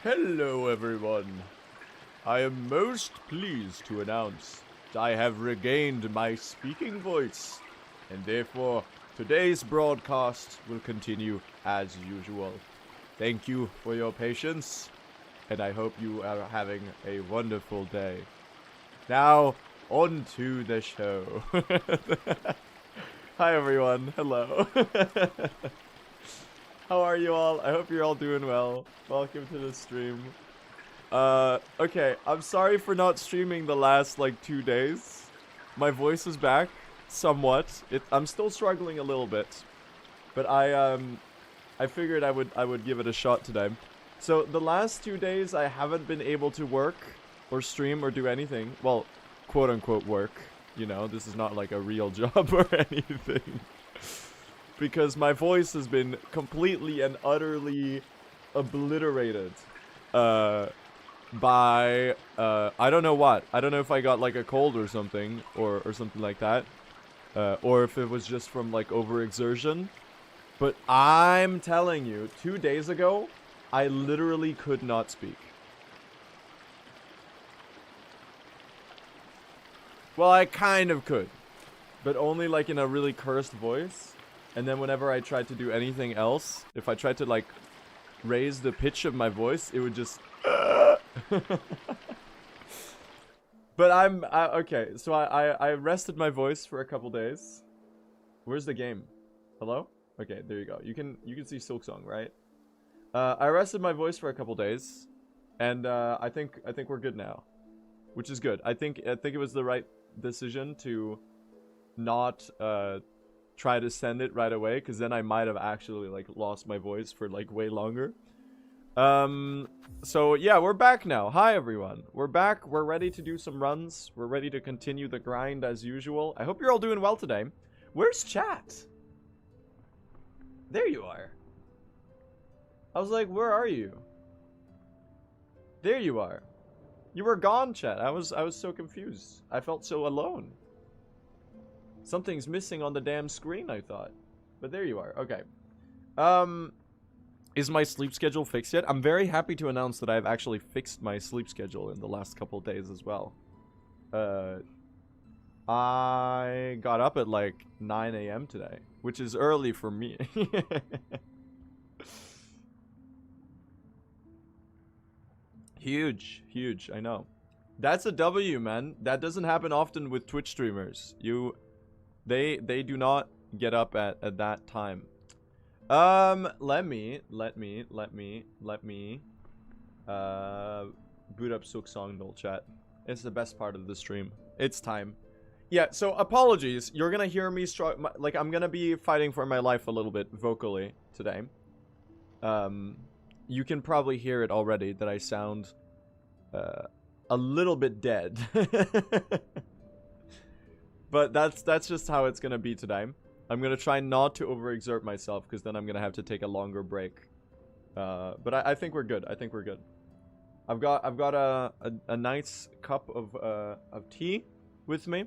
Hello everyone. I am most pleased to announce that I have regained my speaking voice, and therefore today's broadcast will continue as usual. Thank you for your patience, and I hope you are having a wonderful day. Now, on to the show. Hi everyone, hello. How are you all? I hope you're all doing well. Welcome to the stream. Okay, I'm sorry for not streaming the last, like, 2 days. My voice is back, somewhat. I'm still struggling a little bit. But I figured I would give it a shot today. So, the last 2 days, I haven't been able to work, or stream, or do anything. Well, quote-unquote work. You know, this is not, like, a real job or anything. Because my voice has been completely and utterly obliterated by I don't know what. I don't know if I got like a cold or something or something like that, or if it was just from like overexertion. But I'm telling you, 2 days ago I literally could not speak. Well, I kind of could, but only like in a really cursed voice. And then whenever I tried to do anything else, if I tried to, like, raise the pitch of my voice, it would just... But okay, so I rested my voice for a couple days. Where's the game? Hello? Okay, there you go. You can see Silksong, right? I rested my voice for a couple days, and I think we're good now, which is good. I think it was the right decision to not try to send it right away, because then I might have actually like lost my voice for like way longer. So yeah, we're back now. Hi everyone, we're back. We're ready to do some runs. We're ready to continue the grind as usual. I hope you're all doing well today. Where's chat? There you are. I was like, where are you? There you are. You were gone, chat. I was so confused. I felt so alone. Something's missing on the damn screen, I thought. But there you are. Okay. Is my sleep schedule fixed yet? I'm very happy to announce that I've actually fixed my sleep schedule in the last couple of days as well. I got up at like 9 a.m. today, which is early for me. Huge, I know. That's a W, man. That doesn't happen often with Twitch streamers. They do not get up at that time. Let me boot up Silksongdle, chat. It's the best part of the stream. It's time. Yeah, so apologies. You're gonna hear me like I'm gonna be fighting for my life a little bit vocally today. You can probably hear it already that I sound a little bit dead. But that's just how it's gonna be today. I'm gonna try not to overexert myself, because then I'm gonna have to take a longer break. But I think we're good. I think we're good. I've got a nice cup of tea with me.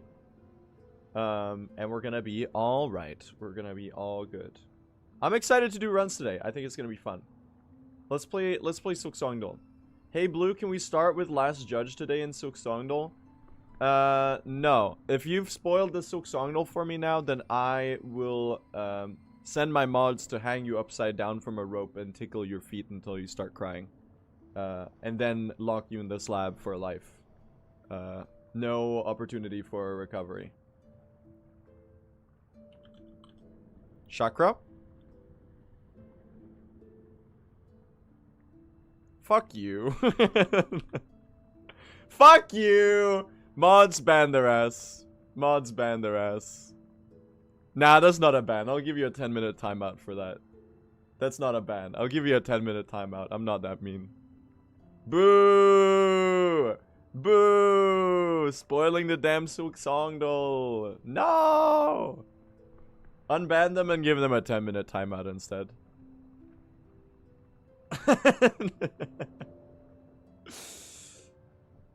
And we're gonna be all right. We're gonna be all good. I'm excited to do runs today. I think it's gonna be fun. Let's play Silksongdle. Hey Blue, can we start with Last Judge today in Silksongdle? No. If you've spoiled the Silksongdle for me now, then I will send my mods to hang you upside down from a rope and tickle your feet until you start crying. And then lock you in the slab for life. No opportunity for recovery. Chakra? Fuck you. Fuck you! Mods ban their ass. Mods ban their ass. Nah, that's not a ban. I'll give you a 10-minute timeout for that. That's not a ban. I'll give you a 10-minute timeout. I'm not that mean. Boo! Boo! Spoiling the damn Silksongdle. No! Unban them and give them a 10-minute timeout instead.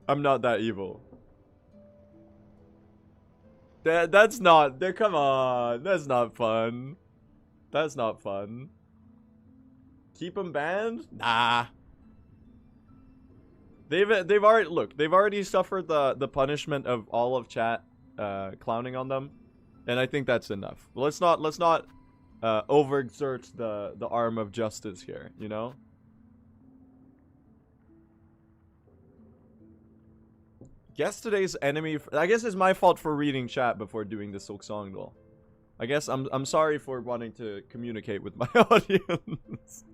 I'm not that evil. That's not... Come on. That's not fun. That's not fun. Keep them banned? Nah. They've already suffered the punishment of all of chat clowning on them, and I think that's enough. Let's not overexert the arm of justice here, you know? Guess today's enemy. I guess it's my fault for reading chat before doing the Silksongdle. I guess I'm sorry for wanting to communicate with my audience.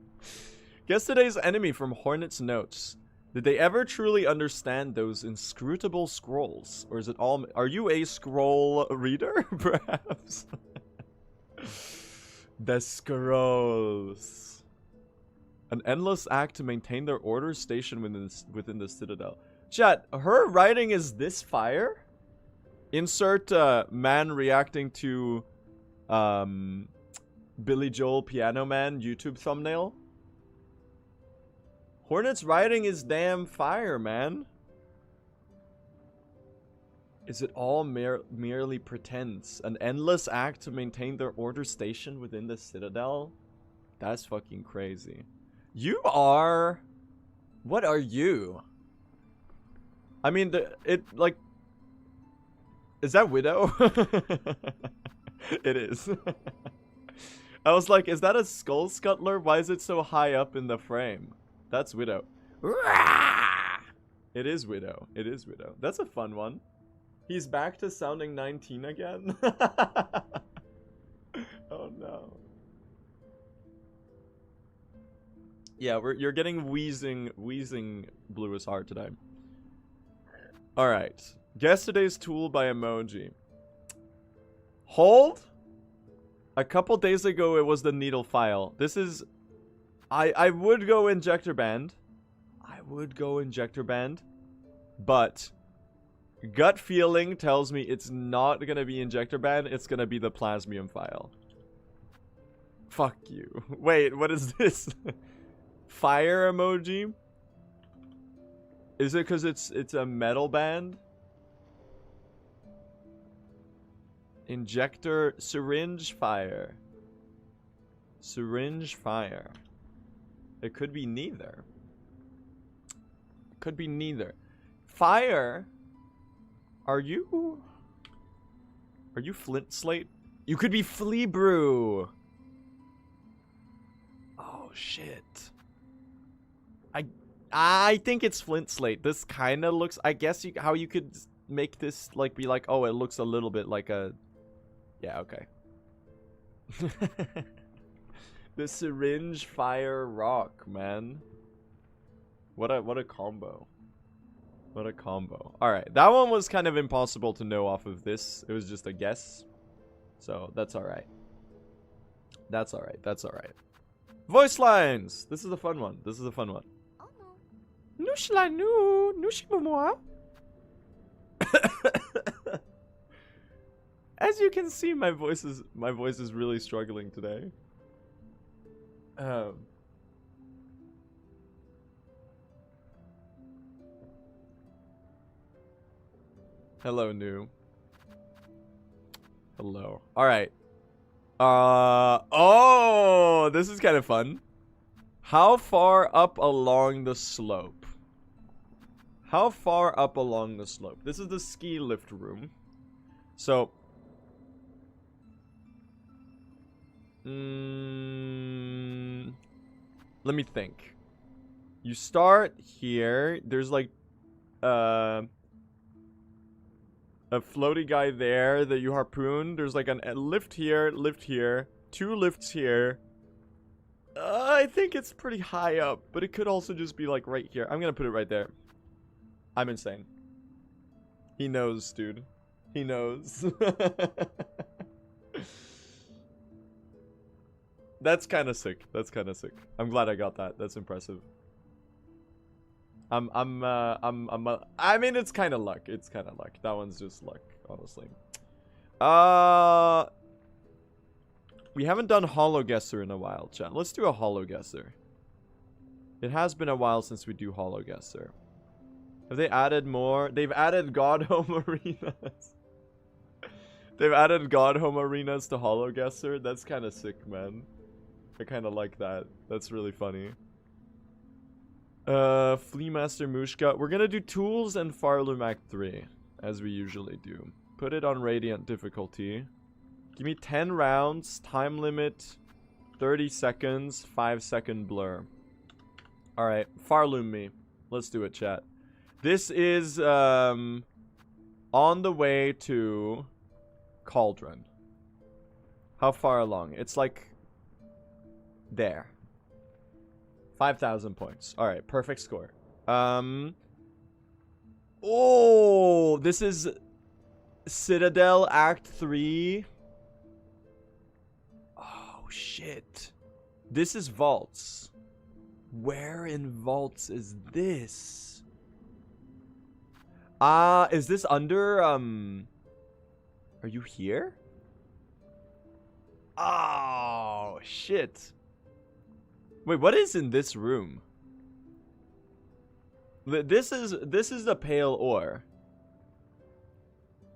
Guess today's enemy from Hornet's Notes. Did they ever truly understand those inscrutable scrolls? Or is it all... Are you a scroll reader, perhaps? The scrolls. An endless act to maintain their order station within the Citadel. Chat, her writing is this fire? Insert man reacting to Billy Joel Piano Man YouTube thumbnail. Hornet's writing is damn fire, man. Is it all merely pretense? An endless act to maintain their order station within the Citadel? That's fucking crazy. You are... What are you? I mean, like... Is that Widow? It is. I was like, is that a skull scuttler? Why is it so high up in the frame? That's Widow. It is Widow. It is Widow. That's a fun one. He's back to sounding 19 again. Oh no. Yeah, you're getting wheezing blue as heart today. All right. Guess today's tool by emoji. Hold. A couple days ago, it was the needle file. This is... I would go injector band. I would go injector band. But... gut feeling tells me it's not going to be injector band. It's going to be the plasmium file. Fuck you. Wait, what is this? Fire emoji? Is it because it's a metal band? Injector, syringe fire. Syringe fire. It could be neither. Could be neither. Fire. Are you Flint Slate? You could be Flea Brew. Oh shit. I think it's Flint Slate. This kind of looks. I guess how you could make this like be like, oh, it looks a little bit like a. Yeah, okay. The syringe fire rock, man. What a combo. What a combo. Alright, that one was kind of impossible to know off of this. It was just a guess. So, that's alright. That's alright. That's alright. Voice lines! This is a fun one. This is a fun one. As you can see, my voice is really struggling today. Hello, new. Hello. All right. Oh, this is kind of fun. How far up along the slope? How far up along the slope? This is the ski lift room. So, let me think. You start here. There's like a floaty guy there that you harpoon. There's like a lift here, 2 lifts here. I think it's pretty high up, but it could also just be like right here. I'm gonna put it right there. I'm insane. He knows, dude. He knows. That's kind of sick. That's kind of sick. I'm glad I got that. That's impressive. I mean, it's kind of luck. It's kind of luck. That one's just luck, honestly. We haven't done Hollow Guesser in a while, chat. Let's do a Hollow Guesser. It has been a while since we do Hollow Guesser. Have they added more? They've added God Home Arenas. They've added God Home Arenas to Hollow Guesser. That's kind of sick, man. I kind of like that. That's really funny. Flea Master Mushka. We're gonna do Tools and Farloom Act 3, as we usually do. Put it on Radiant difficulty. Give me 10 rounds, time limit, 30 seconds, 5-second blur. Alright, Farloom me. Let's do it, chat. This is, on the way to Cauldron. How far along? It's like there. 5,000 points. Alright, perfect score. Oh, this is Citadel Act 3. Oh, shit. This is Vaults. Where in Vaults is this? Is this under, are you here? Oh, shit. Wait, what is in this room? This is the Pale Ore.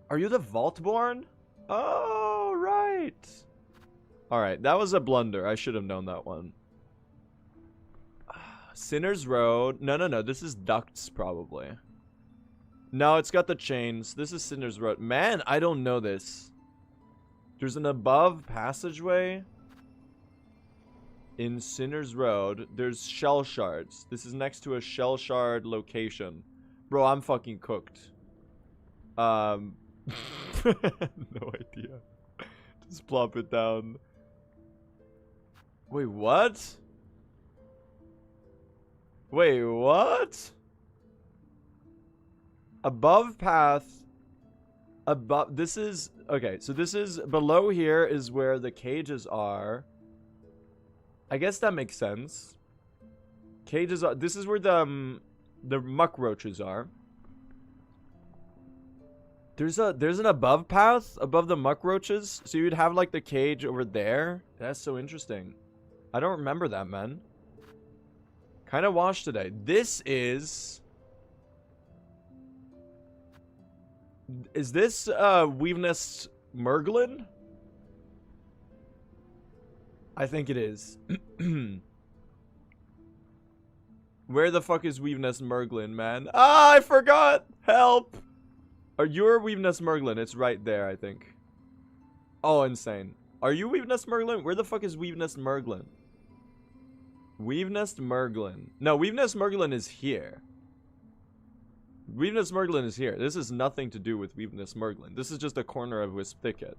Are you the Vaultborn? Oh, right. Alright, that was a blunder. I should have known that one. Sinner's Road. No. This is Ducts, probably. No, it's got the chains. This is Sinner's Road. Man, I don't know this. There's an above passageway. In Sinner's Road, there's shell shards. This is next to a shell shard location. Bro, I'm fucking cooked. No idea. Just plop it down. Wait, what? Wait, what? Above path. Above. This is. Okay, so this is. Below here is where the cages are. I guess that makes sense. Cages are. This is where the muck roaches are. There's an above path above the muck roaches, so you'd have like the cage over there. That's so interesting. I don't remember that, man. Kind of washed today. This is this Weaveness Merglin? I think it is. Where the fuck is Weaveness Merglin, man? Ah, I forgot! Help! Are you Weaveness Merglin? It's right there, I think. Oh, insane. Are you Weaveness Merglin? Where the fuck is Weaveness Merglin? Weaveness Merglin. No, Weaveness Merglin is here. Weaveness Merglin is here. This has nothing to do with Weaveness Merglin. This is just a corner of Wisp Thicket.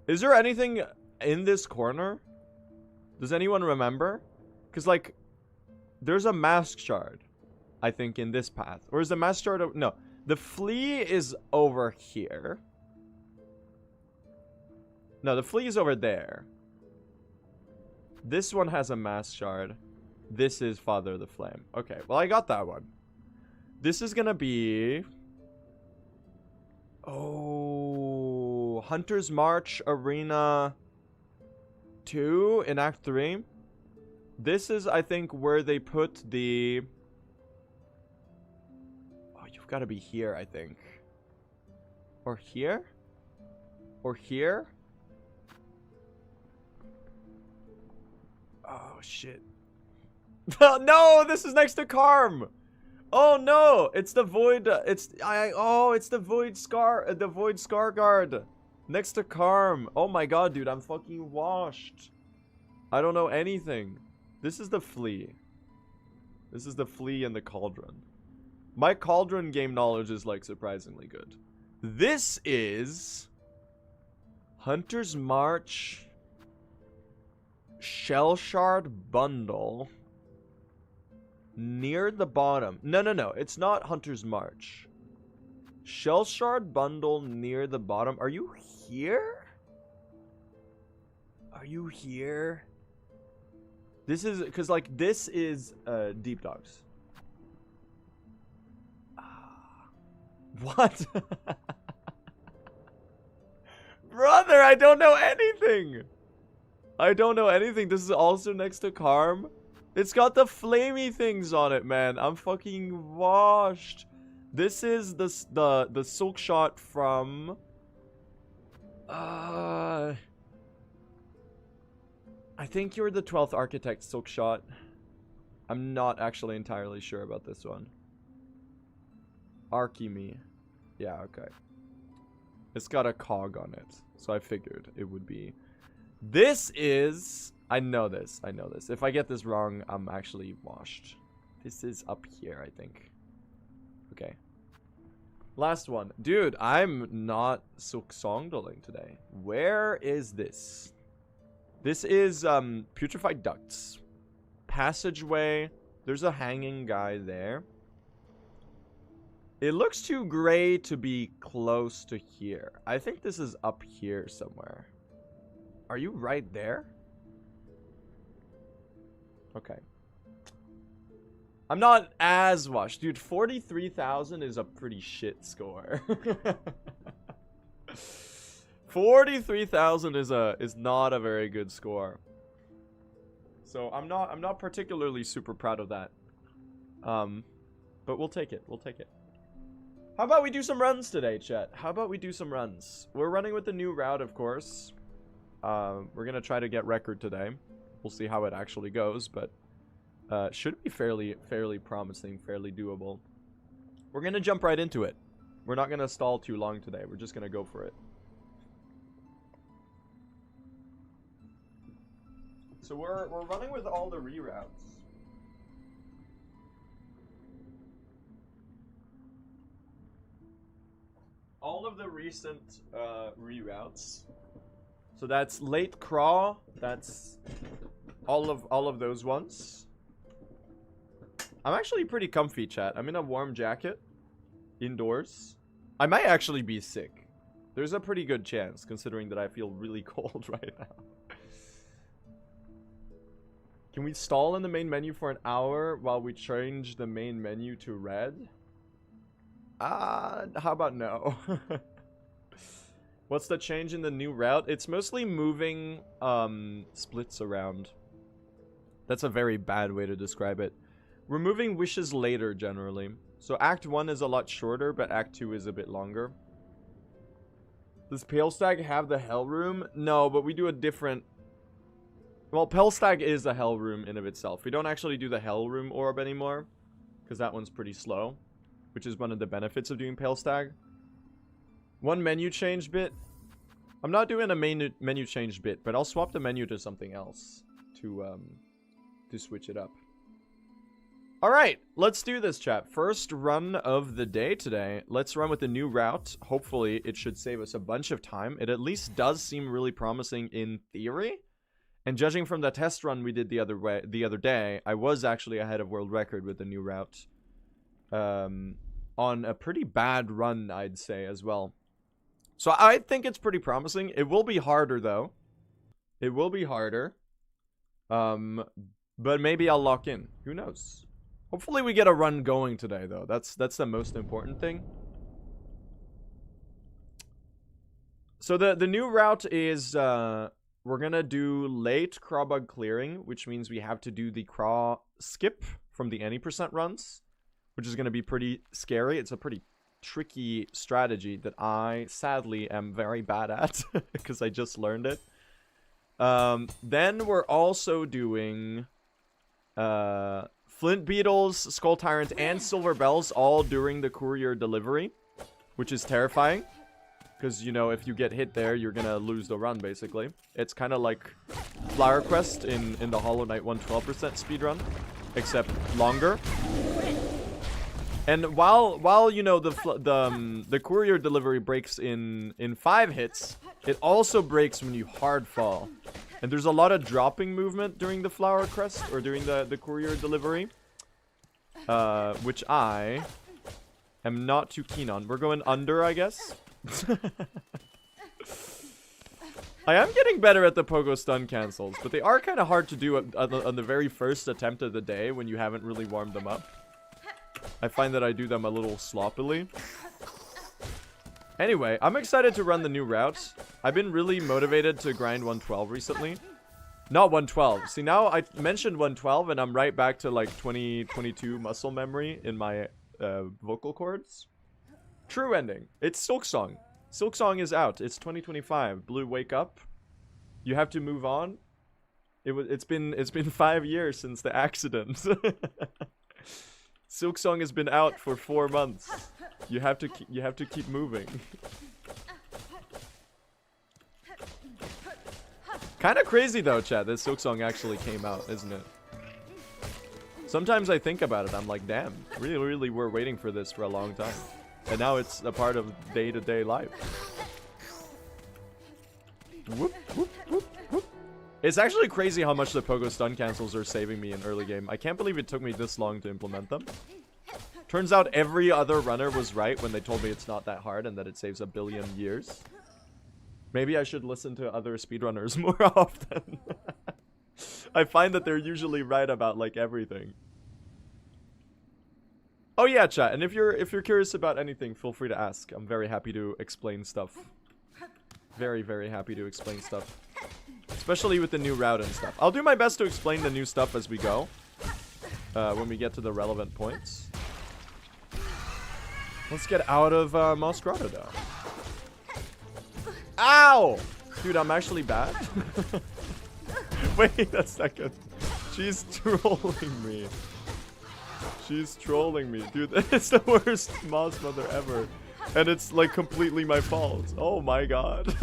Is there anything in this corner? Does anyone remember? Because, like, there's a mask shard, I think, in this path. Or is the mask shard... No. The flea is over here. No, the flea is over there. This one has a mask shard. This is Father of the Flame. Okay, well, I got that one. This is gonna be... Oh... Hunter's March Arena 2 in Act 3. This is, I think, where they put the... Oh, you've got to be here, I think. Or here? Or here? Oh, shit. No, this is next to Karm. Oh, no. It's the Void... it's the Void Scar... the Void Scar Guard. Next to Karm. Oh, my God, dude. I'm fucking washed. I don't know anything. This is the flea. This is the flea and the cauldron. My cauldron game knowledge is, like, surprisingly good. This is... Hunter's March... Shell Shard Bundle near the bottom. No. It's not Hunter's March. Shell Shard Bundle near the bottom. Are you here? Are you here? This is because, like, this is Deep Dogs. What? Brother, I don't know anything. I don't know anything. This is also next to Karm. It's got the flamey things on it, man. I'm fucking washed. This is the silk shot from I think you're the 12th Architect silk shot. I'm not actually entirely sure about this one. Archime. Yeah, okay. It's got a cog on it, so I figured it would be. This is... I know this. I know this. If I get this wrong, I'm actually washed. This is up here, I think. Okay. Last one. Dude, I'm not Silksongdling today. Where is this? This is putrefied ducts. Passageway. There's a hanging guy there. It looks too gray to be close to here. I think this is up here somewhere. Are you right there? Okay. I'm not as washed. Dude, 43,000 is a pretty shit score. 43,000 is not a very good score. So I'm not particularly super proud of that. But we'll take it. We'll take it. How about we do some runs today, chat? How about we do some runs? We're running with the new route, of course. We're gonna try to get record today. We'll see how it actually goes, but should be fairly promising, fairly doable. We're gonna jump right into it. We're not gonna stall too long today. We're just gonna go for it. So we're running with all the reroutes. All of the recent reroutes. So that's late Craw. That's all of those ones. I'm actually pretty comfy, chat. I'm in a warm jacket, indoors. I might actually be sick. There's a pretty good chance, considering that I feel really cold right now. Can we stall in the main menu for an hour while we change the main menu to red? How about no? What's the change in the new route? It's mostly moving splits around. That's a very bad way to describe it. We're moving wishes later, generally. So Act 1 is a lot shorter, but Act 2 is a bit longer. Does Pale Stag have the Hell Room? No, but we do a different... Well, Pale Stag is a Hell Room in of itself. We don't actually do the Hell Room orb anymore, because that one's pretty slow, which is one of the benefits of doing Pale Stag. One menu change bit. I'm not doing a menu change bit, but I'll swap the menu to something else to switch it up. Alright, let's do this, chat. First run of the day today. Let's run with the new route. Hopefully, it should save us a bunch of time. It at least does seem really promising in theory. And judging from the test run we did the other day, I was actually ahead of world record with the new route. On a pretty bad run, I'd say, as well. So I think it's pretty promising. It will be harder, though. It will be harder. But maybe I'll lock in. Who knows? Hopefully we get a run going today, though. That's the most important thing. So the new route is we're gonna do late Craw bug clearing, which means we have to do the Craw skip from the any % runs, which is gonna be pretty scary. It's a pretty tricky strategy that I sadly am very bad at because I just learned it. Then we're also doing Flint Beetles, Skull Tyrant, and Silver Bells all during the courier delivery, which is terrifying. Because, you know, if you get hit there, you're gonna lose the run, basically. It's kind of like Flower Quest in the Hollow Knight 112% speedrun, except longer. And while you know, the courier delivery breaks in 5 hits, it also breaks when you hard fall. And there's a lot of dropping movement during the Flower Quest, or during the courier delivery. Which I am not too keen on. We're going under, I guess. I am getting better at the pogo stun cancels, but they are kind of hard to do on the very first attempt of the day when you haven't really warmed them up. I find that I do them a little sloppily. Anyway, I'm excited to run the new route. I've been really motivated to grind 112 recently. Not 112. See, now I mentioned 112 and I'm right back to like 2022 muscle memory in my vocal cords. True Ending. It's Silksong. Silksong is out. It's 2025. Blue, wake up. You have to move on. It's been 5 years since the accident. Silksong has been out for 4 months. You have to keep moving. Kind of crazy though, chat, that Silksong actually came out, isn't it? Sometimes I think about it, I'm like, damn, really we're waiting for this for a long time. And now it's a part of day-to-day life. Whoop, whoop, whoop, whoop. It's actually crazy how much the pogo stun cancels are saving me in early game. I can't believe it took me this long to implement them. Turns out every other runner was right when they told me it's not that hard and that it saves a billion years. Maybe I should listen to other speedrunners more often. I find that they're usually right about like everything. Oh yeah, chat. And if you're curious about anything, feel free to ask. I'm very happy to explain stuff. Very happy to explain stuff. Especially with the new route and stuff. I'll do my best to explain the new stuff as we go. When we get to the relevant points. Let's get out of Moss Grotto though. Ow! Dude, I'm actually bad. Wait a second. She's trolling me. She's trolling me. Dude, it's the worst Moss Mother ever. And it's like completely my fault. Oh my god.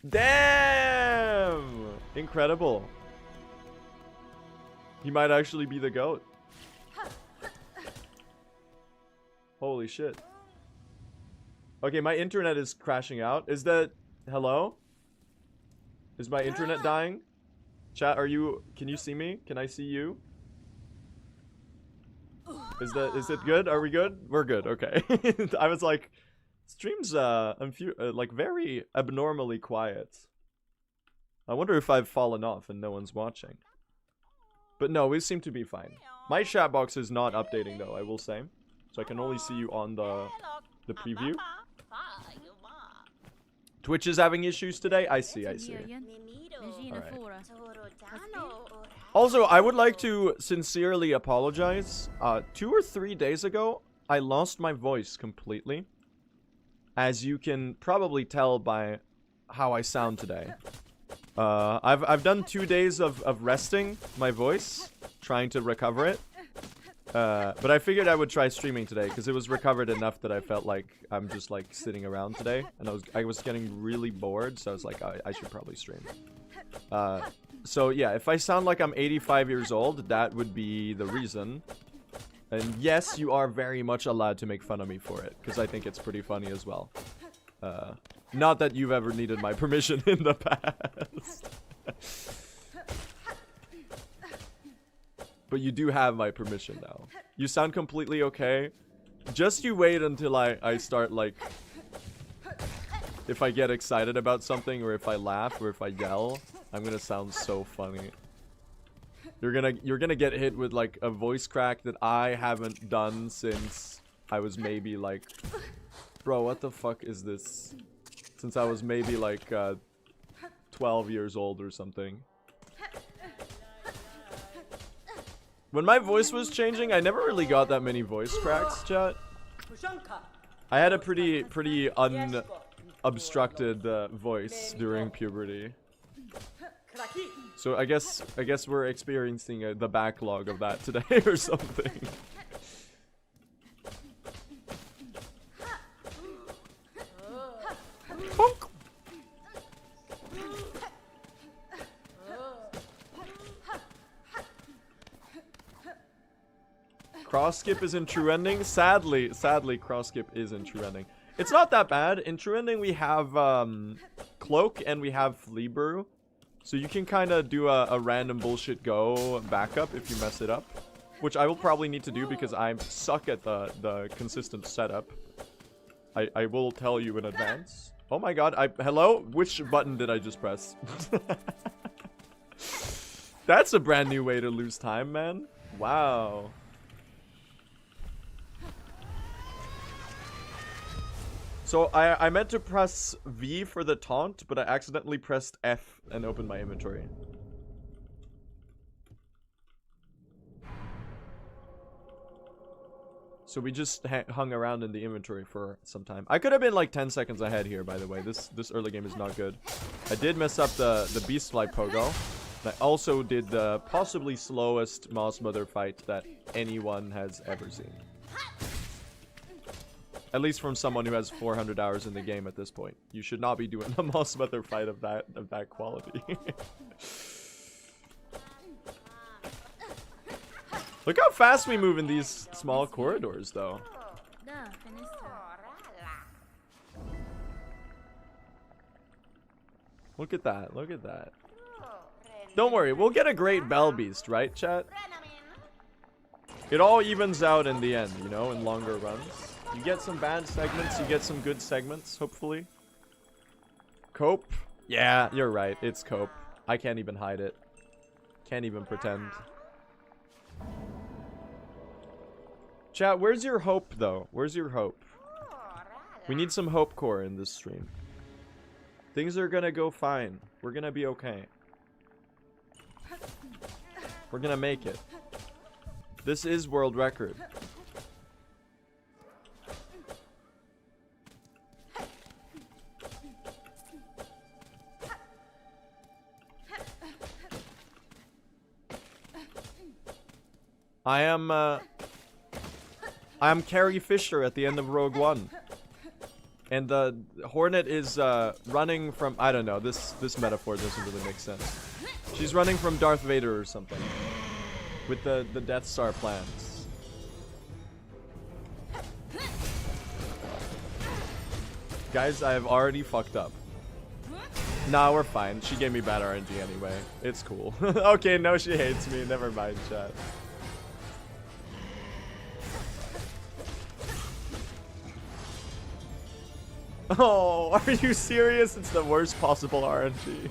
Damn! Incredible. He might actually be the GOAT. Holy shit. Okay, my internet is crashing out. Is that... Hello? Is my internet dying? Chat, are you... Can you see me? Can I see you? Is it good? Are we good? We're good, okay. I was like... Stream's, like, very abnormally quiet. I wonder if I've fallen off and no one's watching. But no, we seem to be fine. My chat box is not updating, though, I will say. So I can only see you on the preview. Twitch is having issues today? I see. Alright. Also, I would like to sincerely apologize. 2 or 3 days ago, I lost my voice completely. As you can probably tell by how I sound today. I've done 2 days of resting my voice, trying to recover it. But I figured I would try streaming today because it was recovered enough that I felt like I'm just like sitting around today, and I was getting really bored, so I was like, I should probably stream. So yeah, if I sound like I'm 85 years old, that would be the reason. And yes, you are very much allowed to make fun of me for it, because I think it's pretty funny as well. Not that you've ever needed my permission in the past. But you do have my permission now. You sound completely okay. Just you wait until I start, like... If I get excited about something, or if I laugh, or if I yell, I'm gonna sound so funny. You're gonna get hit with, like, a voice crack that I haven't done since I was maybe, like... Bro, what the fuck is this? Since I was maybe, like, 12 years old or something. When my voice was changing, I never really got that many voice cracks, chat. I had a pretty unobstructed voice during puberty. So I guess we're experiencing the backlog of that today or something. Bonk. Cross skip is in True Ending. Sadly, cross skip is in True Ending. It's not that bad. In True Ending, we have Cloak and we have Flea Brew. So you can kind of do a random bullshit go backup if you mess it up. Which I will probably need to do because I suck at the consistent setup. I will tell you in advance. Oh my god, hello? Which button did I just press? That's a brand new way to lose time, man. Wow. So I meant to press V for the taunt, but I accidentally pressed F and opened my inventory. So we just hung around in the inventory for some time. I could have been like 10 seconds ahead here, by the way. This early game is not good. I did mess up the Beastfly Pogo. I also did the possibly slowest Moss Mother fight that anyone has ever seen. At least from someone who has 400 hours in the game at this point. You should not be doing a Moss Mother fight of that quality. Look how fast we move in these small corridors, though. Look at that, look at that. Don't worry, we'll get a great Bell Beast, right, chat? It all evens out in the end, you know, in longer runs. You get some bad segments, you get some good segments, hopefully. Cope? Yeah, you're right, it's Cope. I can't even hide it. Can't even pretend. Chat, where's your hope, though? Where's your hope? We need some hope core in this stream. Things are gonna go fine. We're gonna be okay. We're gonna make it. This is world record. I am Carrie Fisher at the end of Rogue One. And the Hornet is running from, I don't know, this metaphor doesn't really make sense. She's running from Darth Vader or something. With the Death Star plans. Guys, I have already fucked up. Nah, we're fine. She gave me bad RNG anyway. It's cool. Okay, no, she hates me. Never mind, chat. Oh, are you serious? It's the worst possible RNG.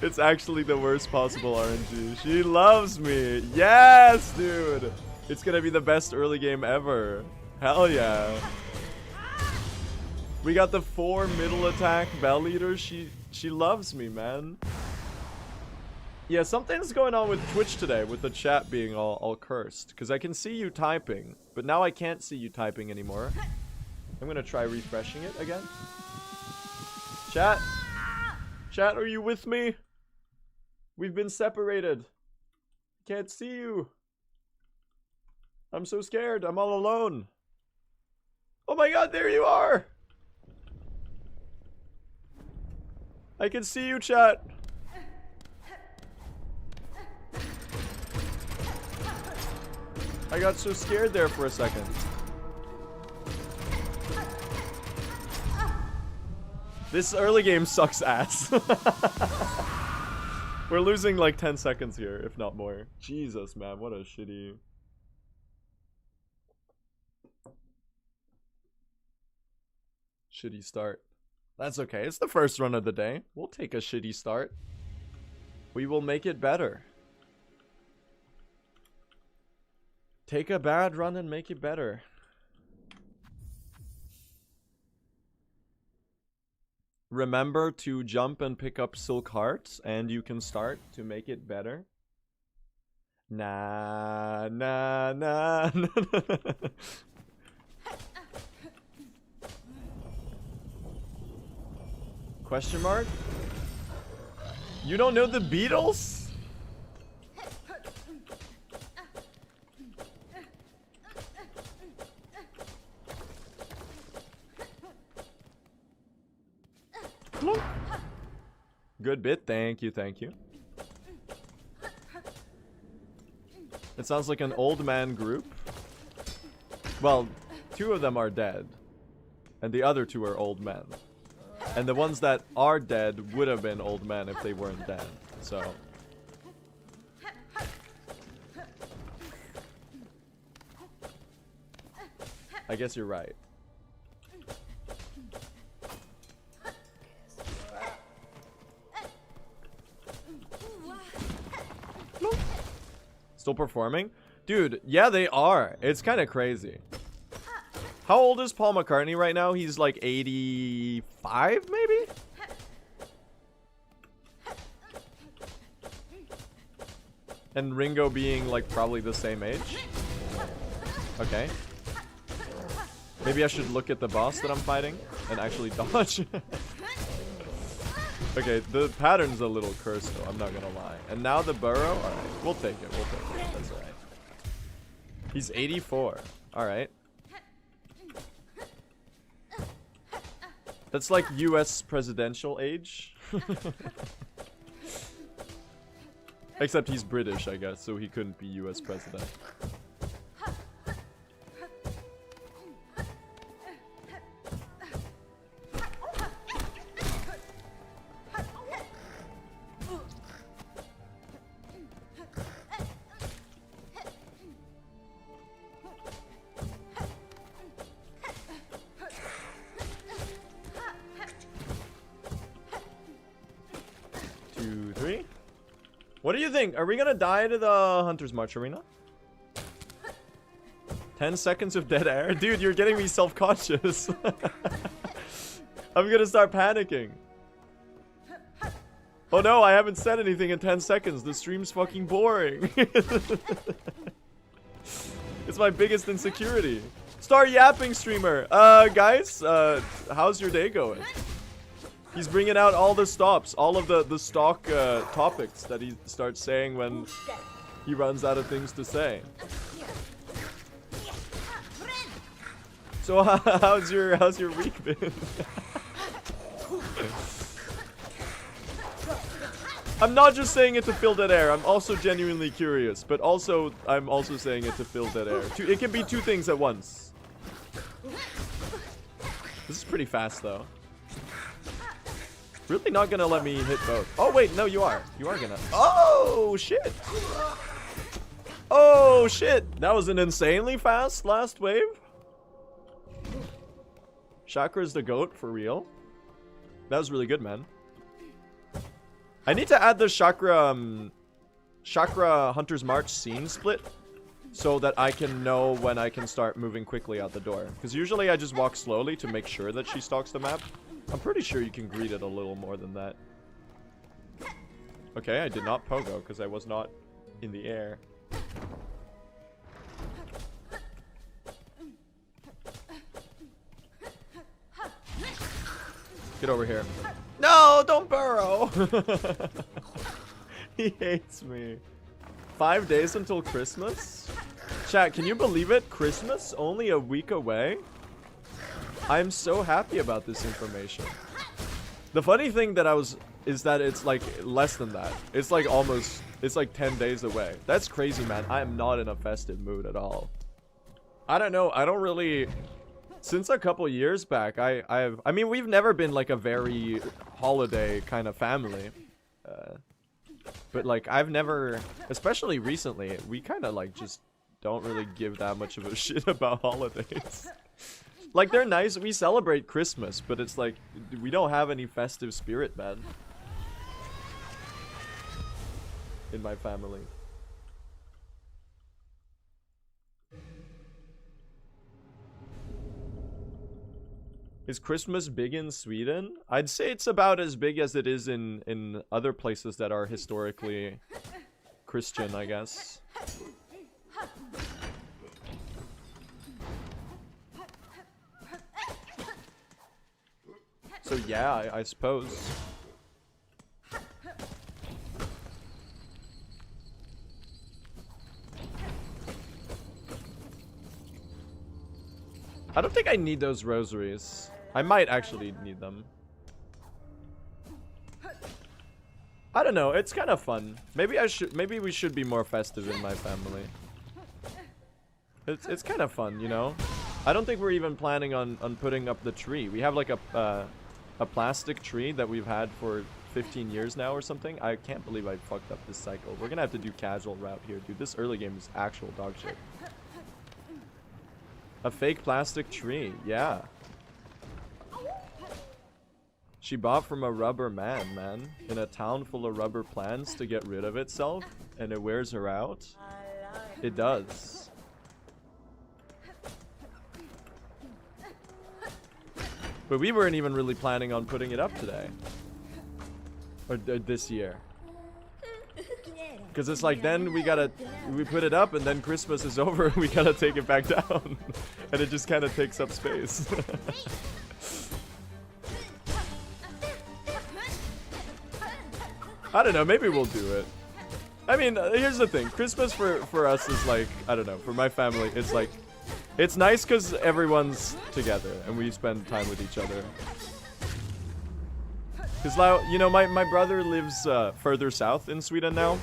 It's actually the worst possible RNG. She loves me. Yes, dude. It's gonna be the best early game ever. Hell yeah. We got the 4 middle attack Bell Leaders. She loves me, man. Yeah, something's going on with Twitch today with the chat being all cursed. Because I can see you typing, but now I can't see you typing anymore. I'm gonna try refreshing it again. Chat? Chat, are you with me? We've been separated. Can't see you. I'm so scared. I'm all alone. Oh my god, there you are! I can see you, chat. I got so scared there for a second. This early game sucks ass. We're losing like 10 seconds here, if not more. Jesus, man, what a shitty... shitty start. That's okay, it's the first run of the day. We'll take a shitty start. We will make it better. Take a bad run and make it better. Remember to jump and pick up Silk Hearts, and you can start to make it better. Nah, nah, nah. Question mark? You don't know the Beatles? Good bit, thank you, thank you. It sounds like an old man group. Well, 2 of them are dead. And the other 2 are old men. And the ones that are dead would have been old men if they weren't dead. So... I guess you're right. Still performing? Dude, yeah, they are. It's kind of crazy. How old is Paul McCartney right now? He's like 85, maybe? And Ringo being like probably the same age. Okay. Maybe I should look at the boss that I'm fighting and actually dodge. Okay, the pattern's a little cursed though, I'm not gonna lie. And now the burrow? Alright, we'll take it, we'll take it. That's alright. He's 84. Alright. That's like US presidential age. Except he's British, I guess, so he couldn't be US president. What do you think? Are we gonna die to the Hunter's March Arena? 10 seconds of dead air? Dude, you're getting me self-conscious. I'm gonna start panicking. Oh no, I haven't said anything in 10 seconds. The stream's fucking boring. It's my biggest insecurity. Start yapping, streamer. Guys, how's your day going? He's bringing out all the stops, all of the stock topics that he starts saying when he runs out of things to say. So how's your week been? I'm not just saying it to fill dead air. I'm also genuinely curious, but also I'm also saying it to fill dead air. It can be two things at once. This is pretty fast though. Really not gonna let me hit both. Oh wait, no, you are. You are gonna. Oh shit. Oh shit. That was an insanely fast last wave. Chakra's the GOAT for real. That was really good, man. I need to add the Chakra Hunter's March scene split so that I can know when I can start moving quickly out the door. Because usually I just walk slowly to make sure that she stalks the map. I'm pretty sure you can greet it a little more than that. Okay, I did not pogo because I was not in the air. Get over here. No, don't burrow! He hates me. 5 days until Christmas? Chat, can you believe it? Christmas? Only a week away? I'm so happy about this information. The funny thing is that it's like less than that. It's like it's like 10 days away. That's crazy, man. I am not in a festive mood at all. I don't know. I don't really, since a couple years back, I mean, we've never been like a very holiday kind of family. But like I've never, especially recently, we kind of like just don't really give that much of a shit about holidays. Like, they're nice. We celebrate Christmas, but it's like, we don't have any festive spirit, man. In my family. Is Christmas big in Sweden? I'd say it's about as big as it is in other places that are historically Christian, I guess. So yeah, I suppose. I don't think I need those rosaries. I might actually need them. I don't know, it's kind of fun. Maybe we should be more festive in my family. It's kind of fun, you know? I don't think we're even planning on putting up the tree. We have like a plastic tree that we've had for 15 years now or something. I can't believe I fucked up this cycle. We're gonna have to do casual route here, dude. This early game is actual dog shit. A fake plastic tree, yeah. She bought from a rubber man, in a town full of rubber plants to get rid of itself, and it wears her out. It does. But we weren't even really planning on putting it up today. Or this year. Because it's like then we put it up and then Christmas is over and we gotta take it back down. And it just kind of takes up space. I don't know, maybe we'll do it. I mean, here's the thing. Christmas for us is like, I don't know, for my family, it's like, it's nice because everyone's together and we spend time with each other. Because, you know, my brother lives further south in Sweden now.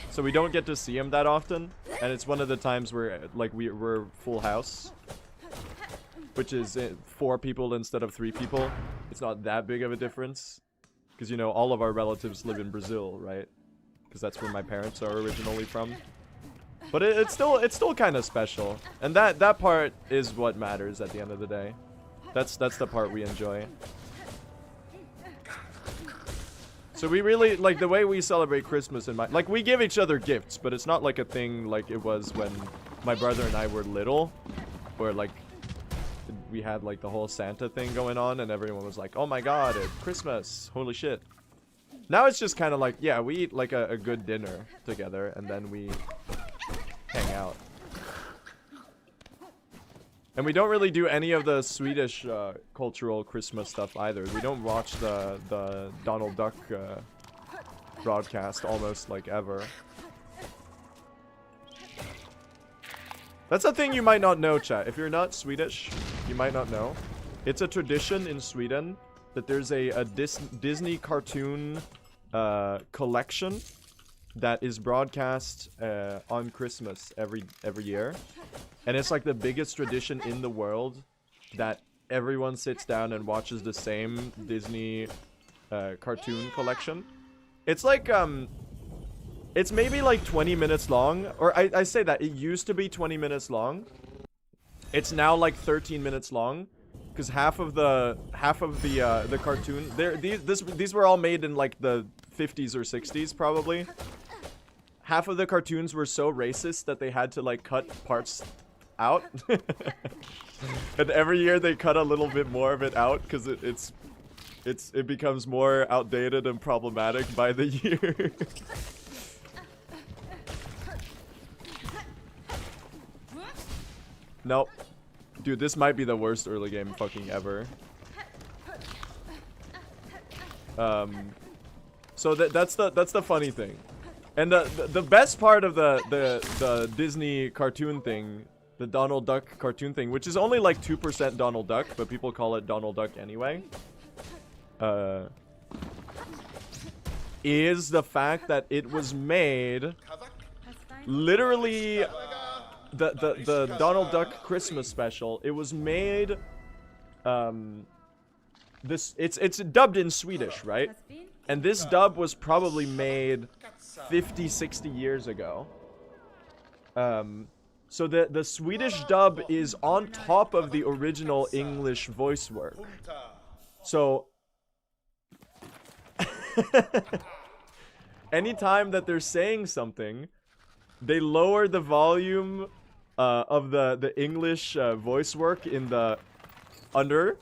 So we don't get to see him that often. And it's one of the times where, like, we're full house. Which is 4 people instead of 3 people. It's not that big of a difference. Because, you know, all of our relatives live in Brazil, right? Because that's where my parents are originally from. But it's still kind of special. And that part is what matters at the end of the day. That's the part we enjoy. So we really, like, the way we celebrate Christmas and like, we give each other gifts, but it's not like a thing like it was when my brother and I were little, where, like, we had, like, the whole Santa thing going on, and everyone was like, oh my god, it's Christmas, holy shit. Now it's just kind of like, yeah, we eat, like, a good dinner together, and then we hang out. And we don't really do any of the Swedish cultural Christmas stuff either. We don't watch the Donald Duck broadcast almost like ever. That's a thing you might not know, chat. If you're not Swedish, you might not know. It's a tradition in Sweden that there's a Disney cartoon collection that is broadcast on Christmas every year. And it's like the biggest tradition in the world that everyone sits down and watches the same Disney cartoon collection. It's like, it's maybe like 20 minutes long. Or I say that, it used to be 20 minutes long. It's now like 13 minutes long. Because half of the cartoon, these were all made in like the 50s or 60s probably. Half of the cartoons were so racist that they had to like cut parts out. And every year they cut a little bit more of it out because it becomes more outdated and problematic by the year. Nope. Dude, this might be the worst early game fucking ever. So that's the funny thing. And the best part of the Disney cartoon thing, the Donald Duck cartoon thing, which is only like 2% Donald Duck, but people call it Donald Duck anyway, is the fact that it was made literally the Donald Duck Christmas special. It was made it's dubbed in Swedish, right? And this dub was probably made 50-60 years ago. So the Swedish dub is on top of the original English voice work. So anytime that they're saying something, they lower the volume of the English voice work in the under,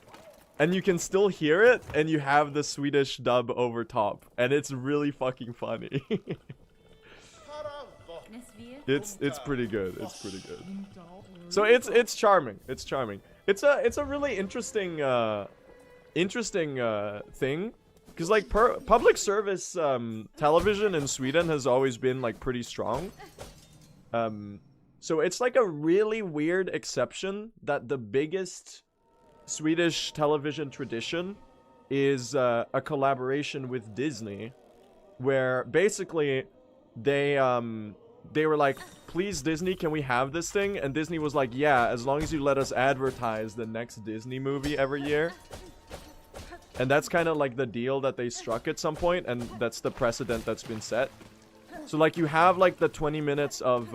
and you can still hear it, and you have the Swedish dub over top, and it's really fucking funny. It's pretty good. It's pretty good. So it's charming. It's charming. It's a really interesting thing, because like public service television in Sweden has always been like pretty strong. So it's like a really weird exception that the biggest Swedish television tradition is a collaboration with Disney, where basically they were like, please Disney, can we have this thing? And Disney was like, yeah, as long as you let us advertise the next Disney movie every year. And that's kind of like the deal that they struck at some point, and that's the precedent that's been set. So like you have like the 20 minutes of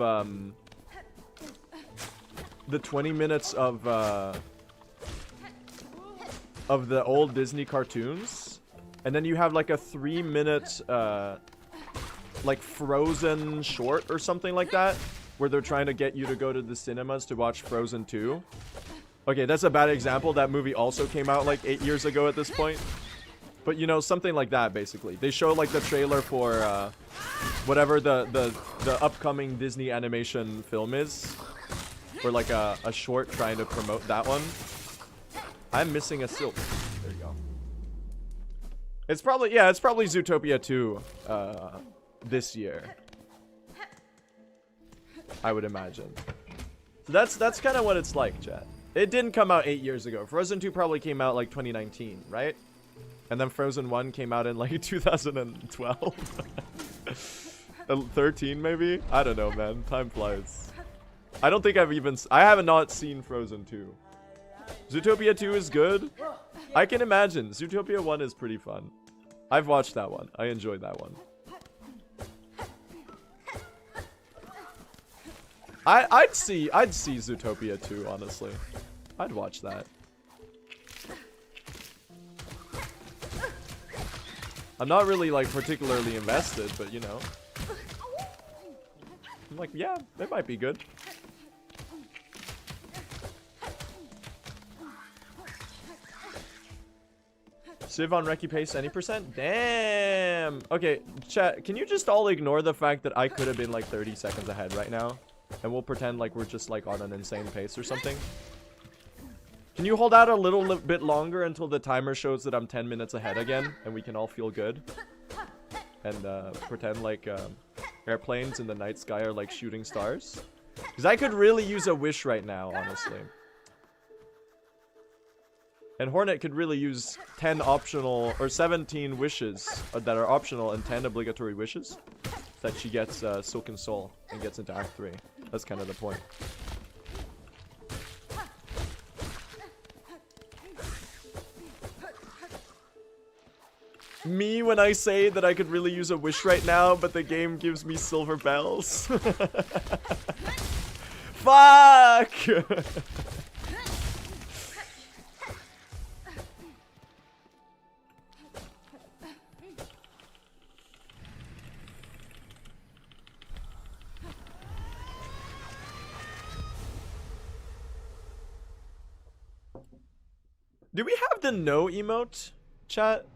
the old Disney cartoons, and then you have like a 3-minute like Frozen short or something like that, where they're trying to get you to go to the cinemas to watch Frozen 2. Okay, that's a bad example. That movie also came out like 8 years ago at this point. But you know, something like that basically. They show like the trailer for whatever the upcoming Disney animation film is, or like a short trying to promote that one. I'm missing a silk. There you go. It's probably Zootopia 2 this year, I would imagine. So that's kind of what it's like, chat. It didn't come out 8 years ago. Frozen 2 probably came out like 2019, right? And then Frozen 1 came out in like 2012. 13 maybe? I don't know, man. Time flies. I don't think I have not seen Frozen 2. Zootopia 2 is good. I can imagine. Zootopia 1 is pretty fun. I've watched that one. I enjoyed that one. I'd see Zootopia 2, honestly. I'd watch that. I'm not really like particularly invested, but you know. I'm like, yeah, it might be good. Civ on Recce pace any percent? Damn. Okay, chat, can you just all ignore the fact that I could have been like 30 seconds ahead right now? And we'll pretend like we're just like on an insane pace or something. Can you hold out a little bit longer until the timer shows that I'm 10 minutes ahead again? And we can all feel good? And pretend like airplanes in the night sky are like shooting stars? Because I could really use a wish right now, honestly. And Hornet could really use 10 optional, or 17 wishes that are optional and 10 obligatory wishes. That she gets Silken Soul and gets into Act 3. That's kind of the point. Me when I say that I could really use a wish right now, but the game gives me silver bells. Fuck! Do we have the no emote, chat?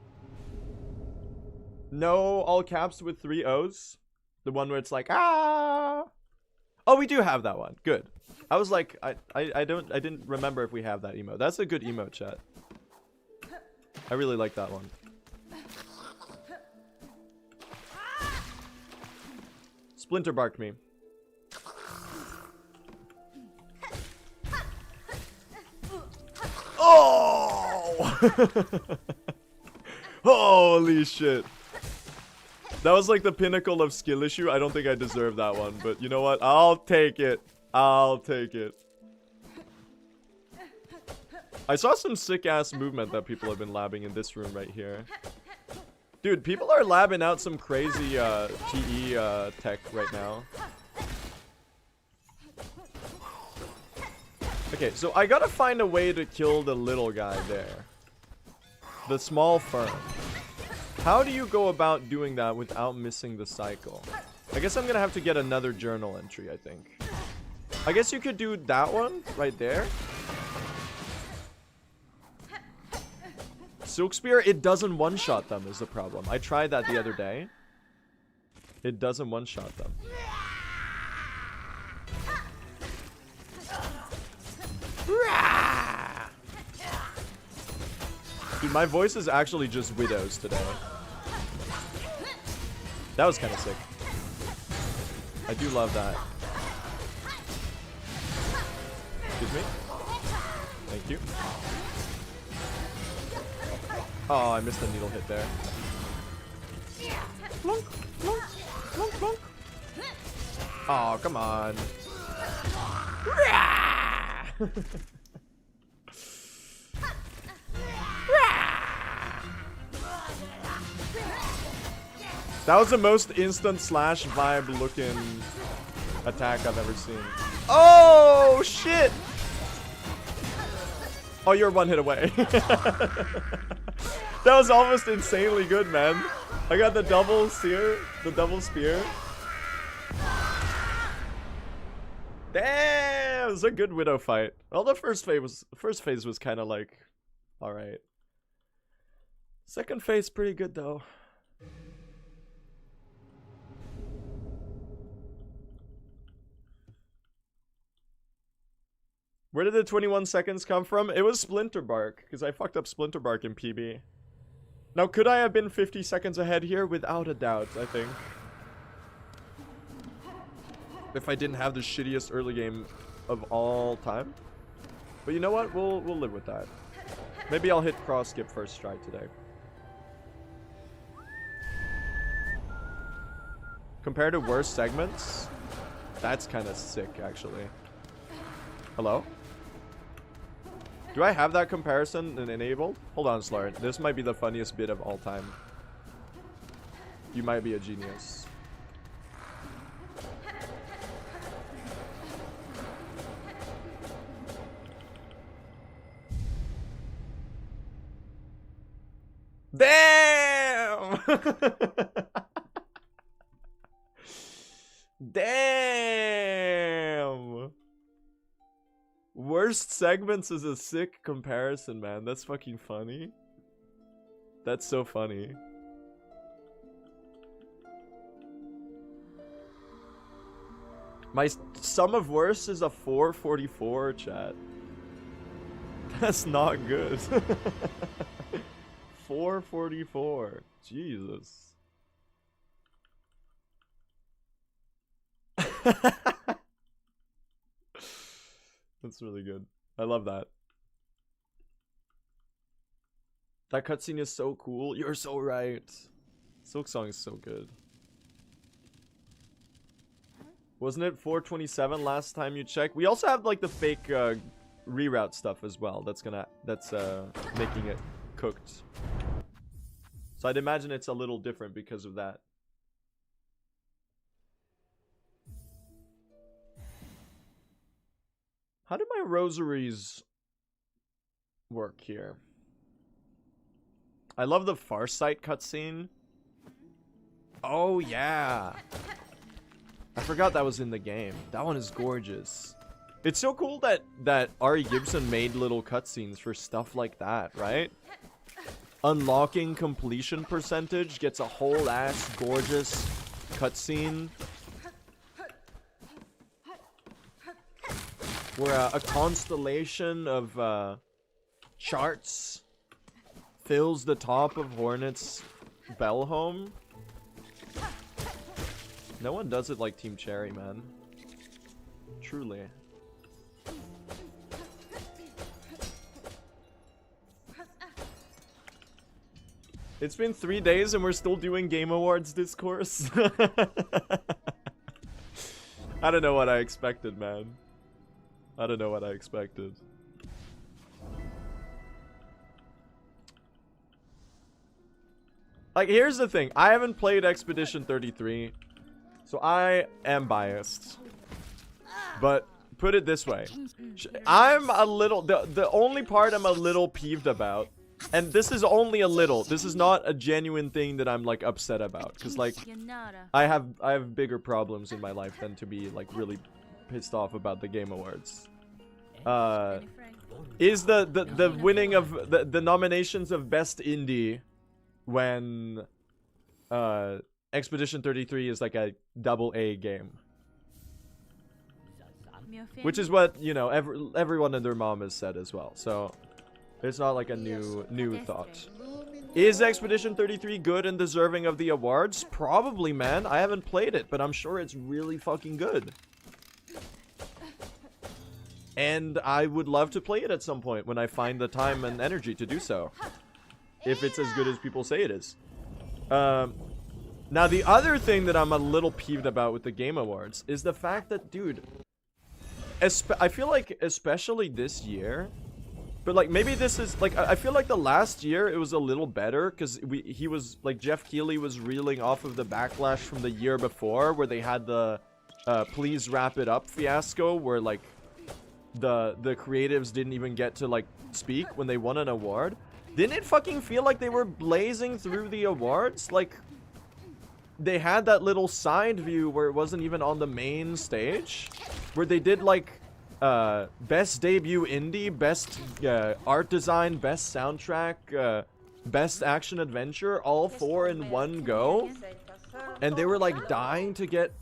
No, all caps with 3 O's? The one where it's like, ah! Oh, we do have that one. Good. I was like, I didn't remember if we have that emote. That's a good emote, chat. I really like that one. Splinter barked me. Oh! Holy shit. That was like the pinnacle of skill issue. I don't think I deserve that one, but you know what? I'll take it. I'll take it. I saw some sick-ass movement that people have been labbing in this room right here. Dude, people are labbing out some crazy TE tech right now. Okay, so I gotta find a way to kill the little guy there. The small fern. How do you go about doing that without missing the cycle? I guess I'm gonna have to get another journal entry, I think. I guess you could do that one right there. Silk Spear, it doesn't one-shot them is the problem. I tried that the other day. It doesn't one-shot them. Dude, my voice is actually just Widows today. That was kind of sick. I do love that. Excuse me. Thank you. Oh, I missed the needle hit there. Plunk, plunk, plunk, plunk. Oh, come on. That was the most instant slash vibe looking attack I've ever seen. Oh, shit! Oh, you're one hit away. That was almost insanely good, man. I got the double spear, Damn, it was a good Widow fight. Well, the first phase was kind of like, all right. Second phase pretty good though. Where did the 21 seconds come from? It was Splinterbark, because I fucked up Splinterbark in PB. Now, could I have been 50 seconds ahead here? Without a doubt, I think. If I didn't have the shittiest early game of all time. But you know what? We'll live with that. Maybe I'll hit Craw skip first try today. Compared to worst segments, that's kind of sick, actually. Hello? Do I have that comparison enabled? Hold on, Slart. This might be the funniest bit of all time. You might be a genius. Damn! Damn! Worst segments is a sick comparison, man. That's fucking funny. That's so funny. My sum of worst is a 444, chat. That's not good. 444. Jesus. That's really good. I love that. That cutscene is so cool. You're so right. Silksong is so good. Wasn't it 427 last time you checked? We also have like the fake reroute stuff as well. That's making it cooked. So I'd imagine it's a little different because of that. How do my rosaries work here? I love the Farsight cutscene. Oh yeah. I forgot that was in the game. That one is gorgeous. It's so cool that Ari Gibson made little cutscenes for stuff like that, right? Unlocking completion percentage gets a whole ass gorgeous cutscene. Where a constellation of charts fills the top of Hornet's bell home. No one does it like Team Cherry, man. Truly. It's been 3 days and we're still doing Game Awards discourse. I don't know what I expected, man. I don't know what I expected. Like, here's the thing. I haven't played Expedition 33, so I am biased. But put it this way. I'm a little... The only part I'm a little peeved about, and this is only a little. This is not a genuine thing that I'm, like, upset about. Because, like, I have bigger problems in my life than to be, like, really pissed off about the Game Awards. Is the winning of the nominations of Best Indie when Expedition 33 is like a AA game. Which is what, you know, everyone and their mom has said as well. So it's not like a new thought. Is Expedition 33 good and deserving of the awards? Probably, man. I haven't played it, but I'm sure it's really fucking good. And I would love to play it at some point when I find the time and energy to do so. If it's as good as people say it is. Now, the other thing that I'm a little peeved about with the Game Awards is the fact that, dude, I feel like, especially this year, but like maybe this is like, I feel like the last year it was a little better because he was like, Jeff Keighley was reeling off of the backlash from the year before where they had the please wrap it up fiasco where like the creatives didn't even get to like speak when they won an award. Didn't it fucking feel like they were blazing through the awards? Like, they had that little side view where it wasn't even on the main stage. Where they did, like, best debut indie, best art design, best soundtrack, Best Action Adventure, all 4 in one go. And they were like dying to get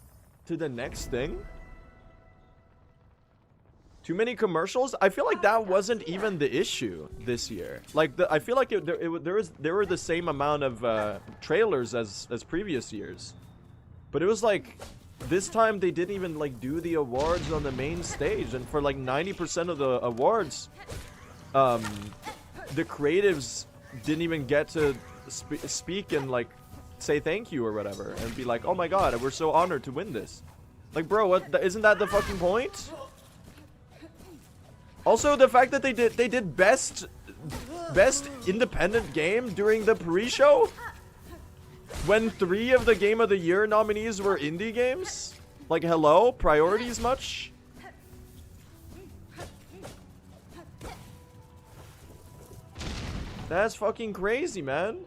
to the next thing. Too many commercials? I feel like that wasn't even the issue this year. Like, I feel like there were the same amount of trailers as previous years. But it was like, this time they didn't even like do the awards on the main stage. And for like 90% of the awards, the creatives didn't even get to speak and like say thank you or whatever. And be like, oh my god, we're so honored to win this. Like, bro, isn't that the fucking point? Also, the fact that they did best independent game during the pre-show, when 3 of the Game of the Year nominees were indie games. Like, hello, priorities much? That's fucking crazy, man.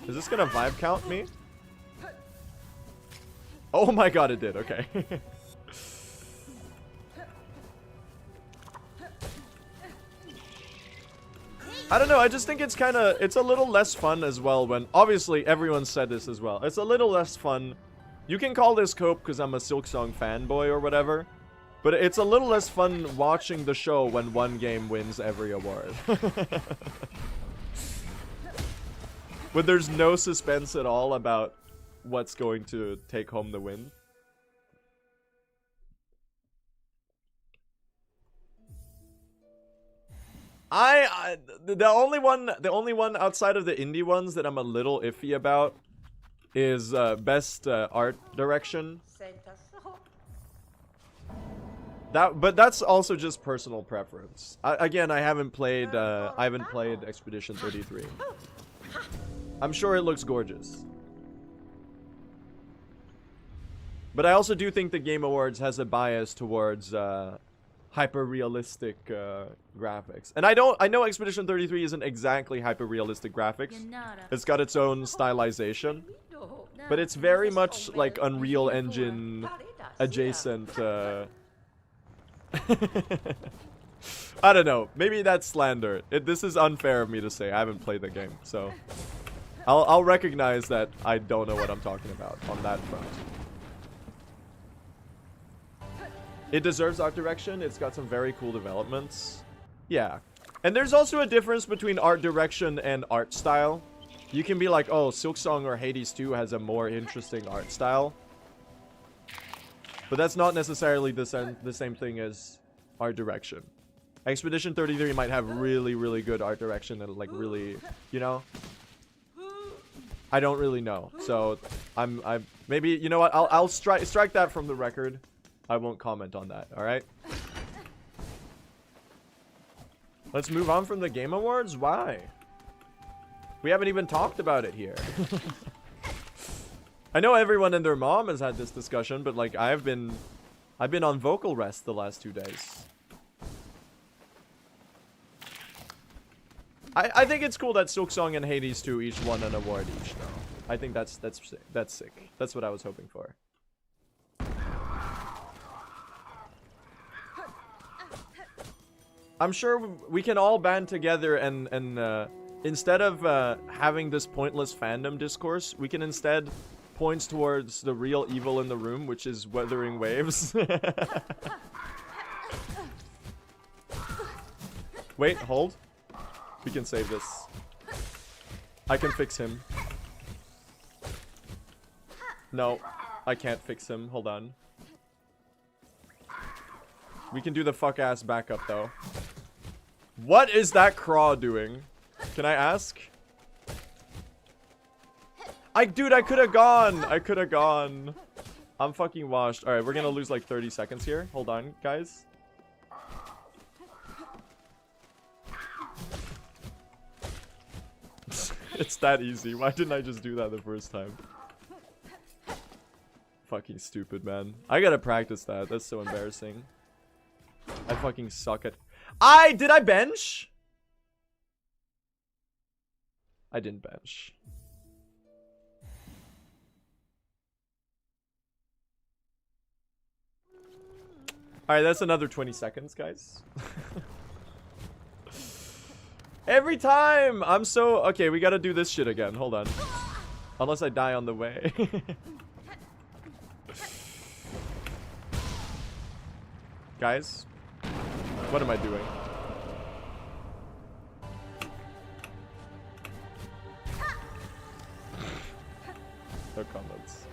Is this gonna vibe count me? Oh my god, it did. Okay. I don't know. I just think it's a little less fun as well when, obviously, everyone said this as well. It's a little less fun. You can call this cope because I'm a Silksong fanboy or whatever. But it's a little less fun watching the show when one game wins every award. When there's no suspense at all about what's going to take home the win. The only one outside of the indie ones that I'm a little iffy about is best art direction. But that's also just personal preference. Again, I haven't played Expedition 33. I'm sure it looks gorgeous. But I also do think the Game Awards has a bias towards hyper-realistic graphics. And I know Expedition 33 isn't exactly hyper-realistic graphics. It's got its own stylization. But it's very much like Unreal Engine adjacent. I don't know. Maybe that's slander. This is unfair of me to say. I haven't played the game, so I'll recognize that I don't know what I'm talking about on that front. It deserves art direction. It's got some very cool developments. Yeah. And there's also a difference between art direction and art style. You can be like, oh, Silksong or Hades 2 has a more interesting art style. But that's not necessarily the same thing as art direction. Expedition 33 might have really, really good art direction and like really, you know? I don't really know. So I'm maybe, you know what? I'll strike that from the record. I won't comment on that, alright? Let's move on from the Game Awards? Why? We haven't even talked about it here. I know everyone and their mom has had this discussion, but like I've been on vocal rest the last 2 days. I think it's cool that Silksong and Hades 2 each won an award each though. I think that's sick. That's what I was hoping for. I'm sure we can all band together and instead of having this pointless fandom discourse, we can instead point towards the real evil in the room, which is Wuthering Waves. Wait, hold. We can save this. I can fix him. No, I can't fix him. Hold on. We can do the fuck-ass backup, though. What is that Craw doing? Can I ask? Dude, I could have gone. I could have gone. I'm fucking washed. Alright, we're gonna lose like 30 seconds here. Hold on, guys. It's that easy. Why didn't I just do that the first time? Fucking stupid, man. I gotta practice that. That's so embarrassing. I fucking suck at... Did I bench? I didn't bench. Alright, that's another 20 seconds, guys. Every time! I'm so... Okay, we gotta do this shit again. Hold on. Unless I die on the way. Guys, what am I doing? No comments.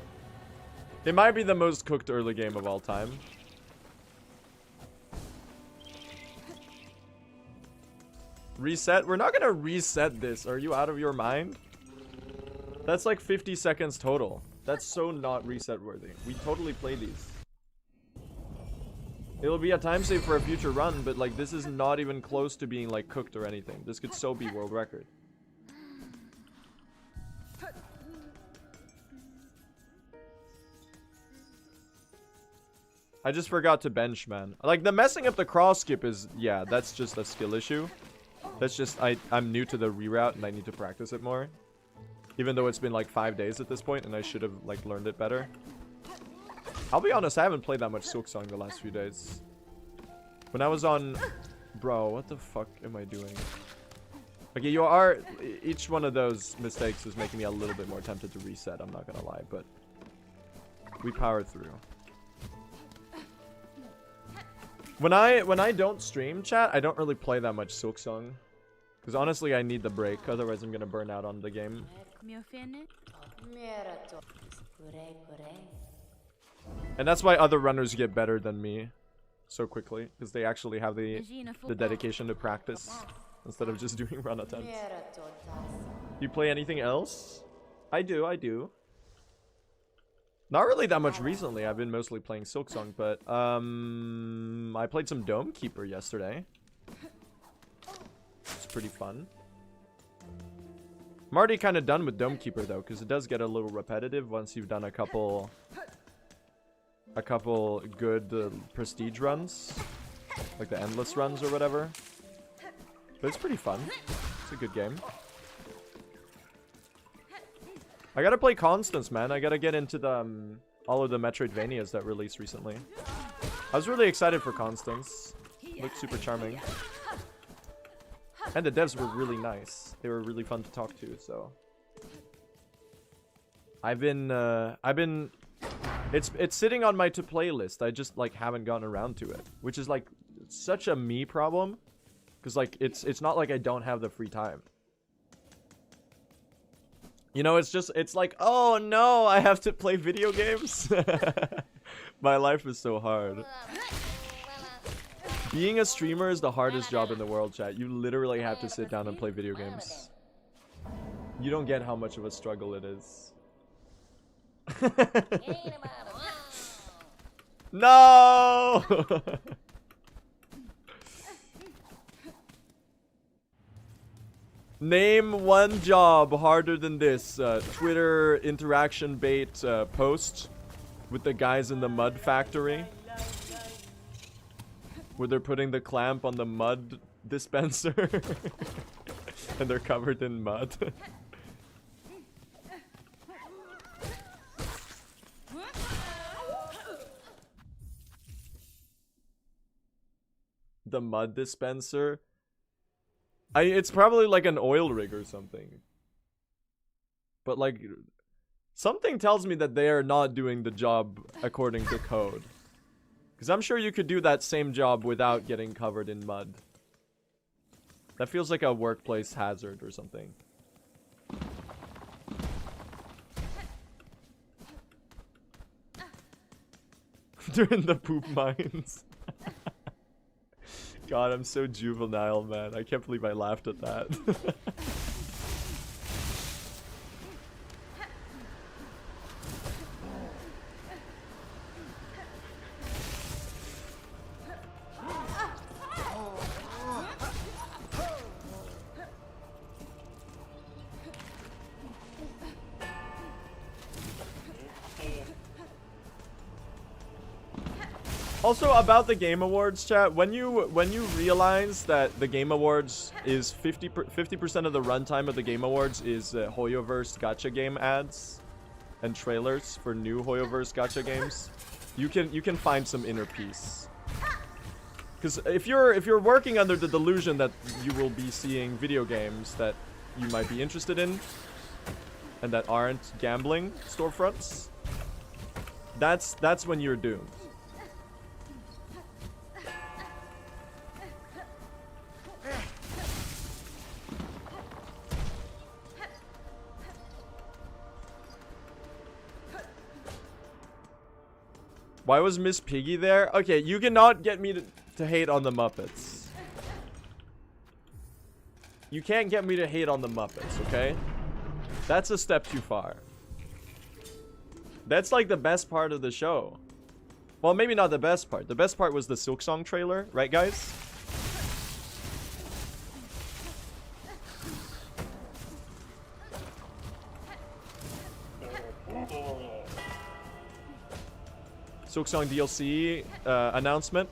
It might be the most cooked early game of all time. Reset? We're not gonna reset this. Are you out of your mind? That's like 50 seconds total. That's so not reset worthy. We totally play these. It'll be a time save for a future run, but like this is not even close to being like cooked or anything. This could so be world record. I just forgot to bench, man. Like the messing up the crawl skip is, yeah, that's just a skill issue. That's just, I'm new to the reroute and I need to practice it more. Even though it's been like 5 days at this point and I should have like learned it better. I'll be honest, I haven't played that much Silksong the last few days. When I was on... Bro, what the fuck am I doing? Okay, you are... Each one of those mistakes is making me a little bit more tempted to reset, I'm not gonna lie, but... We power through. When I don't stream, chat, I don't really play that much Silksong. Because honestly, I need the break, otherwise I'm gonna burn out on the game. And that's why other runners get better than me so quickly, because they actually have the dedication to practice instead of just doing run attempts. Do you play anything else? I do. Not really that much recently. I've been mostly playing Silksong, but I played some Dome Keeper yesterday. It's pretty fun. I'm already kind of done with Dome Keeper though, because it does get a little repetitive once you've done a couple good prestige runs, like the endless runs or whatever. But it's pretty fun. It's a good game. I gotta play Constance, man. I gotta get into the all of the Metroidvanias that released recently. I was really excited for Constance. Looked super charming. And the devs were really nice. They were really fun to talk to, so... I've been... It's sitting on my to-play list. I just, like, haven't gotten around to it. Which is, like, such a me problem. Because, like, it's not like I don't have the free time. You know, it's like, oh no, I have to play video games. My life is so hard. Being a streamer is the hardest job in the world, chat. You literally have to sit down and play video games. You don't get how much of a struggle it is. No! Name one job harder than this. Twitter interaction bait post with the guys in the mud factory. Where they're putting the clamp on the mud dispenser. And they're covered in mud. The mud dispenser. It's probably like an oil rig or something. But like, something tells me that they are not doing the job according to code. Because I'm sure you could do that same job without getting covered in mud. That feels like a workplace hazard or something. During the poop mines. God, I'm so juvenile, man. I can't believe I laughed at that. Also, about the Game Awards, chat, when you realize that the Game Awards is 50% of the runtime of the Game Awards is Hoyoverse gacha game ads and trailers for new Hoyoverse gacha games, you can find some inner peace. Because if you're working under the delusion that you will be seeing video games that you might be interested in and that aren't gambling storefronts, that's when you're doomed. Why was Miss Piggy there? Okay, you cannot get me to hate on the Muppets. You can't get me to hate on the Muppets, okay? That's a step too far. That's like the best part of the show. Well, maybe not the best part. The best part was the Silksong trailer, right guys? Silksong DLC announcement.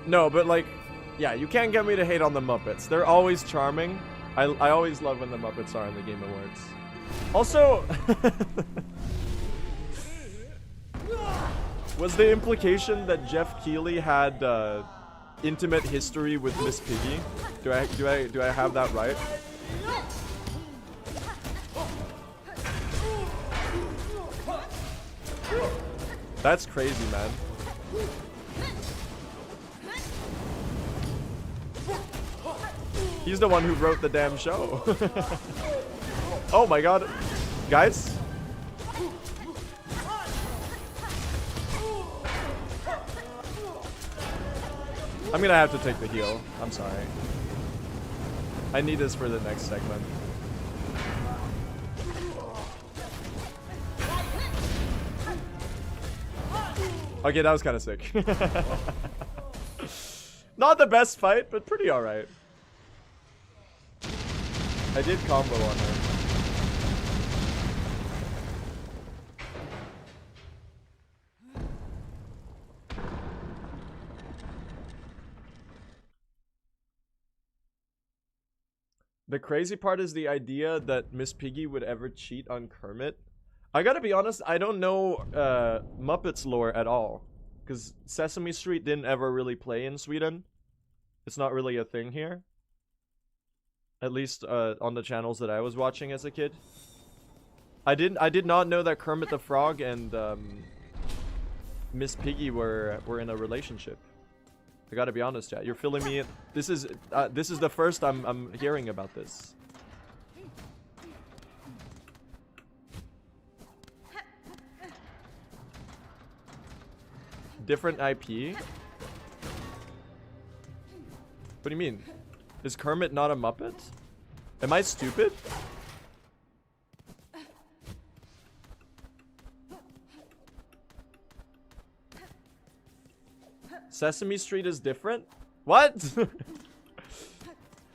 No, but like, yeah, you can't get me to hate on the Muppets. They're always charming. I always love when the Muppets are in the Game Awards. Also, was the implication that Jeff Keighley had intimate history with Miss Piggy? Do I have that right? That's crazy, man. He's the one who wrote the damn show. Oh my god. Guys? I'm gonna have to take the heal. I'm sorry. I need this for the next segment. Okay, that was kind of sick. Not the best fight, but pretty alright. I did combo on her. The crazy part is the idea that Miss Piggy would ever cheat on Kermit. I gotta be honest, I don't know Muppets lore at all. Because Sesame Street didn't ever really play in Sweden. It's not really a thing here. At least on the channels that I was watching as a kid. I did not know that Kermit the Frog and Miss Piggy were in a relationship. I gotta be honest, chat. You're filling me in. This is the first I'm hearing about this. Different IP? What do you mean? Is Kermit not a Muppet? Am I stupid? Sesame Street is different? What?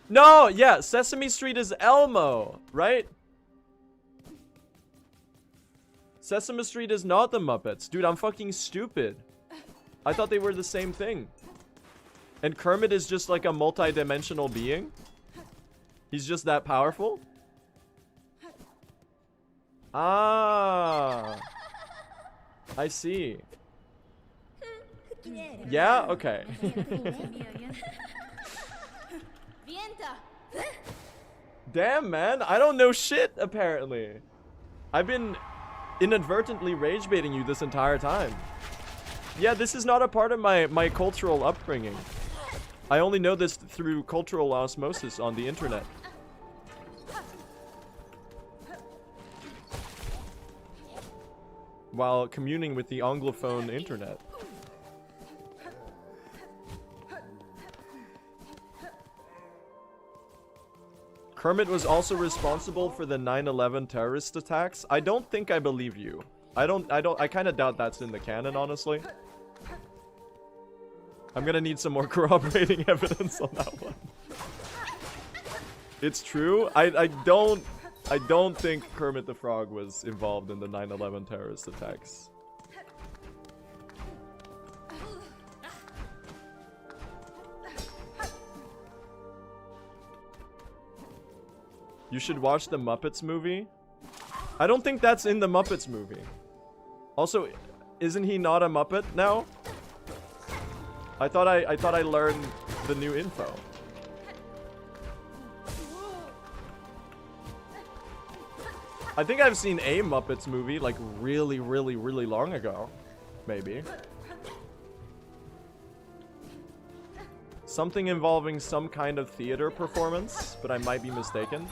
No, yeah, Sesame Street is Elmo, right? Sesame Street is not the Muppets. Dude, I'm fucking stupid. I thought they were the same thing. And Kermit is just like a multi-dimensional being? He's just that powerful? Ah. I see. Yeah? Okay. Damn, man. I don't know shit, apparently. I've been inadvertently rage baiting you this entire time. Yeah, this is not a part of my cultural upbringing. I only know this through cultural osmosis on the internet. While communing with the Anglophone internet. Kermit was also responsible for the 9/11 terrorist attacks. I don't think I believe you. I kind of doubt that's in the canon, honestly. I'm gonna need some more corroborating evidence on that one. It's true. I don't think Kermit the Frog was involved in the 9/11 terrorist attacks. You should watch the Muppets movie. I don't think that's in the Muppets movie. Also, isn't he not a Muppet now? I thought I learned the new info. I think I've seen a Muppets movie like really long ago. Maybe. Something involving some kind of theater performance, but I might be mistaken.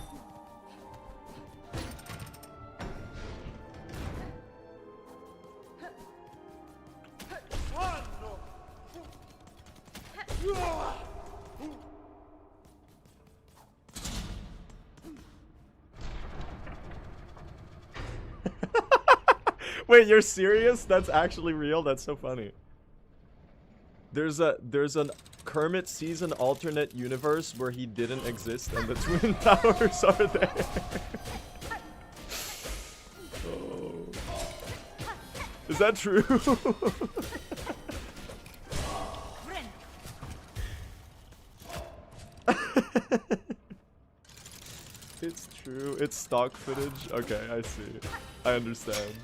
Wait, you're serious? That's actually real? That's so funny. There's an Kermit season alternate universe where he didn't exist and the Twin Towers are there. Oh. Is that true? It's true. It's stock footage. Okay, I see. I understand.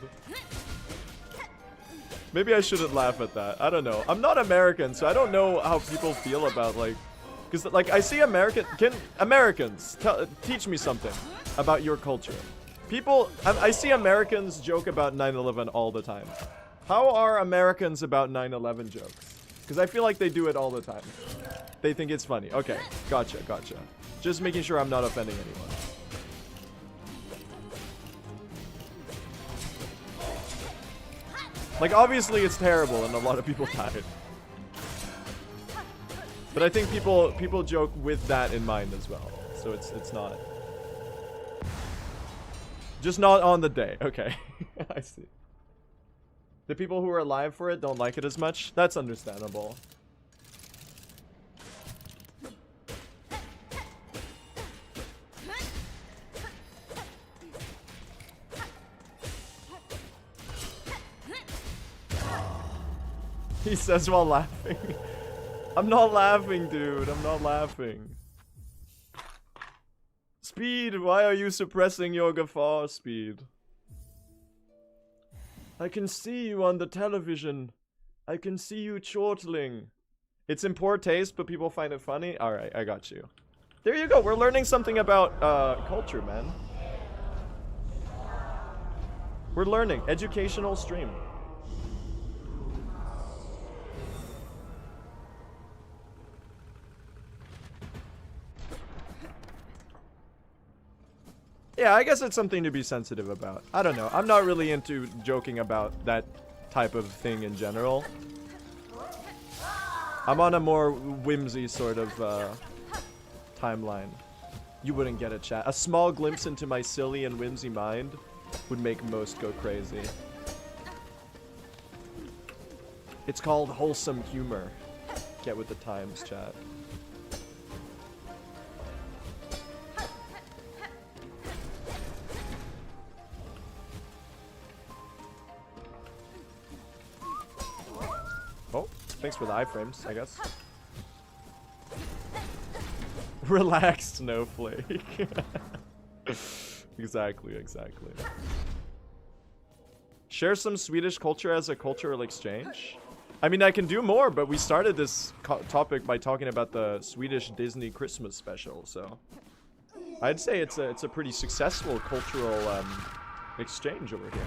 Maybe I shouldn't laugh at that. I don't know. I'm not American, so I don't know how people feel about like, because like I see Americans teach me something about your culture. People, I see Americans joke about 9/11 all the time. How are Americans about 9/11 jokes? Because I feel like they do it all the time. They think it's funny. Okay, gotcha. Just making sure I'm not offending anyone. Like, obviously it's terrible and a lot of people died. But I think people joke with that in mind as well. So it's not. Just not on the day. Okay. I see. The people who are alive for it don't like it as much. That's understandable. He says while laughing. I'm not laughing, dude. I'm not laughing. Speed, why are you suppressing your guffaw, Speed? I can see you on the television. I can see you chortling. It's in poor taste, but people find it funny? Alright, I got you. There you go. We're learning something about culture, man. We're learning. Educational stream. Yeah, I guess it's something to be sensitive about. I don't know. I'm not really into joking about that type of thing in general. I'm on a more whimsy sort of timeline. You wouldn't get it, chat. A small glimpse into my silly and whimsy mind would make most go crazy. It's called wholesome humor. Get with the times, chat. Oh, thanks for the iframes, I guess. Relaxed snowflake. Exactly. Share some Swedish culture as a cultural exchange? I mean, I can do more, but we started this topic by talking about the Swedish Disney Christmas special, so I'd say it's a pretty successful cultural exchange over here.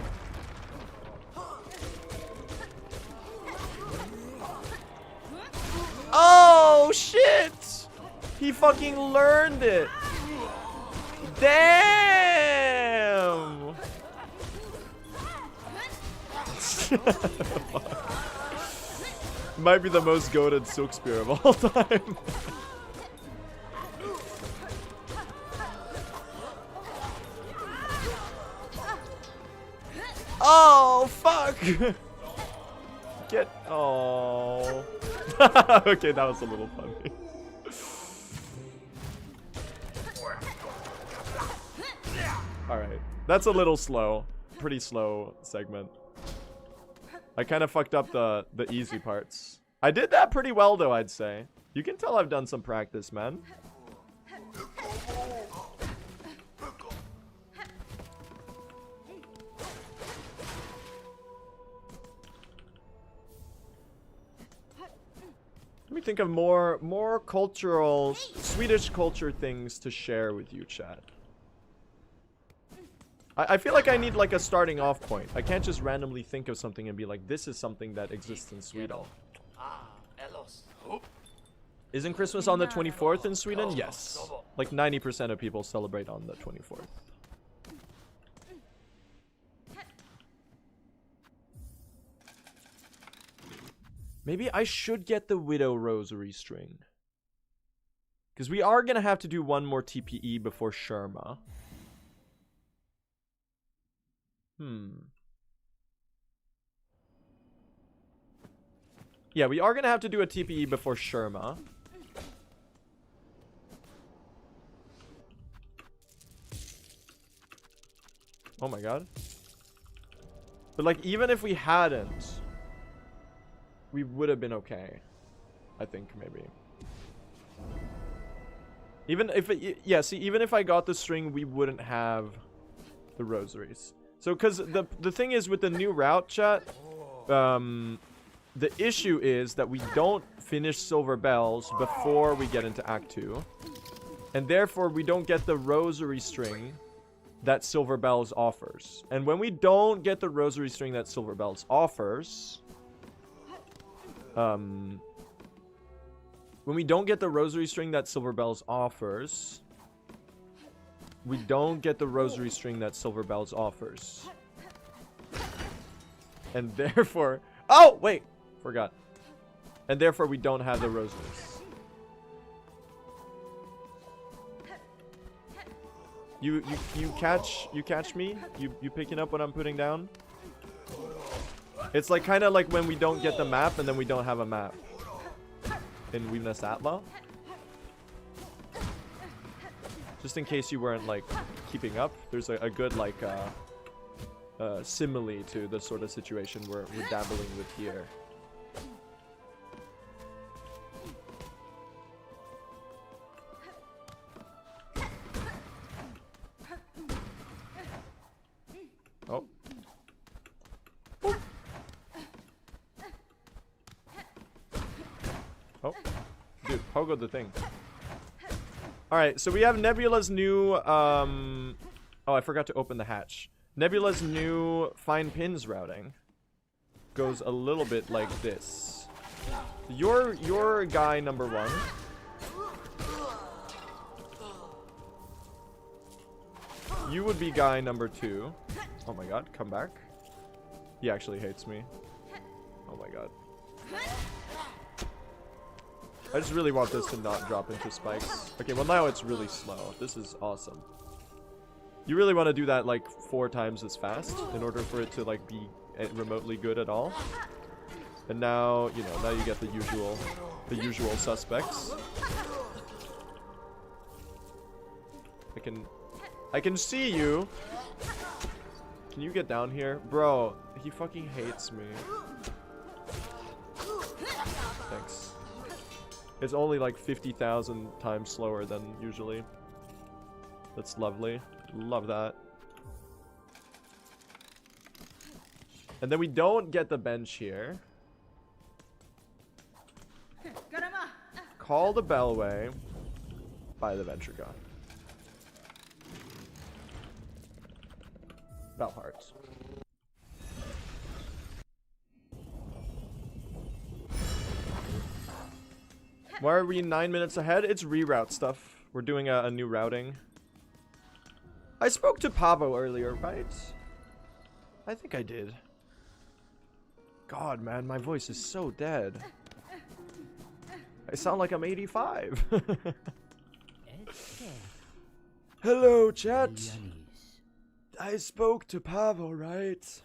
Oh, shit! He fucking learned it! Damn! Might be the most goated Silk Spear of all time. Oh, fuck! Get... Oh... Okay, that was a little funny. Alright. That's a little slow. Pretty slow segment. I kind of fucked up the easy parts. I did that pretty well, though, I'd say. You can tell I've done some practice, man. Let me think of more cultural, Swedish culture things to share with you, chat. I feel like I need like a starting off point. I can't just randomly think of something and be like, this is something that exists in Sweden. Isn't Christmas on the 24th in Sweden? Yes. Like 90% of people celebrate on the 24th. Maybe I should get the Widow Rosary string. Because we are going to have to do one more TPE before Sherma. Yeah, we are going to have to do a TPE before Sherma. Oh my god. But like, even if we hadn't, we would have been okay. I think, maybe. Even if it, yeah, see, even if I got the string, we wouldn't have the rosaries. So, because the thing is with the new route, chat, the issue is that we don't finish Silver Bells before we get into Act 2. And therefore, we don't get the rosary string that Silver Bells offers. And when we don't get the rosary string that Silver Bells offers... when we don't get the rosary string that Silver Bells offers... We don't get the rosary string that Silver Bells offers. And therefore... Oh, wait! Forgot. And therefore we don't have the rosaries. You catch me? You picking up what I'm putting down? It's like kind of like when we don't get the map and then we don't have a map. In Weemness Atla. Just in case you weren't like keeping up, there's a good like simile to the sort of situation we're dabbling with here. Oh. Oh. Dude, pogo the thing. Alright, so we have Nebula's new, oh, I forgot to open the hatch. Nebula's new Find Pins routing goes a little bit like this. You're guy number 1. You would be guy number 2. Oh my god, come back. He actually hates me. Oh my god. I just really want this to not drop into spikes. Okay, well now it's really slow. This is awesome. You really want to do that like 4 times as fast in order for it to like be remotely good at all. And now, you know, now you get the usual suspects. I can see you. Can you get down here? Bro, he fucking hates me. Thanks. It's only like 50,000 times slower than usually. That's lovely. Love that. And then we don't get the bench here. Call the Bellway. Buy the Ventrica. Bell hearts. Why are we 9 minutes ahead? It's reroute stuff. We're doing a new routing. I spoke to Pavo earlier, right? I think I did. God, man, my voice is so dead. I sound like I'm 85. Hello, chat. I spoke to Pavo, right?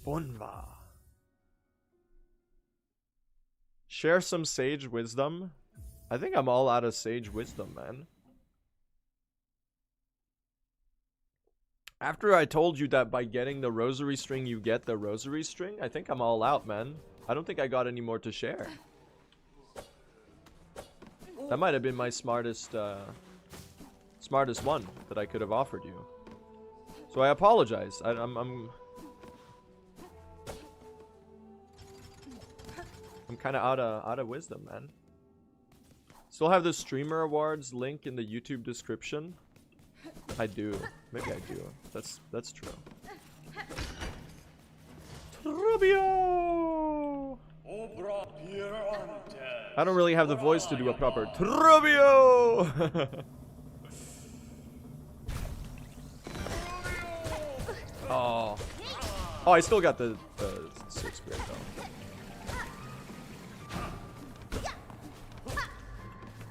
Bonva. Share some sage wisdom. I think I'm all out of sage wisdom, man. After I told you that by getting the rosary string, you get the rosary string, I think I'm all out, man. I don't think I got any more to share. That might have been my smartest one that I could have offered you. So I apologize. I'm kind of out of wisdom, man. Still have the streamer awards link in the YouTube description. I do. Maybe I do. That's true. Trubio! I don't really have the voice to do a proper Trubio! Oh. Oh, I still got the 6 spirit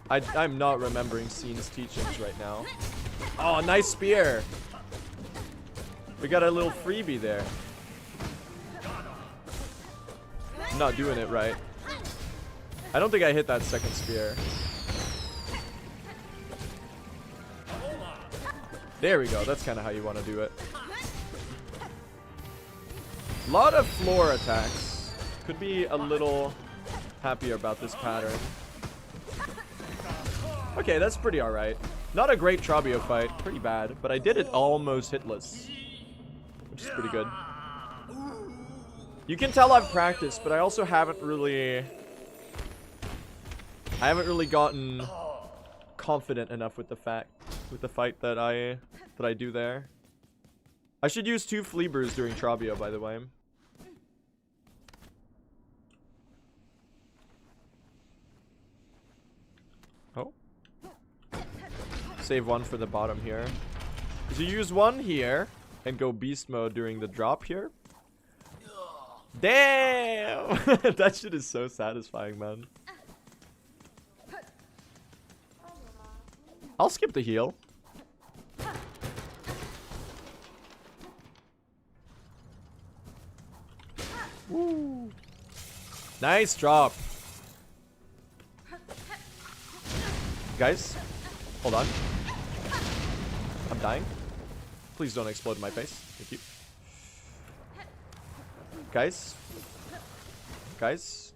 though. I'm not remembering Scene's teachings right now. Oh, nice spear. We got a little freebie there. I'm not doing it right. I don't think I hit that second spear. There we go. That's kind of how you want to do it. A lot of floor attacks. Could be a little happier about this pattern. Okay, that's pretty alright. Not a great Trabio fight. Pretty bad. But I did it almost hitless. Which is pretty good. You can tell I've practiced, but I also haven't really... I haven't really gotten confident enough with the fight that I do there. I should use 2 Fleabers during Trabio, by the way. Oh. Save 1 for the bottom here. So you use 1 here and go beast mode during the drop here. Damn! That shit is so satisfying, man. I'll skip the heal. Woo. Nice drop. Guys, hold on. I'm dying. Please don't explode in my face. Thank you. Guys. Guys.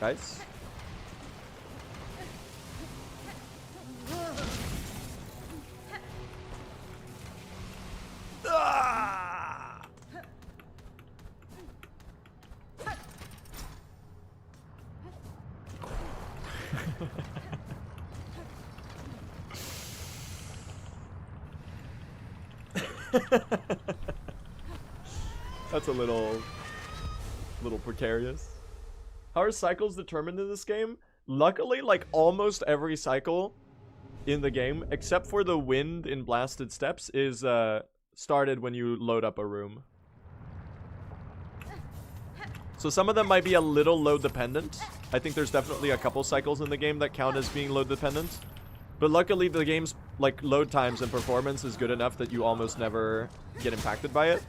Guys. Ah! That's a little precarious. How are cycles determined in this game? Luckily, like almost every cycle in the game, except for the wind in Blasted Steps, is started when you load up a room. So some of them might be a little load dependent. I think there's definitely a couple cycles in the game that count as being load dependent. But luckily the game's like load times and performance is good enough that you almost never get impacted by it.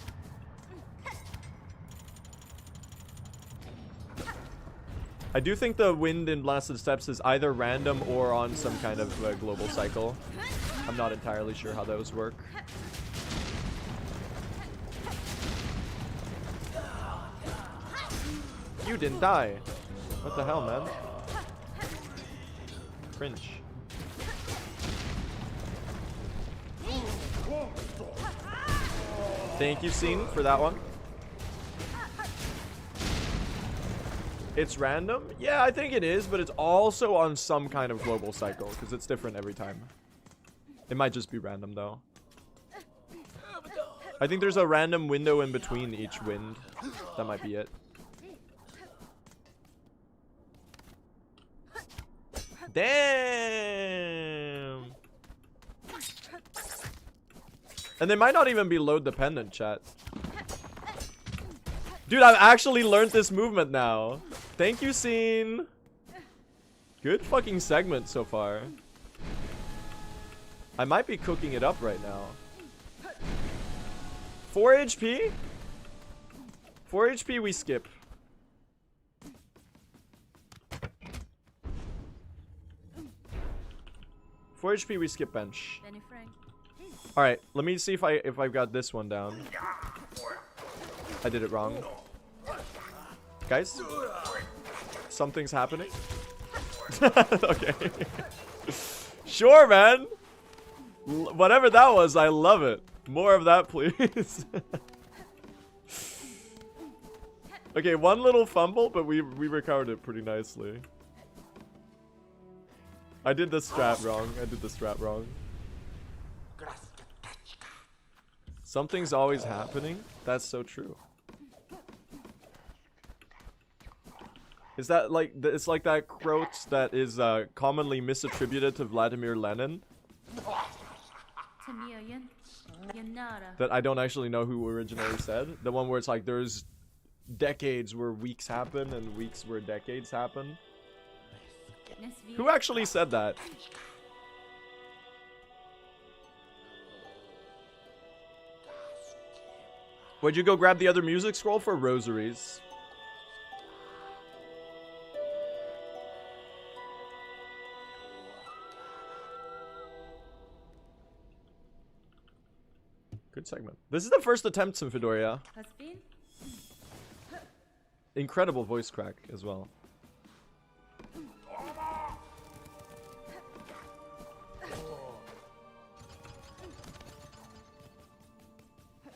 I do think the wind in Blasted Steps is either random or on some kind of global cycle. I'm not entirely sure how those work. You didn't die. What the hell, man? Cringe. Thank you, Scene, for that one. It's random? Yeah, I think it is, but it's also on some kind of global cycle, because it's different every time. It might just be random, though. I think there's a random window in between each wind. That might be it. Damn! And they might not even be load dependent, chat. Dude, I've actually learned this movement now. Thank you, Scene. Good fucking segment so far. I might be cooking it up right now. 4 HP? 4 HP we skip. Four HP we skip bench. Alright, let me see if I've got this one down. I did it wrong. Guys? Something's happening? Okay. Sure, man! Whatever that was, I love it. More of that, please. Okay, one little fumble, but we recovered it pretty nicely. I did the strat wrong. I did the strat wrong. Something's always happening. That's so true. Is that like, it's like that quote that is commonly misattributed to Vladimir Lenin? That I don't actually know who originally said. The one where it's like there's decades where weeks happen and weeks where decades happen. Who actually said that? Where'd you go grab the other music scroll for? Rosaries. Good segment. This is the first attempt in Fedoria. Incredible voice crack as well.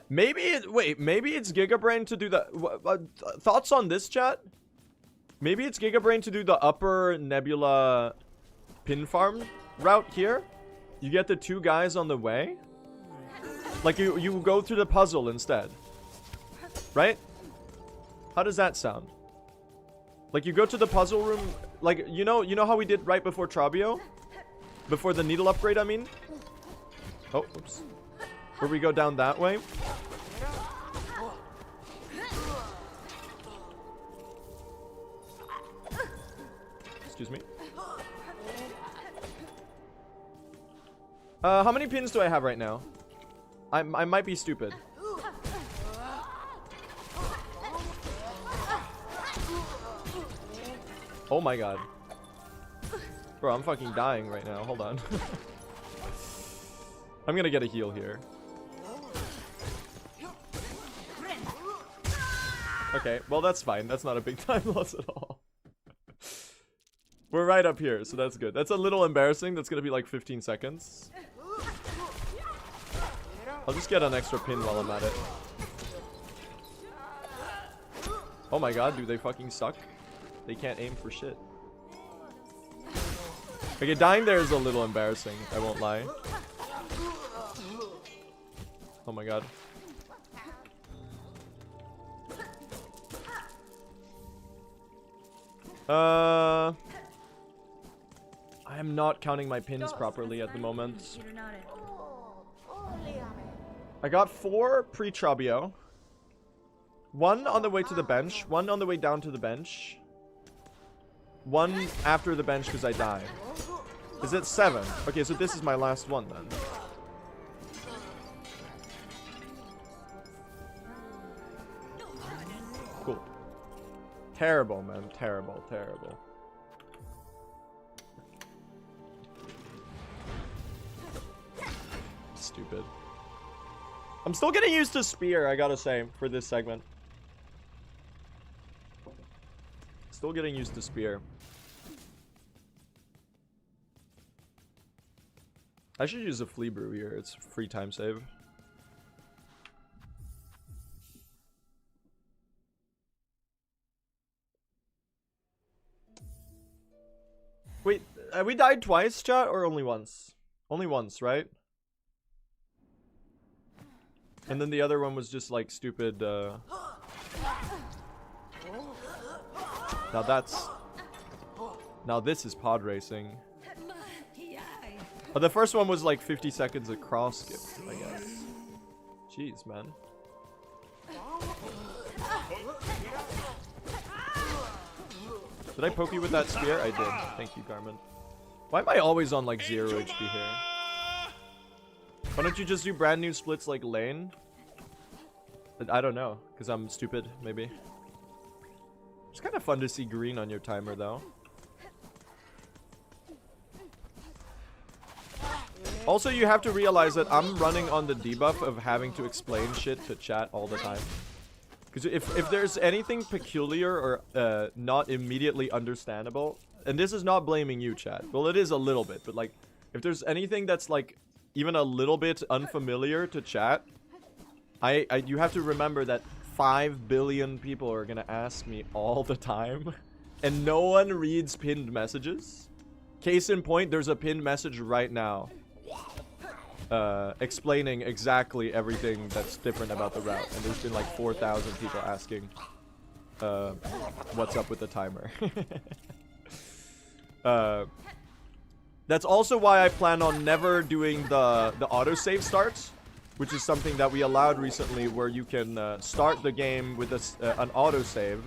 Maybe it's Gigabrain to do the thoughts on this, chat? Maybe it's Gigabrain to do the upper Nebula pin farm route here. You get the two guys on the way. Like you go through the puzzle instead. Right? How does that sound? Like you go to the puzzle room, like you know how we did right before Trabio? Before the needle upgrade, I mean? Oh, oops. Where we go down that way? Excuse me. How many pins do I have right now? I might be stupid. Oh my god. Bro, I'm fucking dying right now. Hold on. I'm gonna get a heal here. Okay, well that's fine. That's not a big time loss at all. We're right up here, so that's good. That's a little embarrassing. That's gonna be like 15 seconds. I'll just get an extra pin while I'm at it. Oh my god, do they fucking suck? They can't aim for shit. Okay, dying there is a little embarrassing, I won't lie. Oh my god. I am not counting my pins properly at the moment. I got 4 pre-Trabio. 1 on the way to the bench. 1 on the way down to the bench. 1 after the bench because I died. Is it 7? Okay, so this is my last one then. Cool. Terrible, man. Terrible, terrible. Stupid. I'm still getting used to spear, I gotta say, for this segment. Still getting used to spear. I should use a flea brew here. It's free time save. Wait, have we died twice, chat, or only once? Only once, right? And then the other one was just like stupid, Now that's... Now this is pod racing. Oh, the first one was like 50 seconds of Craw skip, I guess. Jeez, man. Did I poke you with that spear? I did. Thank you, Garmin. Why am I always on like 0 HP here? Why don't you just do brand new splits like Lane? I don't know, because I'm stupid, maybe. It's kind of fun to see green on your timer, though. Also, you have to realize that I'm running on the debuff of having to explain shit to chat all the time. Because if there's anything peculiar or not immediately understandable, and this is not blaming you, chat. Well, it is a little bit, but like, if there's anything that's like even a little bit unfamiliar to chat, you have to remember that 5 billion people are gonna ask me all the time, and no one reads pinned messages. Case in point, there's a pinned message right now explaining exactly everything that's different about the route, and there's been like 4,000 people asking what's up with the timer. That's also why I plan on never doing the autosave starts, which is something that we allowed recently, where you can start the game with an autosave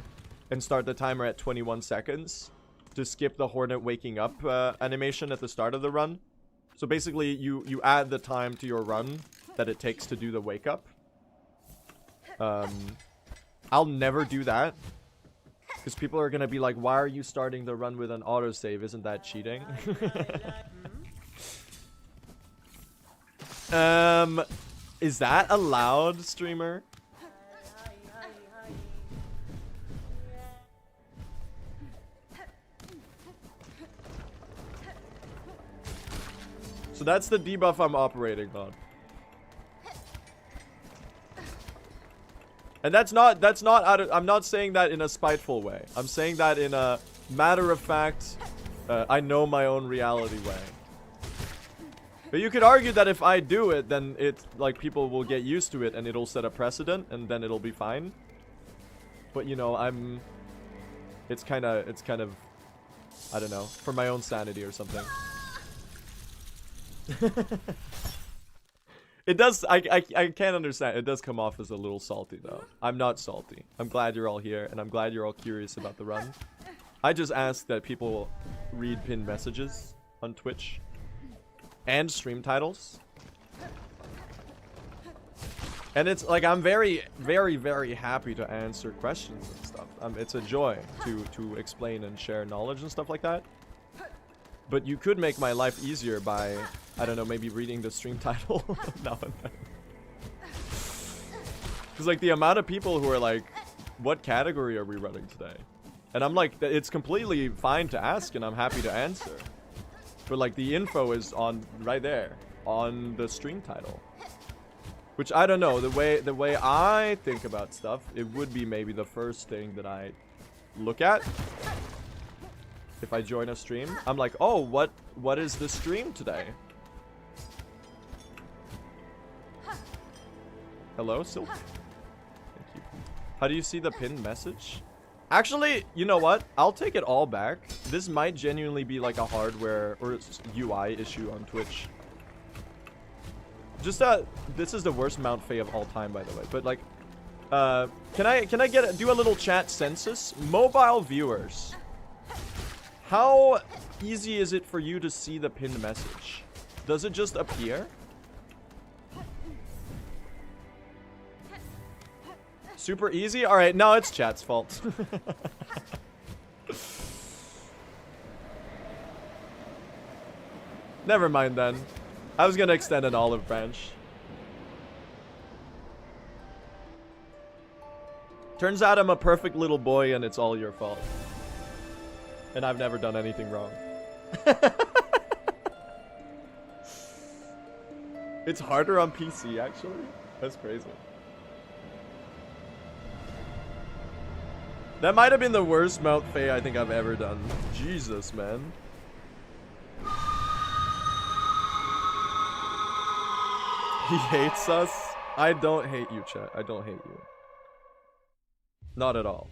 and start the timer at 21 seconds to skip the Hornet waking up animation at the start of the run. So basically, you add the time to your run that it takes to do the wake up. I'll never do that, because people are gonna be like, why are you starting the run with an autosave? Isn't that cheating? Is that allowed, streamer? So that's the debuff I'm operating on. And that's not out of, I'm not saying that in a spiteful way. I'm saying that in a matter-of-fact, I know my own reality way. But you could argue that if I do it, then it's like people will get used to it and it'll set a precedent and then it'll be fine. But you know, it's kind of, I don't know, for my own sanity or something. It does, I can't understand. It does come off as a little salty, though. I'm not salty. I'm glad you're all here, and I'm glad you're all curious about the run. I just ask that people read pinned messages on Twitch and stream titles. And it's like, I'm very, very, very happy to answer questions and stuff. It's a joy to explain and share knowledge and stuff like that. But you could make my life easier by, I don't know, maybe reading the stream title now and then. Because, like, the amount of people who are like, what category are we running today? And I'm like, it's completely fine to ask, and I'm happy to answer. But, like, the info is on right there, on the stream title. Which, I don't know, the way I think about stuff, it would be maybe the first thing that I look at. If I join a stream, I'm like, oh, what is the stream today? Hello, Silk? Thank you. How do you see the pinned message? Actually, you know what? I'll take it all back. This might genuinely be like a hardware or UI issue on Twitch. Just this is the worst Mount Faye of all time, by the way. But like, can I do a little chat census? Mobile viewers. How easy is it for you to see the pinned message? Does it just appear? Super easy? Alright, no, it's chat's fault. Never mind then. I was gonna extend an olive branch. Turns out I'm a perfect little boy and it's all your fault. And I've never done anything wrong. It's harder on PC, actually. That's crazy. That might have been the worst Mount Faye I think I've ever done. Jesus, man. He hates us? I don't hate you, chat. I don't hate you. Not at all.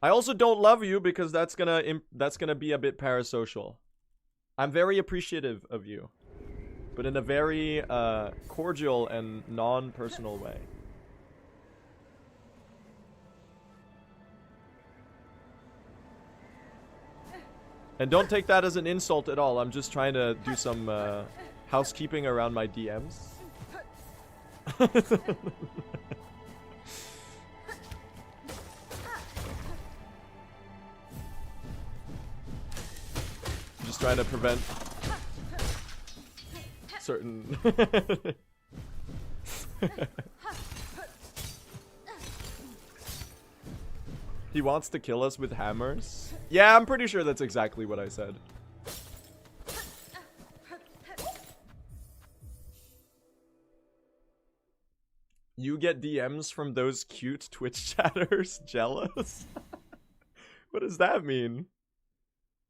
I also don't love you because that's gonna be a bit parasocial. I'm very appreciative of you, but in a very cordial and non-personal way. And don't take that as an insult at all. I'm just trying to do some housekeeping around my DMs. Just trying to prevent certain He wants to kill us with hammers? Yeah, I'm pretty sure that's exactly what I said. You get DMs from those cute Twitch chatters? Jealous? What does that mean?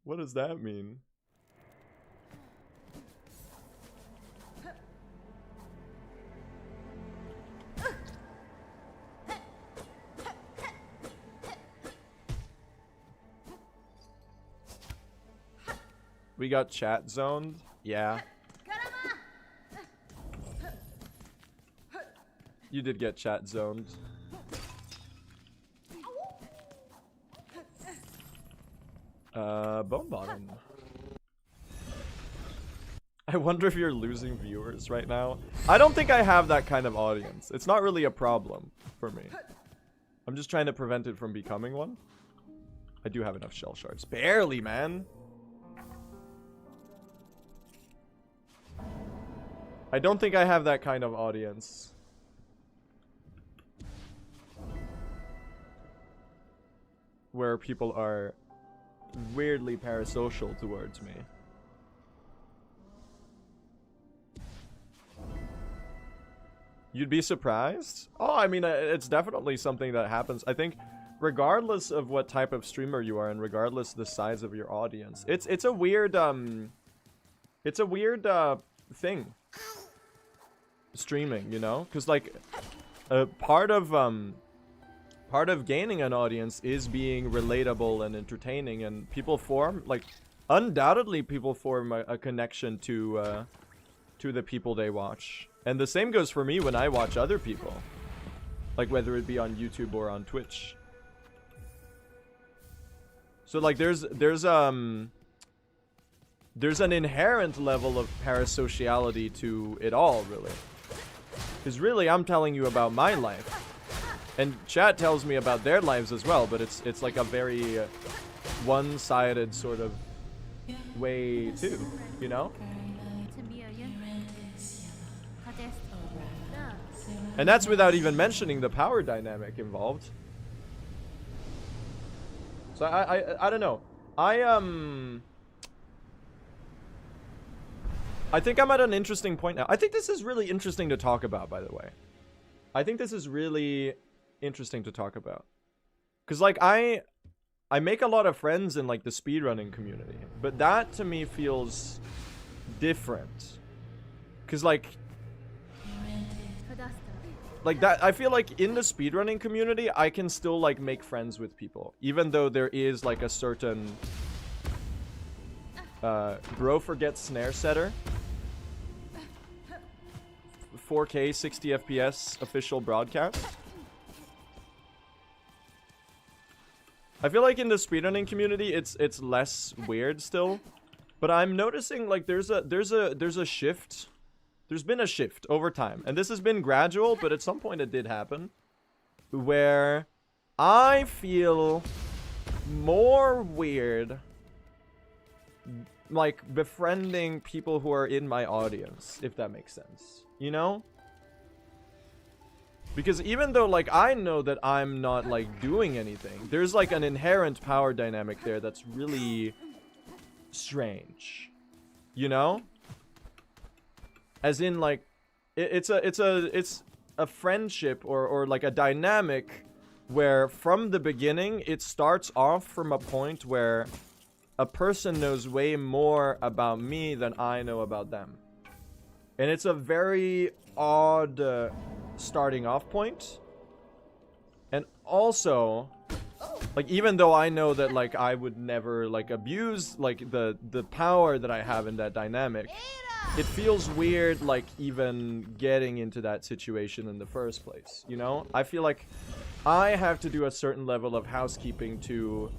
What does that mean? We got chat zoned? Yeah. You did get chat zoned. Bone bottom. I wonder if you're losing viewers right now. I don't think I have that kind of audience. It's not really a problem for me. I'm just trying to prevent it from becoming one. I do have enough shell shards. Barely, man. I don't think I have that kind of audience. Where people are weirdly parasocial towards me. You'd be surprised? Oh, I mean, it's definitely something that happens. I think regardless of what type of streamer you are and regardless of the size of your audience, it's a weird thing. Streaming, you know? Because like part of gaining an audience is being relatable and entertaining, and people form, like, undoubtedly people form a connection to the people they watch. And the same goes for me when I watch other people, like whether it be on YouTube or on Twitch. So like there's an inherent level of parasociality to it all, really. Because really, I'm telling you about my life. And chat tells me about their lives as well, but it's like a very one-sided sort of way too, you know? And that's without even mentioning the power dynamic involved. So I don't know. I think I'm at an interesting point now. I think this is really interesting to talk about, by the way. I think this is really interesting to talk about. Because, like, I make a lot of friends in, like, the speedrunning community. But that, to me, feels different. Because, like that, I feel like in the speedrunning community, I can still, like, make friends with people. Even though there is, like, a certain... bro forgets snare setter. 4K 60 FPS official broadcast. I feel like in the speedrunning community it's less weird still, but I'm noticing like there's a shift. There's been a shift over time, and this has been gradual, but at some point it did happen, where I feel more weird like befriending people who are in my audience, if that makes sense, you know? Because even though like I know that I'm not like doing anything, there's like an inherent power dynamic there that's really strange, you know? As in like it's a friendship or like a dynamic where from the beginning it starts off from a point where a person knows way more about me than I know about them. And it's a very odd starting off point. And also, like, even though I know that, like, I would never, like, abuse, like, the power that I have in that dynamic, it feels weird, like, even getting into that situation in the first place, you know? I feel like I have to do a certain level of housekeeping to,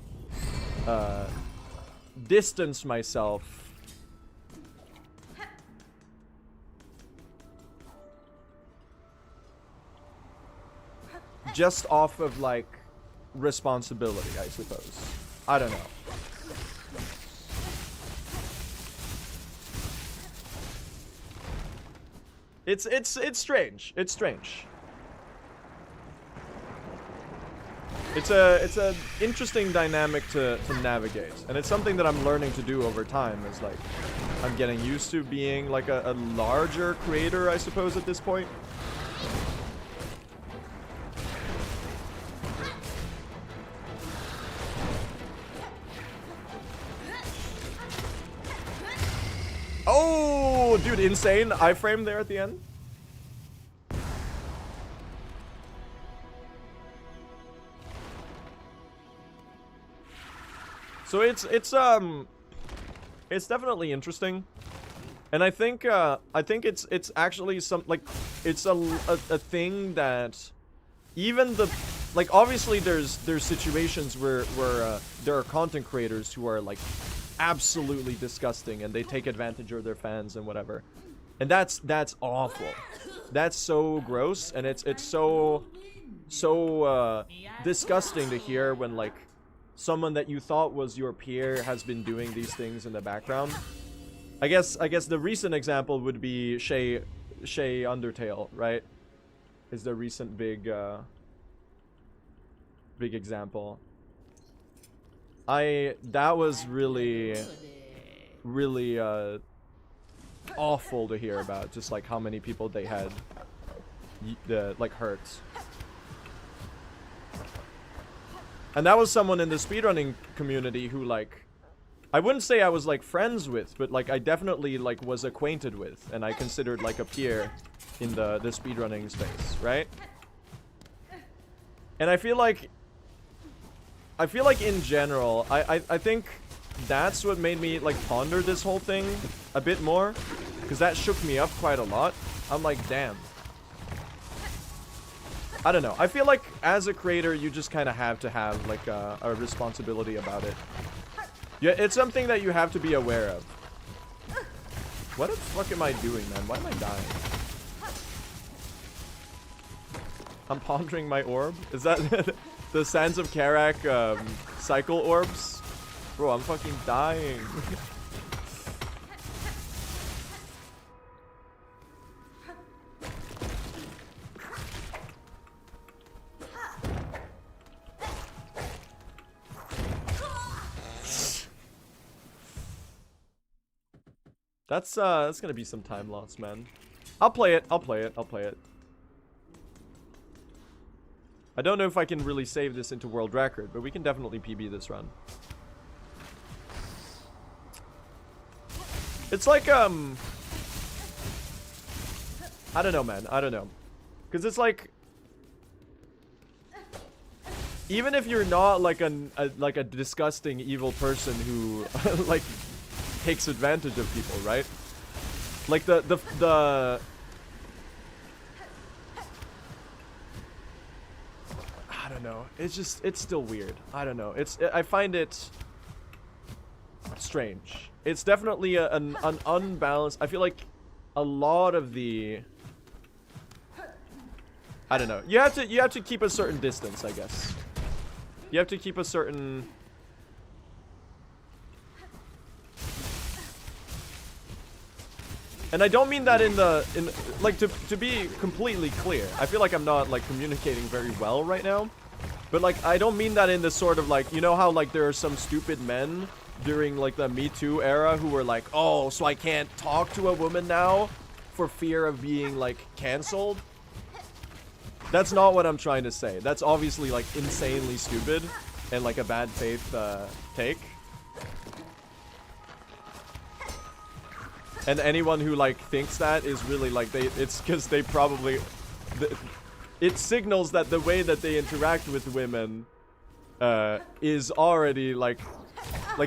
distance myself just off of like responsibility, I suppose. I don't know. It's strange. It's strange. It's a interesting dynamic to navigate, and it's something that I'm learning to do over time. Is like I'm getting used to being like a larger creator, I suppose, at this point. Oh, dude, insane iframe there at the end. So it's definitely interesting, and I think it's actually some, like, it's a thing that even the, like, obviously there's situations where there are content creators who are like absolutely disgusting and they take advantage of their fans and whatever, and that's awful. That's so gross, and it's so disgusting to hear when, like, someone that you thought was your peer has been doing these things in the background. I guess the recent example would be Shay Undertale, right? Is the recent big example. That was really awful to hear about, just like how many people they had like hurt. And that was someone in the speedrunning community who, like, I wouldn't say I was like friends with, but like I definitely like was acquainted with, and I considered like a peer in the speedrunning space, right? And I feel like in general, I think that's what made me like ponder this whole thing a bit more, because that shook me up quite a lot. I'm like, damn. I don't know. I feel like as a creator, you just kind of have to have like a responsibility about it. Yeah, it's something that you have to be aware of. What the fuck am I doing, man? Why am I dying? I'm pondering my orb. Is that the Sands of Karak cycle orbs? Bro, I'm fucking dying. That's gonna be some time loss, man. I'll play it. I don't know if I can really save this into world record, but we can definitely PB this run. It's like, I don't know, man. I don't know. Because it's like, even if you're not like a disgusting evil person who like takes advantage of people, right? Like the I don't know. It's still weird. I don't know. I find it strange. It's definitely an unbalanced. I feel like a lot of the, I don't know. You have to keep a certain distance, I guess. You have to keep a certain. And I don't mean that in like, to be completely clear. I feel like I'm not like communicating very well right now. But like, I don't mean that in the sort of like, you know how like there are some stupid men during like the Me Too era who were like, oh, so I can't talk to a woman now for fear of being like canceled? That's not what I'm trying to say. That's obviously like insanely stupid and like a bad faith take. And anyone who like thinks that is really like it's because they probably it signals that the way that they interact with women is already like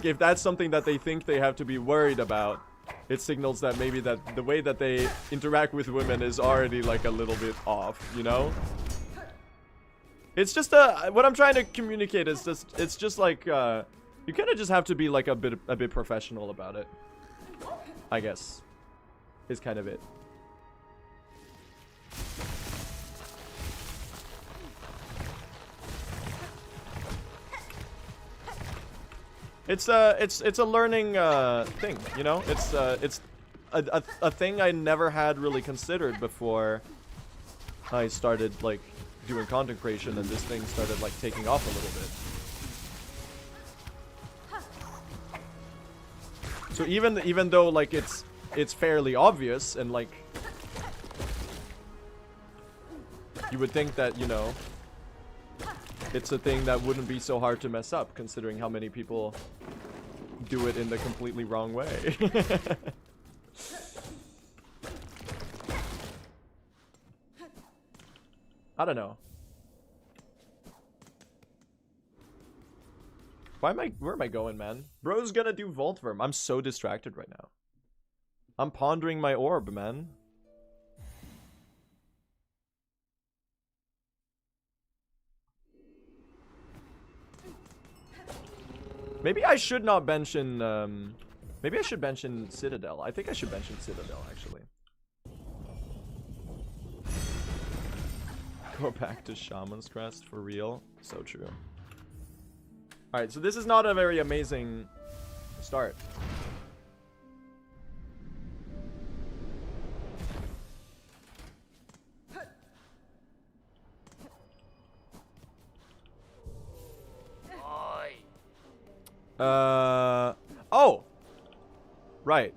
if that's something that they think they have to be worried about, it signals that maybe that the way that they interact with women is already like a little bit off, you know? It's just what I'm trying to communicate is just, it's just like you kind of just have to be like a bit professional about it, I guess, is kind of it. It's a learning thing, you know? It's a thing I never had really considered before I started like doing content creation, and this thing started like taking off a little bit. So even though like it's fairly obvious, and like you would think that, you know, it's a thing that wouldn't be so hard to mess up, considering how many people do it in the completely wrong way. I don't know. Where am I going, man? Bro's gonna do Voltverm. I'm so distracted right now. I'm pondering my orb, man. Maybe I should not bench in, maybe I should bench in Citadel. I think I should bench in Citadel, actually. Go back to Shaman's Crest, for real. So true. Alright, so this is not a very amazing start. Oh! Right.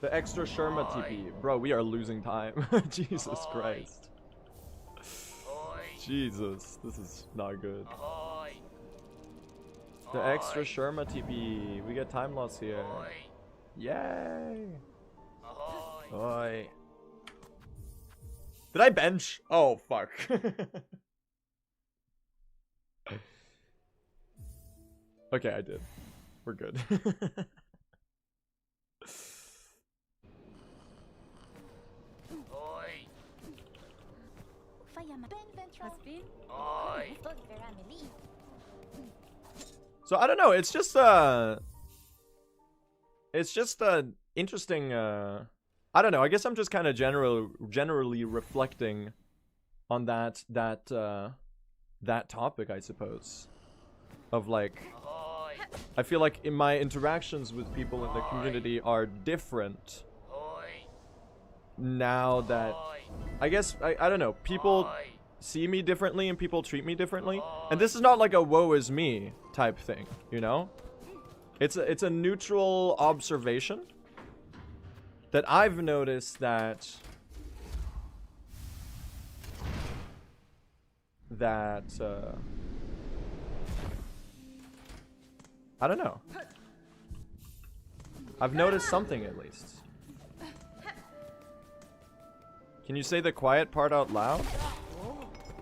The extra Sherma TP. Bro, we are losing time. Jesus Christ. Jesus, this is not good. The extra Sherma TP. We get time loss here. Yay! Oi. Did I bench? Oh, fuck. Okay, I did. We're good. So I don't know, it's just interesting I don't know, I guess I'm just kind of generally reflecting on that topic, I suppose. Of like, I feel like in my interactions with people in the community are different now that, I guess, I don't know, people see me differently and people treat me differently. And this is not like a woe is me type thing, you know? It's a neutral observation that I've noticed that I don't know. I've noticed something at least. Can you say the quiet part out loud?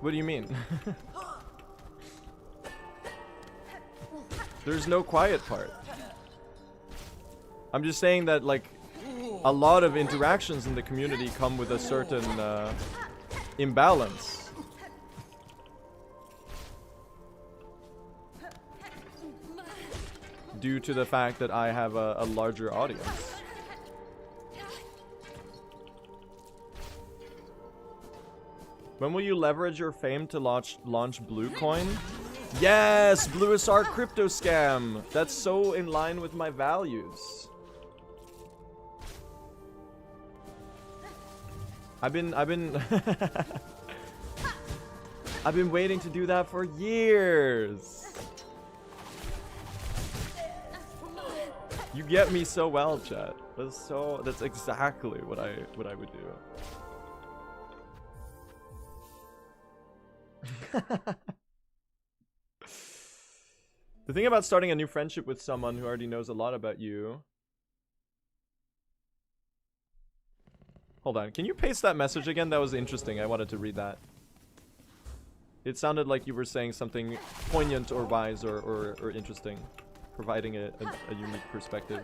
What do you mean? There's no quiet part. I'm just saying that, like, a lot of interactions in the community come with a certain imbalance. Due to the fact that I have a larger audience. When will you leverage your fame to launch Bluecoin? Yes! Blue is our crypto scam! That's so in line with my values. I've been I've been waiting to do that for years. You get me so well, chat. That's exactly what I would do. The thing about starting a new friendship with someone who already knows a lot about you. Hold on, can you paste that message again? That was interesting. I wanted to read that. It sounded like you were saying something poignant or wise or interesting. Providing a unique perspective.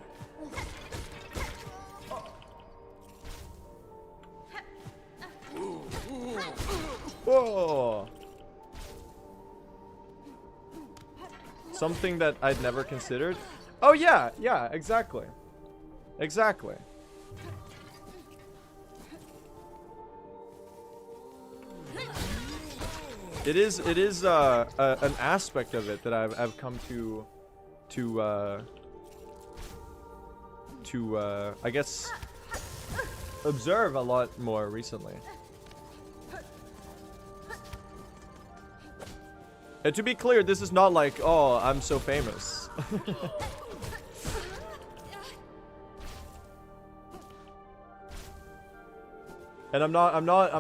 Whoa! Something that I'd never considered. Oh yeah, yeah, exactly. Exactly. It is an aspect of it that I've come to I guess observe a lot more recently. And to be clear, this is not like, oh, I'm so famous. And I'm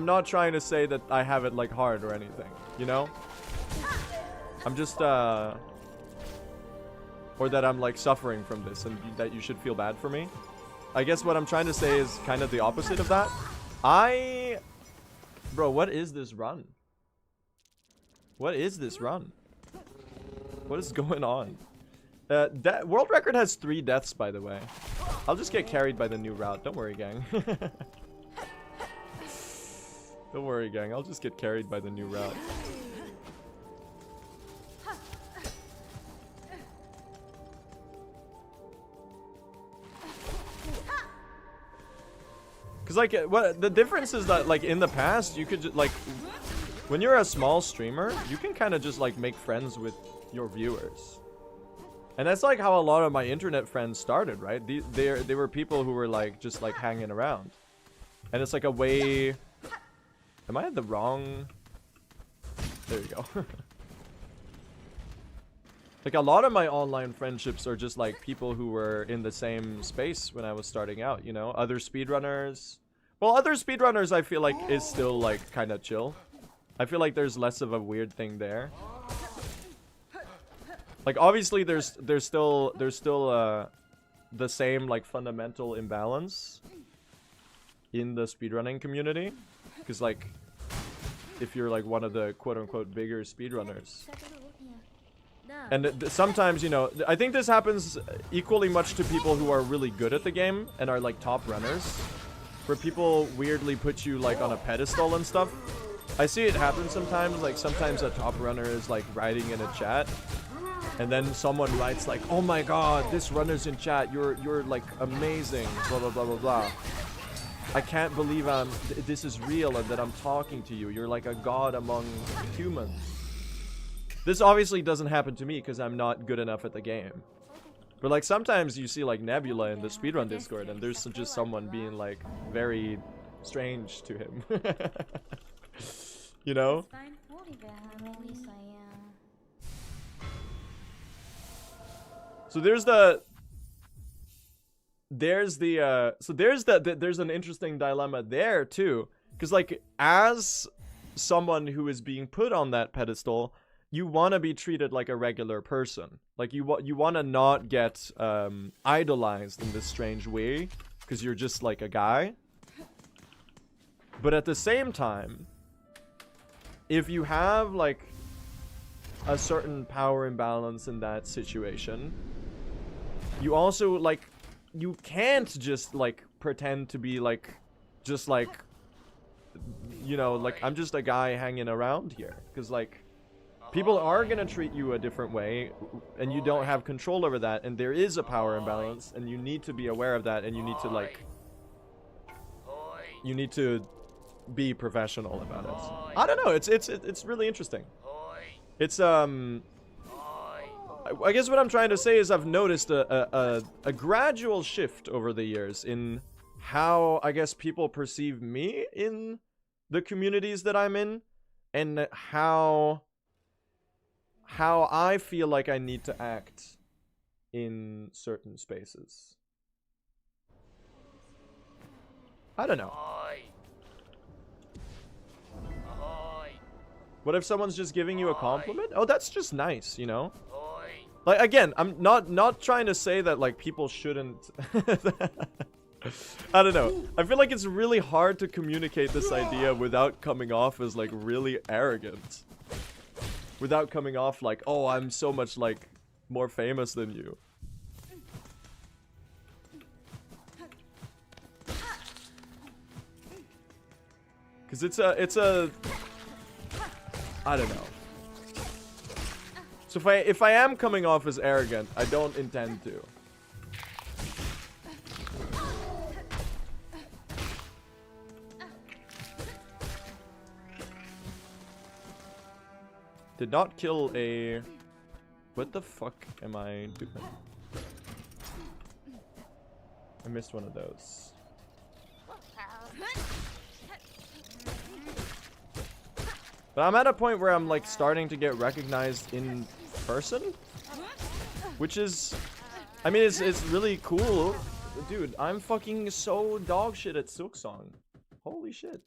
not trying to say that I have it like hard or anything, you know? I'm just or that I'm like suffering from this and that you should feel bad for me. I guess what I'm trying to say is kind of the opposite of that. I Bro, what is this run? What is this run? What is going on? World record has 3 deaths, by the way. I'll just get carried by the new route. Don't worry, gang. Don't worry, gang. I'll just get carried by the new route. Cause like, what the difference is that like in the past you could just like, when you're a small streamer, you can kind of just like make friends with your viewers, and that's like how a lot of my internet friends started, right? They were people who were like just like hanging around, and it's like a way. Am I at the wrong? There you go. Like a lot of my online friendships are just like people who were in the same space when I was starting out, you know, other speedrunners. Well, other speedrunners I feel like is still like kind of chill. I feel like there's less of a weird thing there. Like obviously there's still the same like fundamental imbalance in the speedrunning community, because like if you're like one of the quote-unquote bigger speedrunners. And sometimes, you know, I think this happens equally much to people who are really good at the game and are like top runners, where people weirdly put you like on a pedestal and stuff. I see it happen sometimes, like sometimes a top runner is like writing in a chat, and then someone writes like, "Oh my god, this runner's in chat, you're like amazing, blah blah blah blah blah. I can't believe this is real and that I'm talking to you. You're like a god among humans." This obviously doesn't happen to me because I'm not good enough at the game. But like sometimes you see like Nebula in the speedrun Discord and there's just someone being like very strange to him. You know? So there's an interesting dilemma there too, because like as someone who is being put on that pedestal, you want to be treated like a regular person. Like you want to not get idolized in this strange way because you're just like a guy. But at the same time, if you have like a certain power imbalance in that situation, you also like, you can't just like pretend to be like, just like, you know, like I'm just a guy hanging around here, because like people are gonna treat you a different way and you don't have control over that, and there is a power imbalance and you need to be aware of that, and you need to like, you need to be professional about it. I don't know, it's really interesting. It's I guess what I'm trying to say is I've noticed a gradual shift over the years in how I guess people perceive me in the communities that I'm in, and how I feel like I need to act in certain spaces. I don't know. What if someone's just giving you a compliment? Oh, that's just nice, you know? Like, again, I'm not trying to say that, like, people shouldn't... I don't know. I feel like it's really hard to communicate this idea without coming off as, like, really arrogant. Without coming off like, oh, I'm so much, like, more famous than you. Because it's a... I don't know. So if I am coming off as arrogant, I don't intend to. Did not kill a... What the fuck am I doing? I missed one of those. But I'm at a point where I'm like starting to get recognized in person, which is, I mean, it's really cool. Dude, I'm fucking so dog shit at Silksong. Holy shit.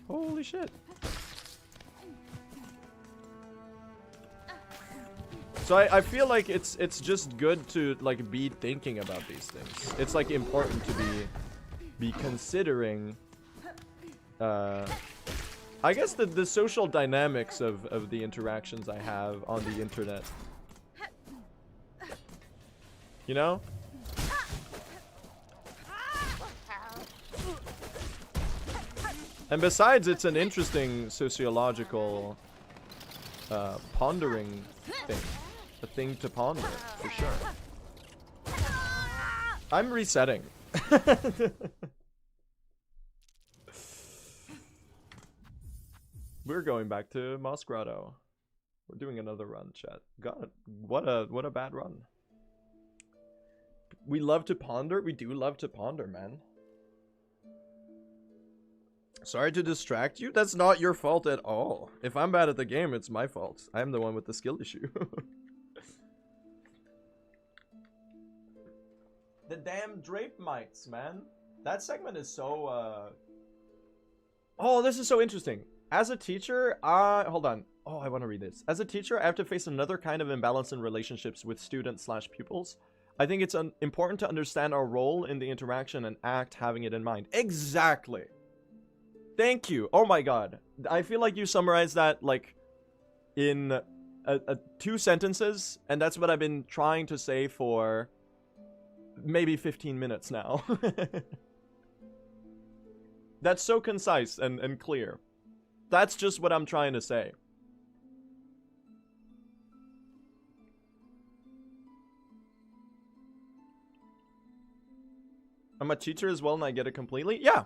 Holy shit. So I feel like it's just good to like be thinking about these things. It's like important to be considering I guess the social dynamics of the interactions I have on the internet. You know? And besides, it's an interesting sociological pondering thing. A thing to ponder, for sure. I'm resetting. We're going back to Moss Grotto. We're doing another run, chat. God, what a bad run. We love to ponder. We do love to ponder, man. Sorry to distract you. That's not your fault at all. If I'm bad at the game, it's my fault. I'm the one with the skill issue. The damn drape mites, man. That segment is so, Oh, this is so interesting. As a teacher, hold on. Oh, I want to read this. As a teacher, I have to face another kind of imbalance in relationships with students/pupils. I think it's important to understand our role in the interaction and act having it in mind. Exactly. Thank you. Oh my god. I feel like you summarized that, like, in 2 sentences, and that's what I've been trying to say for maybe 15 minutes now. That's so concise and clear. That's just what I'm trying to say. I'm a teacher as well and I get it completely? Yeah.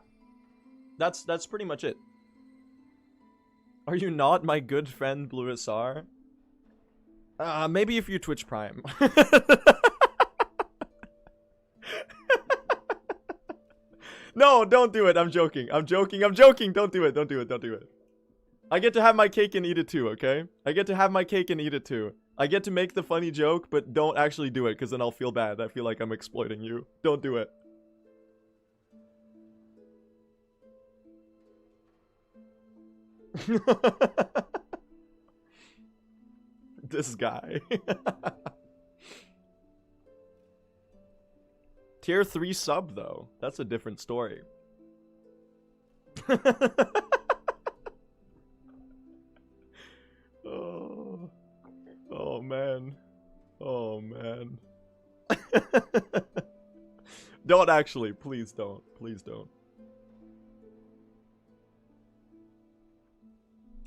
That's pretty much it. Are you not my good friend Blue SR? Maybe if you Twitch Prime. No, don't do it. I'm joking. I'm joking. I'm joking. Don't do it. Don't do it. Don't do it. I get to have my cake and eat it too, okay? I get to have my cake and eat it too. I get to make the funny joke, but don't actually do it, because then I'll feel bad. I feel like I'm exploiting you. Don't do it. This guy. Tier 3 sub, though. That's a different story. Oh, man. Oh, man. Don't actually. Please don't. Please don't.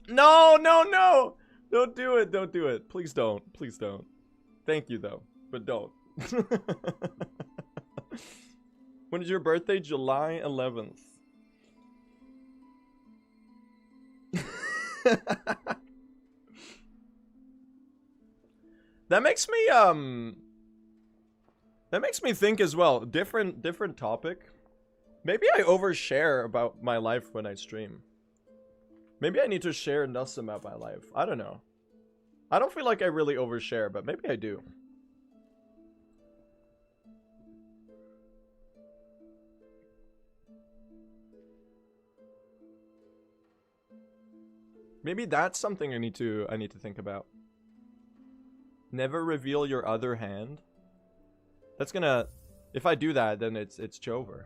No, no, no! Don't do it. Don't do it. Please don't. Please don't. Thank you, though. But don't. When is your birthday? July 11th. That makes me think as well. Different topic. Maybe I overshare about my life when I stream. Maybe I need to share enough about my life. I don't know. I don't feel like I really overshare, but maybe I do. Maybe that's something I need to think about. Never reveal your other hand. That's gonna, if I do that, then it's Chover.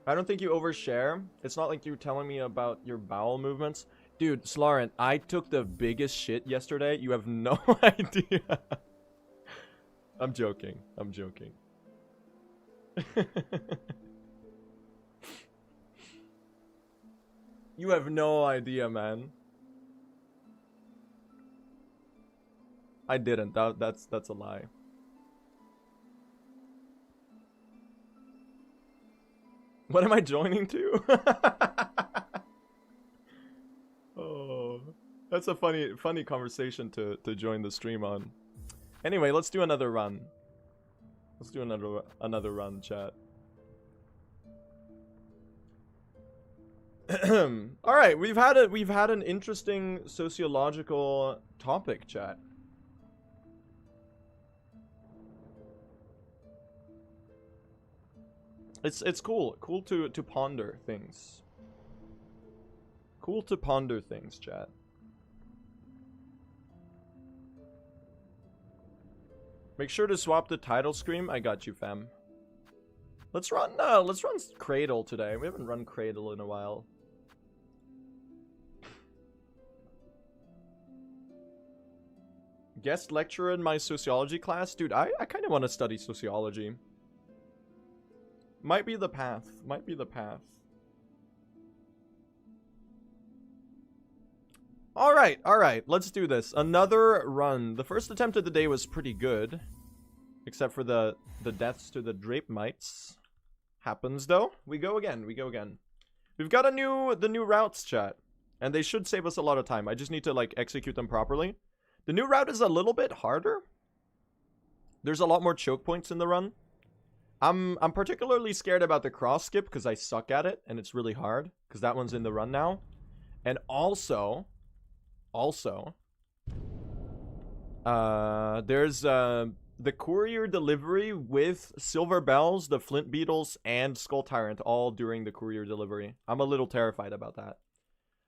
I don't think you overshare. It's not like you're telling me about your bowel movements. Dude, Slaren, I took the biggest shit yesterday. You have no idea. I'm joking. I'm joking. You have no idea, man. I didn't. That's a lie. What am I joining to? Oh, that's a funny conversation to join the stream on. Anyway, let's do another run. Let's do another run, chat. All right, we've had an interesting sociological topic, chat. It's cool to ponder things. Cool to ponder things, chat. Make sure to swap the title screen. I got you, fam. Let's run Cradle today. We haven't run Cradle in a while. Guest lecturer in my sociology class? Dude, I kind of want to study sociology. Might be the path. Might be the path. Alright, alright. Let's do this. Another run. The first attempt of the day was pretty good. Except for the deaths to the drape mites. Happens, though. We go again. We go again. We've got the new routes, chat. And they should save us a lot of time. I just need to, like, execute them properly. The new route is a little bit harder. There's a lot more choke points in the run. I'm particularly scared about the cross skip because I suck at it and it's really hard because that one's in the run now. And also there's the courier delivery with silver bells, the flint beetles, and skull tyrant all during the courier delivery. I'm a little terrified about that.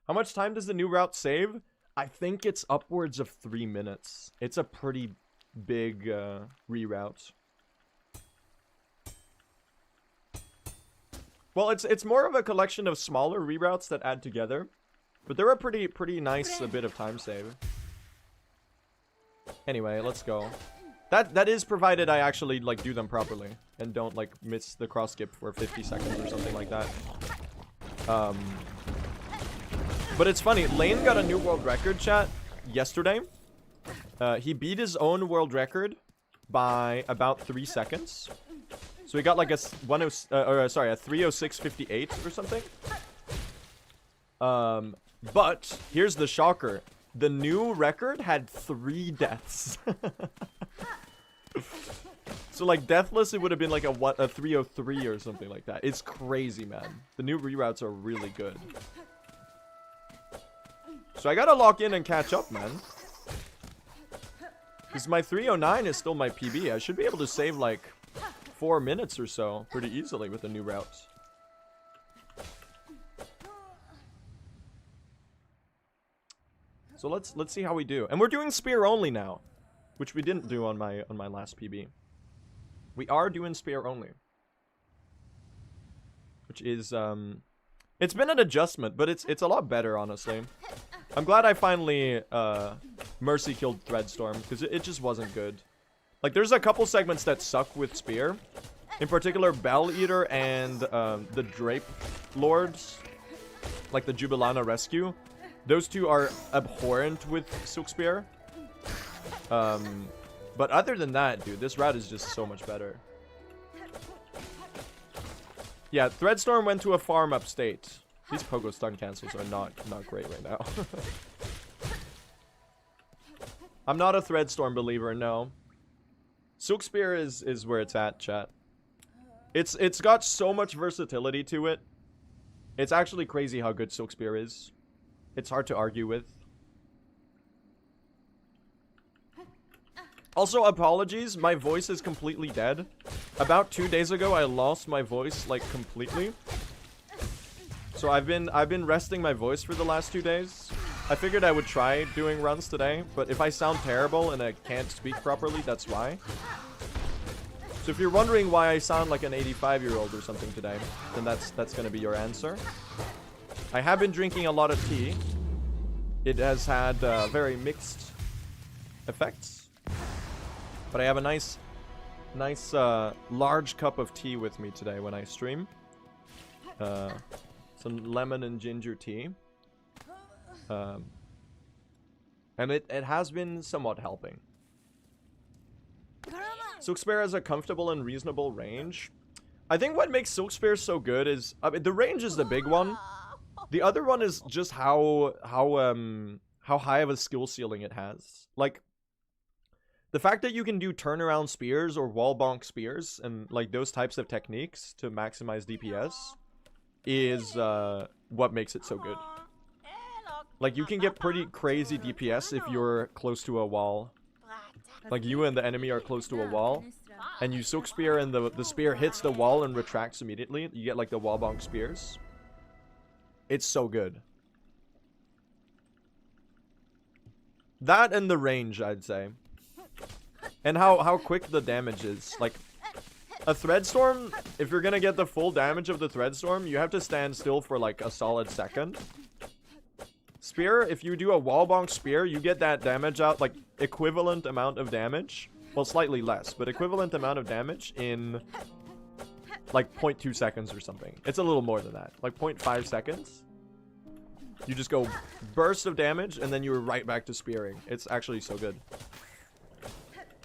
How much time does the new route save? I think it's upwards of 3 minutes. It's a pretty big reroute. Well, it's more of a collection of smaller reroutes that add together, but they're a pretty nice bit of time save. Anyway, let's go. That is provided I actually like do them properly and don't like miss the cross skip for 50 seconds or something like that. But it's funny, Lane got a new world record, chat, yesterday. He beat his own world record by about 3 seconds. So he got like a 3:06:58 or something. But here's the shocker. The new record had 3 deaths. So like deathless, it would have been like a 3:03 or something like that. It's crazy, man. The new reroutes are really good. So I gotta lock in and catch up, man. Because my 3:09 is still my PB. I should be able to save like 4 minutes or so pretty easily with the new routes. So let's see how we do. And we're doing spear only now, which we didn't do on my last PB. We are doing spear only, which is it's been an adjustment, but it's a lot better, honestly. I'm glad I finally mercy killed Threadstorm because it just wasn't good. Like there's a couple segments that suck with spear, in particular Bell Eater and the Drape Lords, like the Jubilana Rescue. Those two are abhorrent with Silk Spear. But other than that, dude, this route is just so much better. Yeah, Threadstorm went to a farm upstate. These pogo stun cancels are not great right now. I'm not a Threadstorm believer, no. Silk Spear is where it's at, chat. It's got so much versatility to it. It's actually crazy how good Silk Spear is. It's hard to argue with. Also, apologies, my voice is completely dead. About 2 days ago, I lost my voice, like, completely. So I've been resting my voice for the last 2 days. I figured I would try doing runs today, but if I sound terrible and I can't speak properly, that's why. So if you're wondering why I sound like an 85-year-old or something today, then that's gonna be your answer. I have been drinking a lot of tea. It has had very mixed effects. But I have a nice large cup of tea with me today when I stream. Some lemon and ginger tea. And it has been somewhat helping. Silk Spear has a comfortable and reasonable range. I think what makes Silk Spear so good is, I mean, the range is the big one. The other one is just how high of a skill ceiling it has. Like, the fact that you can do turnaround spears or wall bonk spears and like those types of techniques to maximize DPS is what makes it so good. Like, you can get pretty crazy DPS if you're close to a wall. Like, you and the enemy are close to a wall, and you Silk Spear and the spear hits the wall and retracts immediately. You get like the wall bonk spears. It's so good. That and the range, I'd say. And how quick the damage is. Like, a thread storm, if you're gonna get the full damage of the thread storm, you have to stand still for like a solid second. Spear, if you do a wall bonk spear, you get that damage out, like equivalent amount of damage. Well, slightly less, but equivalent amount of damage in like 0.2 seconds or something. It's a little more than that, like 0.5 seconds. You just go burst of damage and then you're right back to spearing. It's actually so good.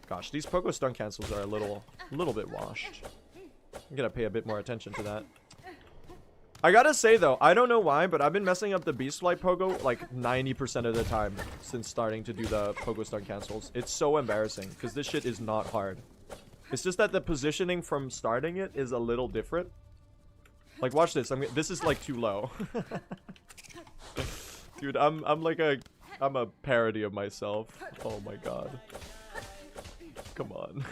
Gosh, these pogo stun cancels are a little bit washed. I'm gonna pay a bit more attention to that. I gotta say though, I don't know why, but I've been messing up the Beast Flight pogo like 90% of the time since starting to do the pogo stun cancels. It's so embarrassing because this shit is not hard. It's just that the positioning from starting it is a little different. Like, watch this. This is like too low. Dude, I'm a parody of myself. Oh my god. Come on.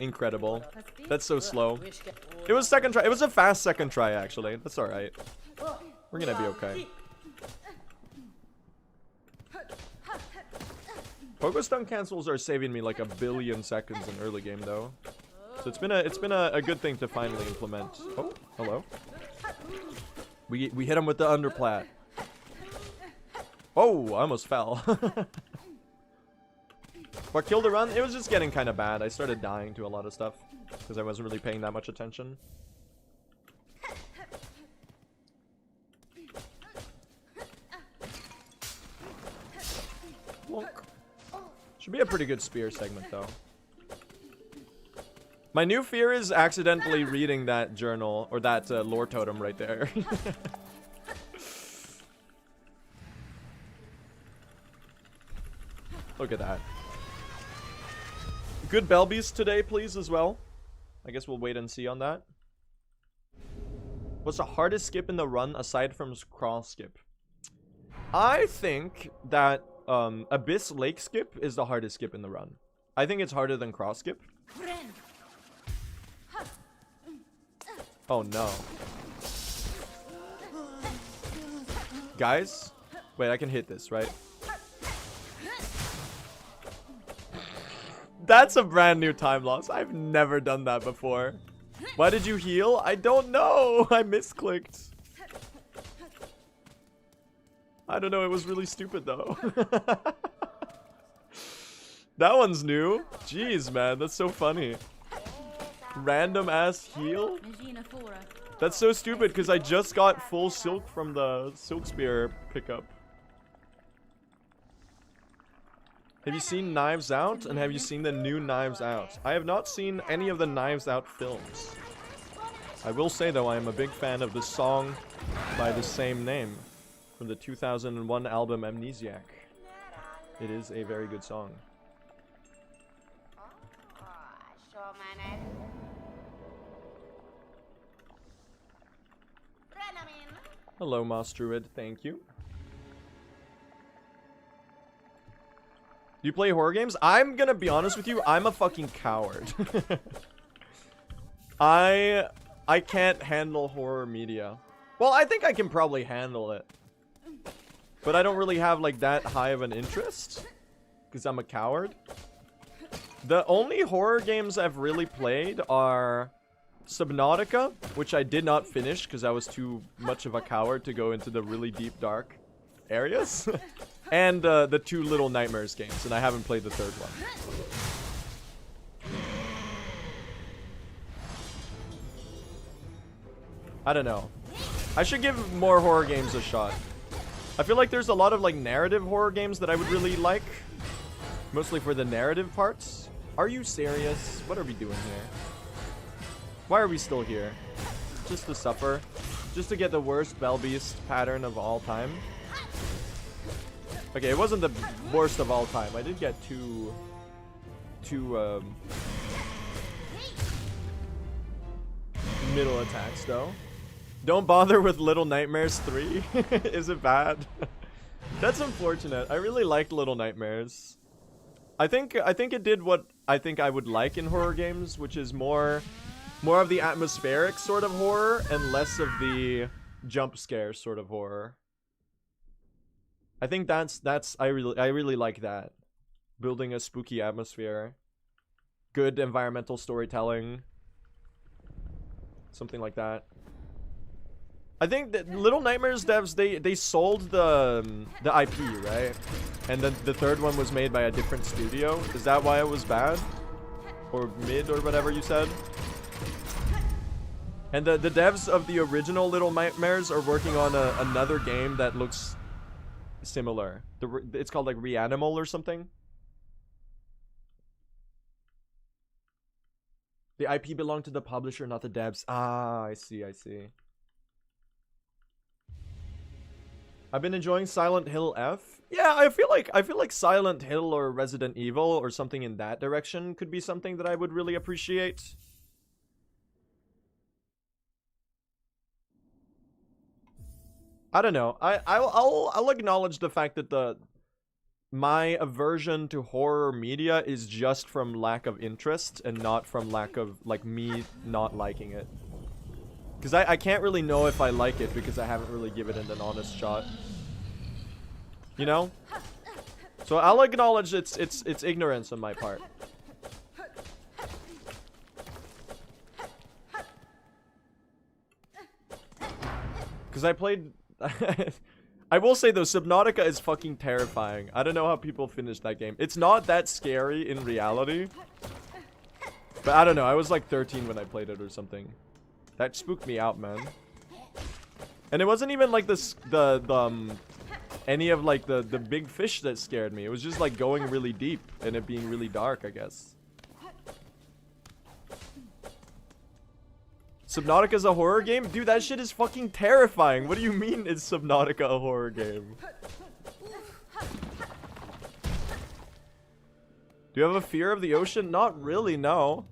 Incredible. That's so slow. It was second try. It was a fast second try, actually. That's alright. We're gonna be okay. Pogo stun cancels are saving me like a billion seconds in early game, though. So it's been a good thing to finally implement. Oh, hello. We hit him with the underplat. Oh, I almost fell. What killed the run? It was just getting kind of bad. I started dying to a lot of stuff because I wasn't really paying that much attention. Look. Should be a pretty good spear segment, though. My new fear is accidentally reading that journal or that lore totem right there. Look at that. Good bell beast today, please, as well. I guess we'll wait and see on that. What's the hardest skip in the run aside from Craw skip? I think that Abyss Lake skip is the hardest skip in the run. I think it's harder than Craw skip. Oh no. Guys, wait, I can hit this, right? That's a brand new time loss. I've never done that before. Why did you heal? I don't know. I misclicked. I don't know. It was really stupid though. That one's new. Jeez, man. That's so funny. Random ass heal? That's so stupid because I just got full silk from the silk spear pickup. Have you seen Knives Out? And have you seen the new Knives Out? I have not seen any of the Knives Out films. I will say though, I am a big fan of the song by the same name from the 2001 album Amnesiac. It is a very good song. Hello, Moss Druid. Thank you. Do you play horror games? I'm gonna be honest with you. I'm a fucking coward. I can't handle horror media. Well, I think I can probably handle it. But I don't really have like that high of an interest. Because I'm a coward. The only horror games I've really played are Subnautica, which I did not finish because I was too much of a coward to go into the really deep dark areas. And the two Little Nightmares games, and I haven't played the third one. I don't know. I should give more horror games a shot. I feel like there's a lot of like narrative horror games that I would really like. Mostly for the narrative parts. Are you serious? What are we doing here? Why are we still here? Just to suffer? Just to get the worst Bell Beast pattern of all time? Okay, it wasn't the worst of all time. I did get two middle attacks though. Don't bother with Little Nightmares 3. Is it bad? That's unfortunate. I really liked Little Nightmares. I think it did what I think I would like in horror games, which is more of the atmospheric sort of horror and less of the jump scare sort of horror. I think that's I really like that. Building a spooky atmosphere. Good environmental storytelling. Something like that. I think that Little Nightmares devs, they sold the IP, right? And then the third one was made by a different studio. Is that why it was bad? Or mid or whatever you said? And the devs of the original Little Nightmares are working on another game that looks similar. It's called like Reanimal or something. The IP belonged to the publisher, not the devs. Ah, I see, I see. I've been enjoying Silent Hill F. Yeah, I feel like Silent Hill or Resident Evil or something in that direction could be something that I would really appreciate. I don't know. I'll acknowledge the fact that my aversion to horror media is just from lack of interest and not from lack of like me not liking it. Because I can't really know if I like it because I haven't really given it an honest shot. You know? So I'll acknowledge it's ignorance on my part. Because I played... I will say though, Subnautica is fucking terrifying. I don't know how people finished that game. It's not that scary in reality. But I don't know, I was like 13 when I played it or something. That spooked me out, man. And it wasn't even like any of like the big fish that scared me. It was just like going really deep and it being really dark, I guess. Subnautica's a horror game? Dude, that shit is fucking terrifying. What do you mean is Subnautica a horror game? Do you have a fear of the ocean? Not really, no.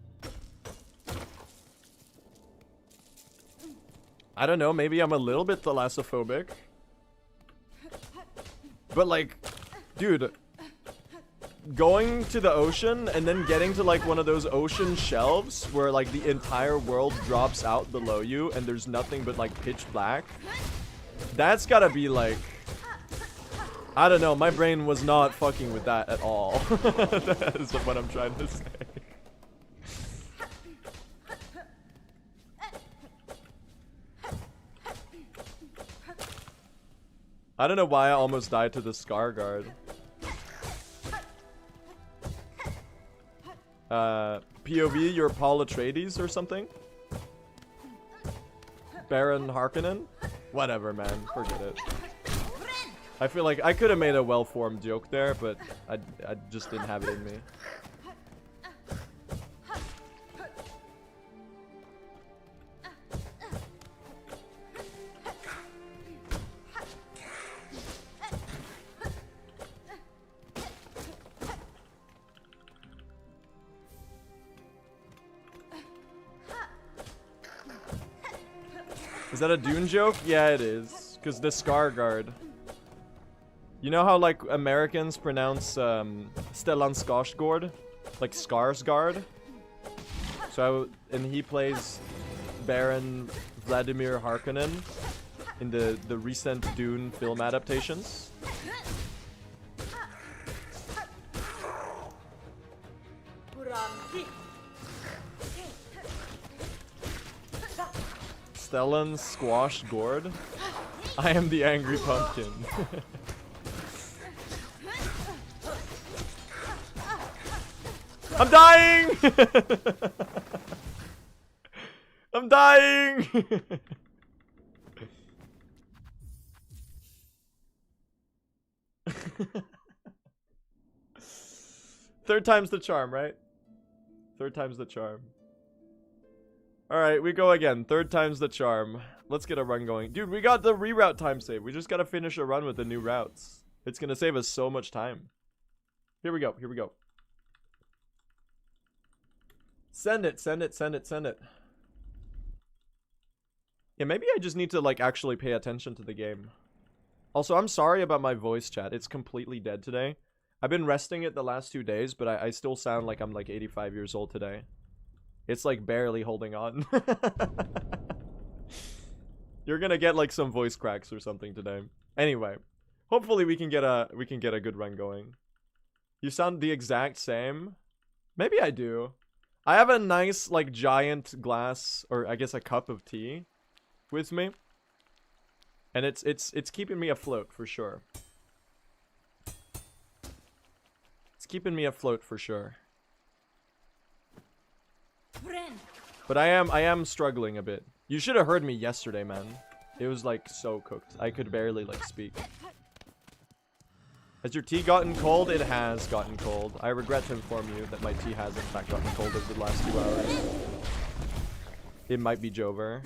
I don't know, maybe I'm a little bit thalassophobic. But like, dude, going to the ocean and then getting to like one of those ocean shelves where like the entire world drops out below you and there's nothing but like pitch black. That's gotta be like, I don't know, my brain was not fucking with that at all. That is what I'm trying to say. I don't know why I almost died to the Scar Guard. POV, you're Paul Atreides or something? Baron Harkonnen? Whatever, man. Forget it. I feel like I could have made a well-formed joke there, but I just didn't have it in me. Is that a Dune joke? Yeah, it is. Because the Scar Guard. You know how, like, Americans pronounce Stellan Skarsgård? Like, Skarsgård? So, and he plays Baron Vladimir Harkonnen in the recent Dune film adaptations. Stellan Squash Gourd. I am the angry pumpkin. I'm dying! I'm dying! Third time's the charm, right? Third time's the charm. Alright, we go again. Third time's the charm. Let's get a run going. Dude, we got the reroute time save. We just gotta finish a run with the new routes. It's gonna save us so much time. Here we go. Here we go. Send it, send it, send it, send it. Yeah, maybe I just need to, like, actually pay attention to the game. Also, I'm sorry about my voice chat. It's completely dead today. I've been resting it the last 2 days, but I still sound like I'm, like, 85 years old today. It's, like, barely holding on. You're gonna get, like, some voice cracks or something today. Anyway, Hopefully we can get a good run going. You sound the exact same. Maybe I do. I have a nice like giant glass, or I guess a cup of tea with me. And it's keeping me afloat for sure. It's keeping me afloat for sure. But I am struggling a bit. You should have heard me yesterday, man. It was like so cooked. I could barely like speak. Has your tea gotten cold? It has gotten cold. I regret to inform you that my tea has in fact gotten cold over the last 2 hours. It might be Jover.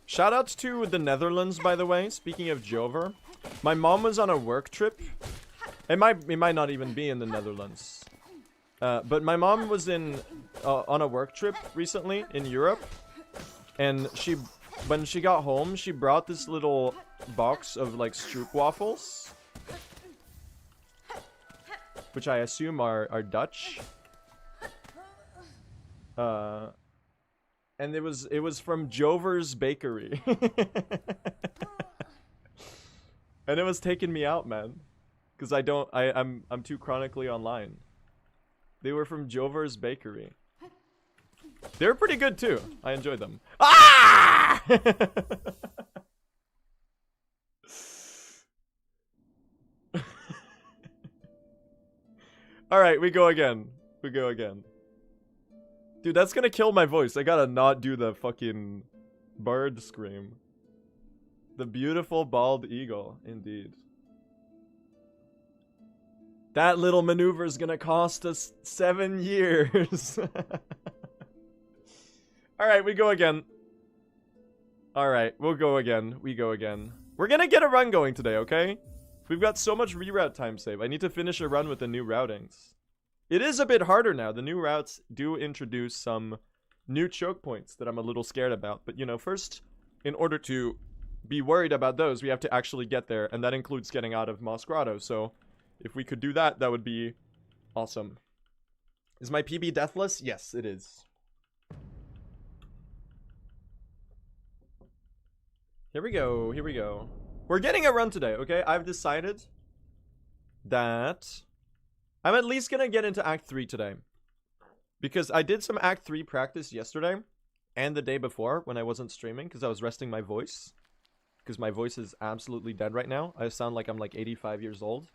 Shoutouts to the Netherlands, by the way. Speaking of Jover, my mom was on a work trip. It might not even be in the Netherlands. But my mom was on a work trip recently in Europe, and when she got home, she brought this little box of like stroopwafels, which I assume are Dutch. And it was from Jover's Bakery. And it was taking me out, man. Because I'm too chronically online. They were from Jover's Bakery. They were pretty good too. I enjoyed them. Ah! Alright, we go again. We go again. Dude, that's gonna kill my voice. I gotta not do the fucking bird scream. The beautiful bald eagle, indeed. That little maneuver is gonna cost us 7 years. Alright, we go again. Alright, we'll go again. We go again. We're gonna get a run going today, okay? We've got so much reroute time save. I need to finish a run with the new routings. It is a bit harder now. The new routes do introduce some new choke points that I'm a little scared about. But, you know, first, in order to be worried about those, we have to actually get there. And that includes getting out of Moss Grotto. So, if we could do that, that would be awesome. Is my PB deathless? Yes, it is. Here we go. Here we go. We're getting a run today, okay? I've decided that I'm at least gonna get into Act 3 today. Because I did some Act 3 practice yesterday and the day before when I wasn't streaming because I was resting my voice. Because my voice is absolutely dead right now. I sound like I'm like 85 years old.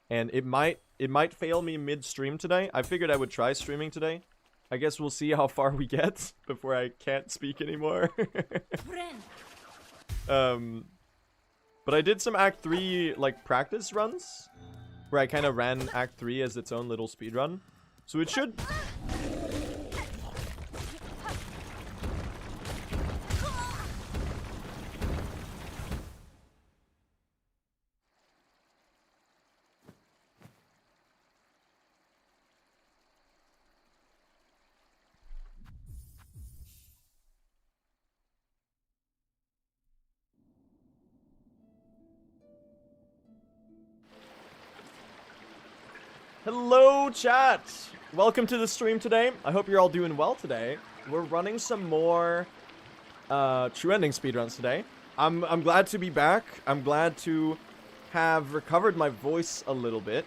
And it might fail me mid-stream today. I figured I would try streaming today. I guess we'll see how far we get before I can't speak anymore. But I did some Act 3 like practice runs. Where I kind of ran Act 3 as its own little speedrun. So it should... Hello, chat! Welcome to the stream today. I hope you're all doing well today. We're running some more True Ending Speedruns today. I'm glad to be back. I'm glad to have recovered my voice a little bit.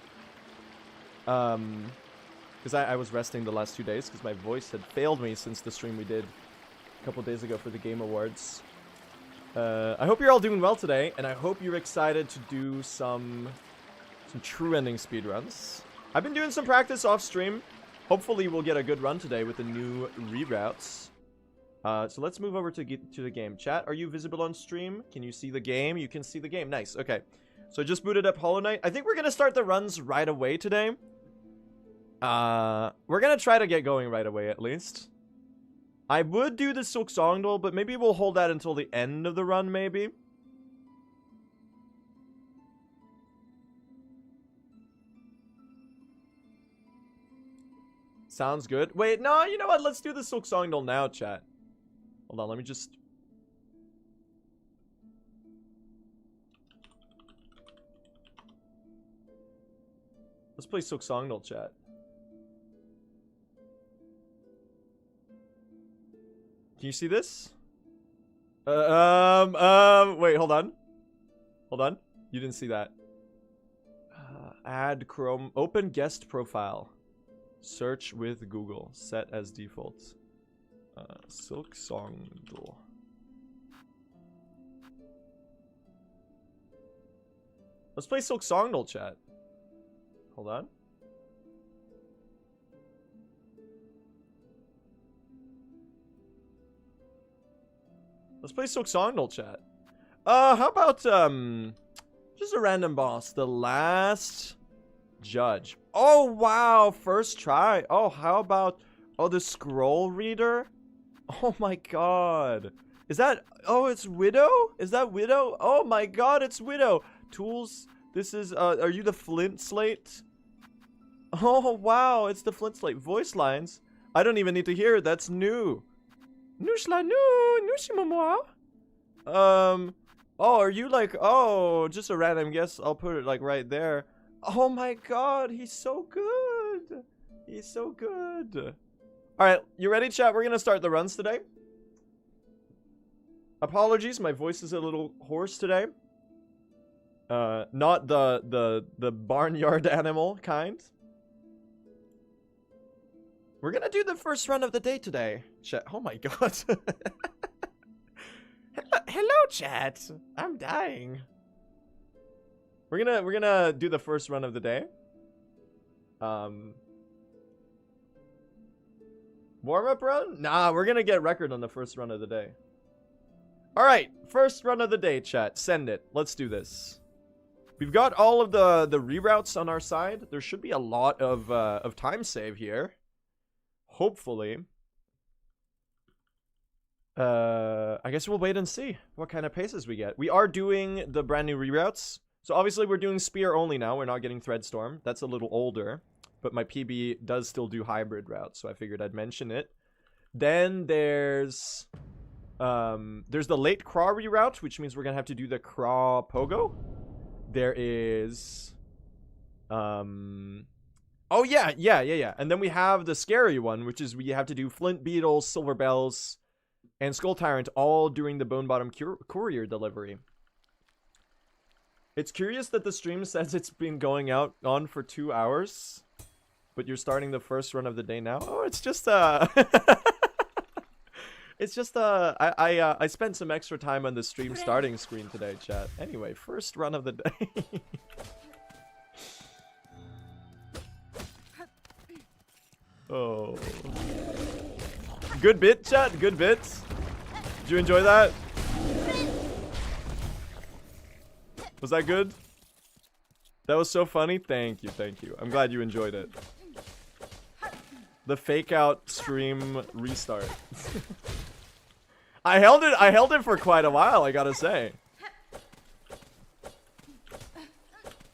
Because I was resting the last 2 days because my voice had failed me since the stream we did a couple days ago for the Game Awards. I hope you're all doing well today, and I hope you're excited to do some True Ending Speedruns. I've been doing some practice off stream. Hopefully we'll get a good run today with the new reroutes. So let's move over to the game. Chat, are you visible on stream? Can you see the game? You can see the game. Nice. Okay. So I just booted up Hollow Knight. I think we're going to start the runs right away today. We're going to try to get going right away at least. I would do the Silksongdle, but maybe we'll hold that until the end of the run maybe. Sounds good. Wait, no, you know what? Let's do the Silksongdle now, chat. Hold on, let me just... Let's play Silksongdle, chat. Can you see this? Wait, hold on. Hold on. You didn't see that. Add Chrome. Open guest profile. Search with Google. Set as default. Silksongdle. Let's play Silksongdle, chat. Hold on. Let's play Silksongdle, chat. How about, just a random boss. The last judge. Oh, wow. First try. Oh, how about, oh, the scroll reader? Oh, my God. Is that, oh, it's Widow? Is that Widow? Oh, my God, it's Widow. Tools. This is, are you the Flint Slate? Oh, wow. It's the Flint Slate. Voice lines. I don't even need to hear it. That's new. Nushla nu, nushimomoa. Oh, are you like, oh, just a random guess. I'll put it like right there. Oh my God, he's so good. He's so good. All right, you ready, chat? We're gonna start the runs today. Apologies, my voice is a little hoarse today. Not the barnyard animal kind. We're gonna do the first run of the day today, chat. Oh my God. Hello, chat. I'm dying. We're gonna do the first run of the day. Warm-up run? Nah, we're gonna get record on the first run of the day. All right, first run of the day, chat. Send it. Let's do this. We've got all of the reroutes on our side. There should be a lot of time save here. Hopefully. I guess we'll wait and see what kind of paces we get. We are doing the brand new reroutes. So obviously we're doing spear only now. We're not getting Threadstorm. That's a little older. But my PB does still do hybrid routes. So I figured I'd mention it. Then there's the late Craw reroute, which means we're going to have to do the Craw Pogo. There is... Oh, yeah. And then we have the scary one, which is we have to do Flint Beetles, Silver Bells, and Skull Tyrant all during the Bone Bottom courier delivery. It's curious that the stream says it's been going on for 2 hours, but you're starting the first run of the day now. Oh, it's just it's just I spent some extra time on the stream starting screen today, chat. Anyway, first run of the day. Oh. Good bit, chat. Good bits. Did you enjoy that? Was that good? That was so funny. Thank you. Thank you. I'm glad you enjoyed it. The fake out stream restart. I held it for quite a while, I gotta say.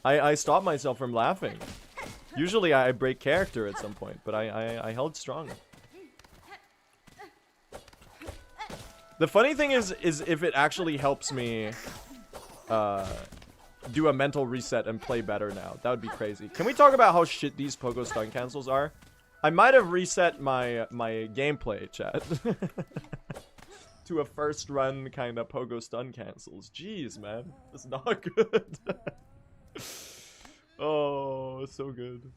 I stopped myself from laughing. Usually I break character at some point, but I held strong. The funny thing is if it actually helps me do a mental reset and play better now. That would be crazy. Can we talk about how shit these pogo stun cancels are? I might have reset my gameplay, chat. To a first run kind of pogo stun cancels. Jeez, man. That's not good. Oh, so good.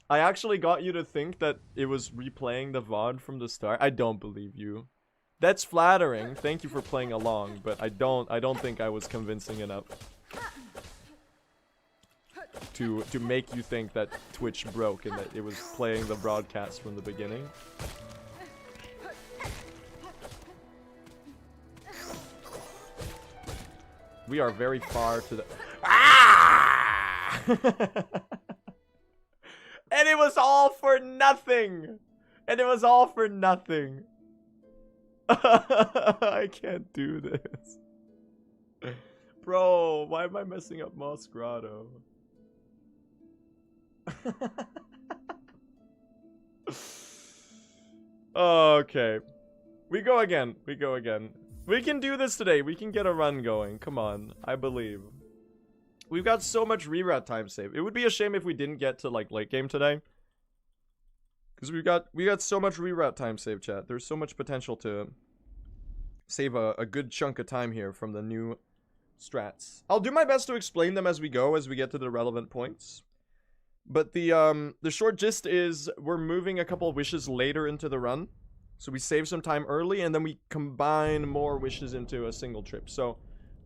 I actually got you to think that it was replaying the VOD from the start. I don't believe you. That's flattering. Thank you for playing along, but I don't think I was convincing enough to make you think that Twitch broke and that it was playing the broadcast from the beginning. We are very far to the... Ah! And it was all for nothing! And it was all for nothing. I can't do this. Bro, why am I messing up Moss Grotto? Okay. We go again. We go again. We can do this today. We can get a run going. Come on. I believe. We've got so much reroute time save. It would be a shame if we didn't get to like late game today. Because we got so much reroute time save, chat. There's so much potential to save a good chunk of time here from the new strats. I'll do my best to explain them as we go, as we get to the relevant points. But the short gist is we're moving a couple of wishes later into the run. So we save some time early, and then we combine more wishes into a single trip. So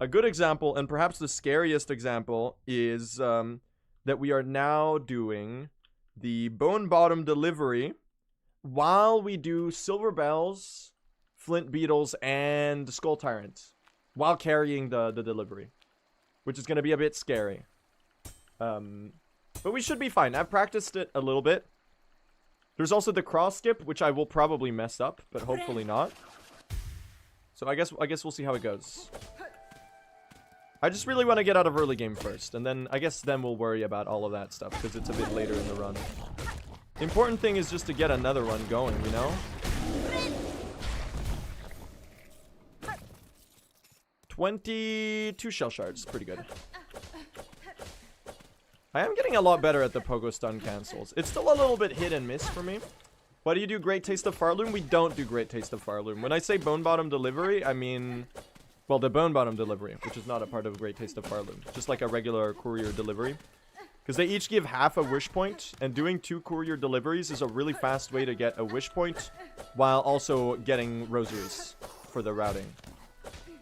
a good example, and perhaps the scariest example, is that we are now doing the Bone Bottom delivery while we do Silver Bells, Flint Beetles, and Skull Tyrant while carrying the delivery, which is going to be a bit scary. But we should be fine. I've practiced it a little bit. There's also the Craw skip, which I will probably mess up, but hopefully not. So I guess we'll see how it goes. I just really want to get out of early game first, and then I guess then we'll worry about all of that stuff, because it's a bit later in the run. The important thing is just to get another run going, you know? 22 shell shards, pretty good. I am getting a lot better at the pogo stun cancels. It's still a little bit hit and miss for me. Why do you do Great Taste of Farloom? We don't do Great Taste of Farloom. When I say Bone Bottom delivery, I mean... well, the Bone Bottom delivery, which is not a part of Great Taste of Farloom. Just like a regular courier delivery. Because they each give half a wish point, and doing 2 courier deliveries is a really fast way to get a wish point, while also getting rosaries for the routing.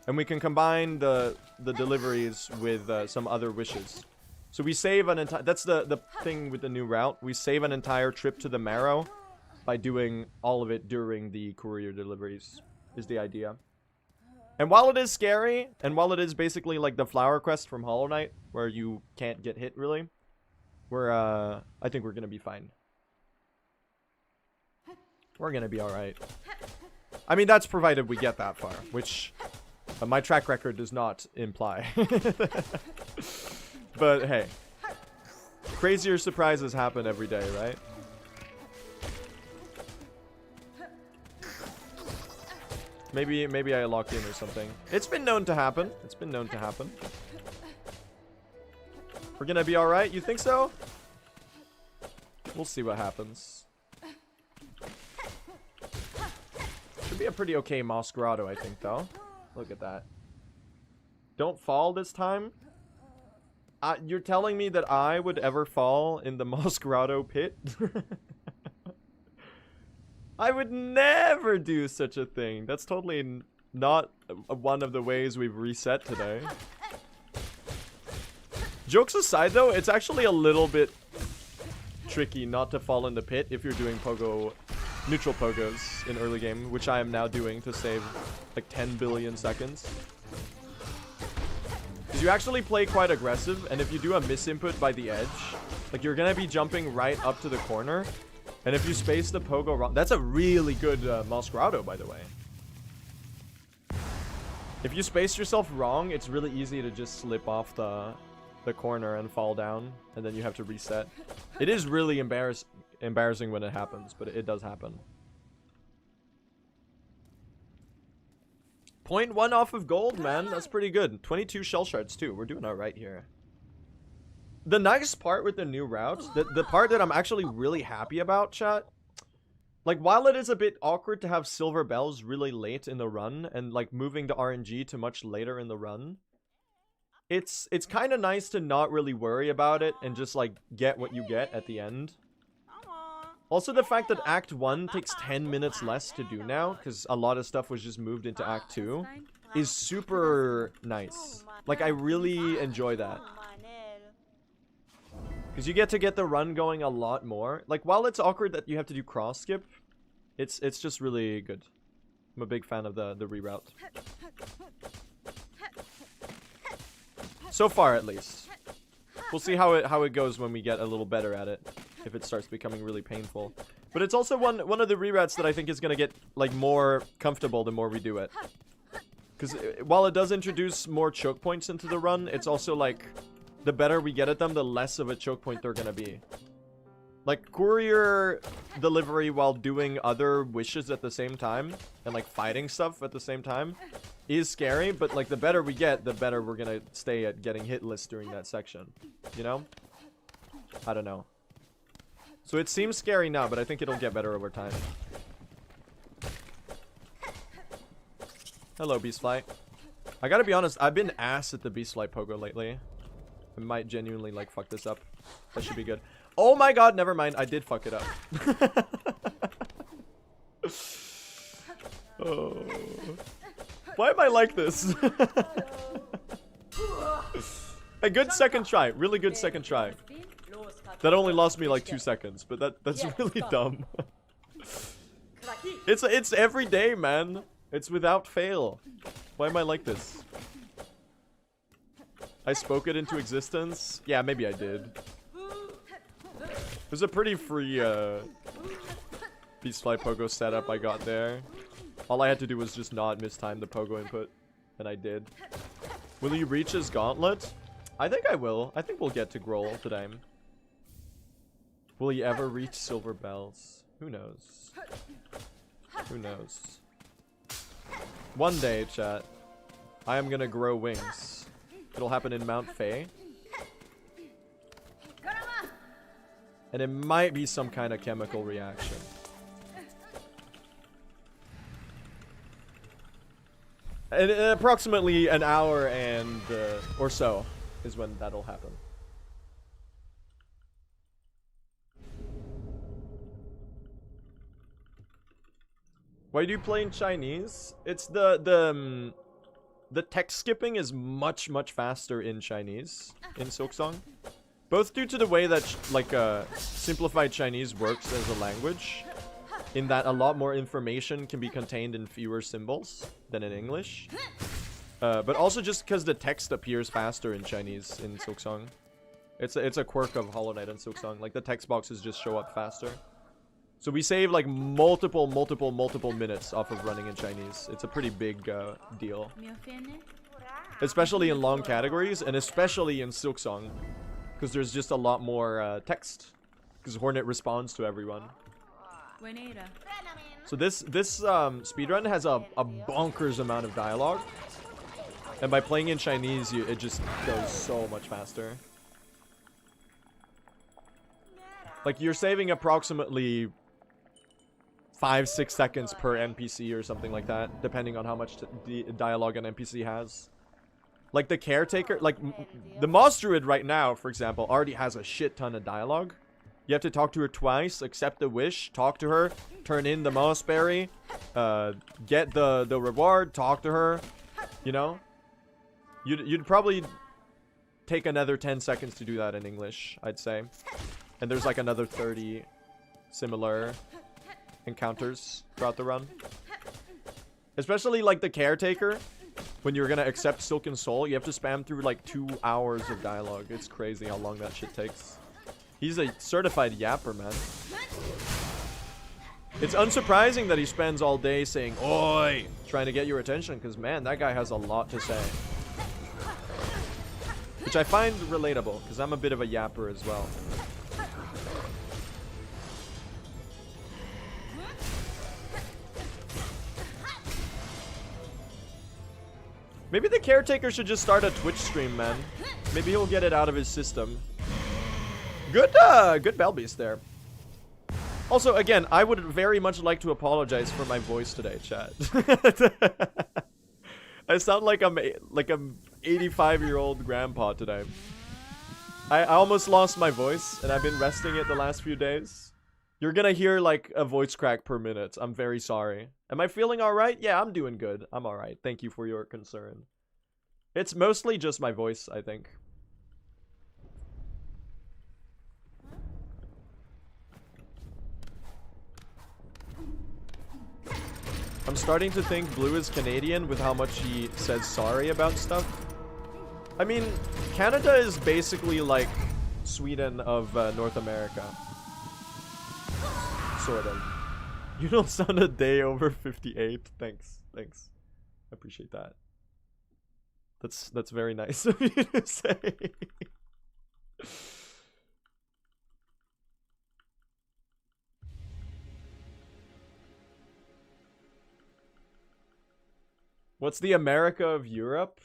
And we can combine the deliveries with some other wishes. So we save an entire... that's the thing with the new route. We save an entire trip to the Marrow by doing all of it during the courier deliveries, is the idea. And while it is scary, and while it is basically like the flower quest from Hollow Knight, where you can't get hit really, I think we're gonna be fine. We're gonna be alright. I mean, that's provided we get that far, which my track record does not imply. But hey, crazier surprises happen every day, right? Maybe I locked in or something. It's been known to happen. It's been known to happen. We're gonna be alright? You think so? We'll see what happens. Should be a pretty okay Moss Grotto, I think, though. Look at that. Don't fall this time? You're telling me that I would ever fall in the Moss Grotto pit? I would never do such a thing. That's totally not one of the ways we've reset today. Jokes aside, though, it's actually a little bit tricky not to fall in the pit if you're doing neutral pogos in early game, which I am now doing to save like 10 billion seconds. Because you actually play quite aggressive, and if you do a misinput by the edge, like you're gonna be jumping right up to the corner. And if you space the pogo wrong, that's a really good Moss Grotto, by the way. If you space yourself wrong, it's really easy to just slip off the corner and fall down, and then you have to reset. It is really embarrassing when it happens, but it does happen. 0.1 off of gold, man. That's pretty good. 22 shell shards, too. We're doing alright here. The nice part with the new route, the part that I'm actually really happy about, chat, like, while it is a bit awkward to have Silver Bells really late in the run, and, like, moving the RNG to much later in the run, it's kind of nice to not really worry about it, and just, like, get what you get at the end. Also, the fact that Act 1 takes 10 minutes less to do now, because a lot of stuff was just moved into Act 2, is super nice. Like, I really enjoy that. Because you get to get the run going a lot more. Like, while it's awkward that you have to do cross skip, it's just really good. I'm a big fan of the reroute. So far, at least. We'll see how it goes when we get a little better at it. If it starts becoming really painful. But it's also one of the reroutes that I think is going to get, like, more comfortable the more we do it. Because while it does introduce more choke points into the run, it's also, like, the better we get at them, the less of a choke point they're going to be. Like, courier delivery while doing other wishes at the same time and, like, fighting stuff at the same time is scary, but, like, the better we get, the better we're gonna stay at getting hitless during that section. You know? I don't know. So it seems scary now, but I think it'll get better over time. Hello, Beastfly. I gotta be honest, I've been ass at the Beastfly pogo lately. I might genuinely, like, fuck this up. That should be good. Oh my god, never mind. I did fuck it up. Oh. Why am I like this? A good second try. Really good second try. That only lost me like 2 seconds, but that's really dumb. It's every day, man. It's without fail. Why am I like this? I spoke it into existence? Yeah, maybe I did. It was a pretty free Beastfly pogo setup I got there. All I had to do was just not mistime the pogo input, and I did. Will you reach his gauntlet? I think I will. I think we'll get to Growl today. Will he ever reach Silver Bells? Who knows? Who knows? One day, chat, I am gonna grow wings. It'll happen in Mount Fae. And it might be some kind of chemical reaction. And approximately an hour and or so is when that'll happen. Why do you play in Chinese? It's the text skipping is much faster in Chinese in Silksong. Both due to the way that simplified Chinese works as a language, in that a lot more information can be contained in fewer symbols than in English. But also just because the text appears faster in Chinese in Silksong. It's a quirk of Hollow Knight and Silksong. Like, the text boxes just show up faster. So we save like multiple minutes off of running in Chinese. It's a pretty big deal. Especially in long categories, and especially in Silksong. Because there's just a lot more text. Because Hornet responds to everyone. So this speedrun has a bonkers amount of dialogue. And by playing in Chinese, it just goes so much faster. Like, you're saving approximately 5-6 seconds per NPC or something like that, depending on how much dialogue an NPC has. Like, the caretaker, like, the Moss Druid right now, for example, already has a shit ton of dialogue. You have to talk to her twice, accept the wish, talk to her, turn in the Moss Berry, get the reward, talk to her, you know? You'd probably take another 10 seconds to do that in English, I'd say. And there's like another 30 similar encounters throughout the run. Especially like the caretaker. When you're gonna accept Silken Soul, you have to spam through like 2 hours of dialogue. It's crazy how long that shit takes. He's a certified yapper, man. It's unsurprising that he spends all day saying, "Oi!" trying to get your attention, because man, that guy has a lot to say. Which I find relatable, because I'm a bit of a yapper as well. Maybe the caretaker should just start a Twitch stream, man. Maybe he'll get it out of his system. Good Bellbeast there. Also, again, I would very much like to apologize for my voice today, chat. I sound like I'm 85-year-old grandpa today. I almost lost my voice, and I've been resting it the last few days. You're gonna hear like a voice crack per minute. I'm very sorry. Am I feeling alright? Yeah, I'm doing good. I'm alright. Thank you for your concern. It's mostly just my voice, I think. I'm starting to think Blue is Canadian with how much he says sorry about stuff. I mean, Canada is basically like Sweden of North America. Sort of. You don't sound a day over 58. Thanks. Thanks. I appreciate that. That's very nice of you to say. What's the America of Europe?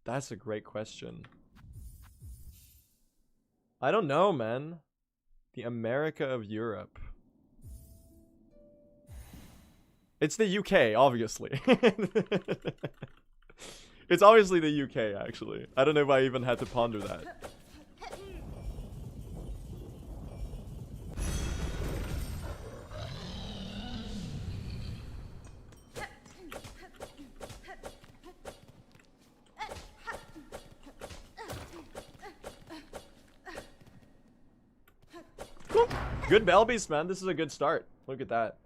That's a great question. I don't know, man. The America of Europe. It's the UK, obviously. It's obviously the UK, actually. I don't know if I even had to ponder that. Good Belbies, man. This is a good start. Look at that.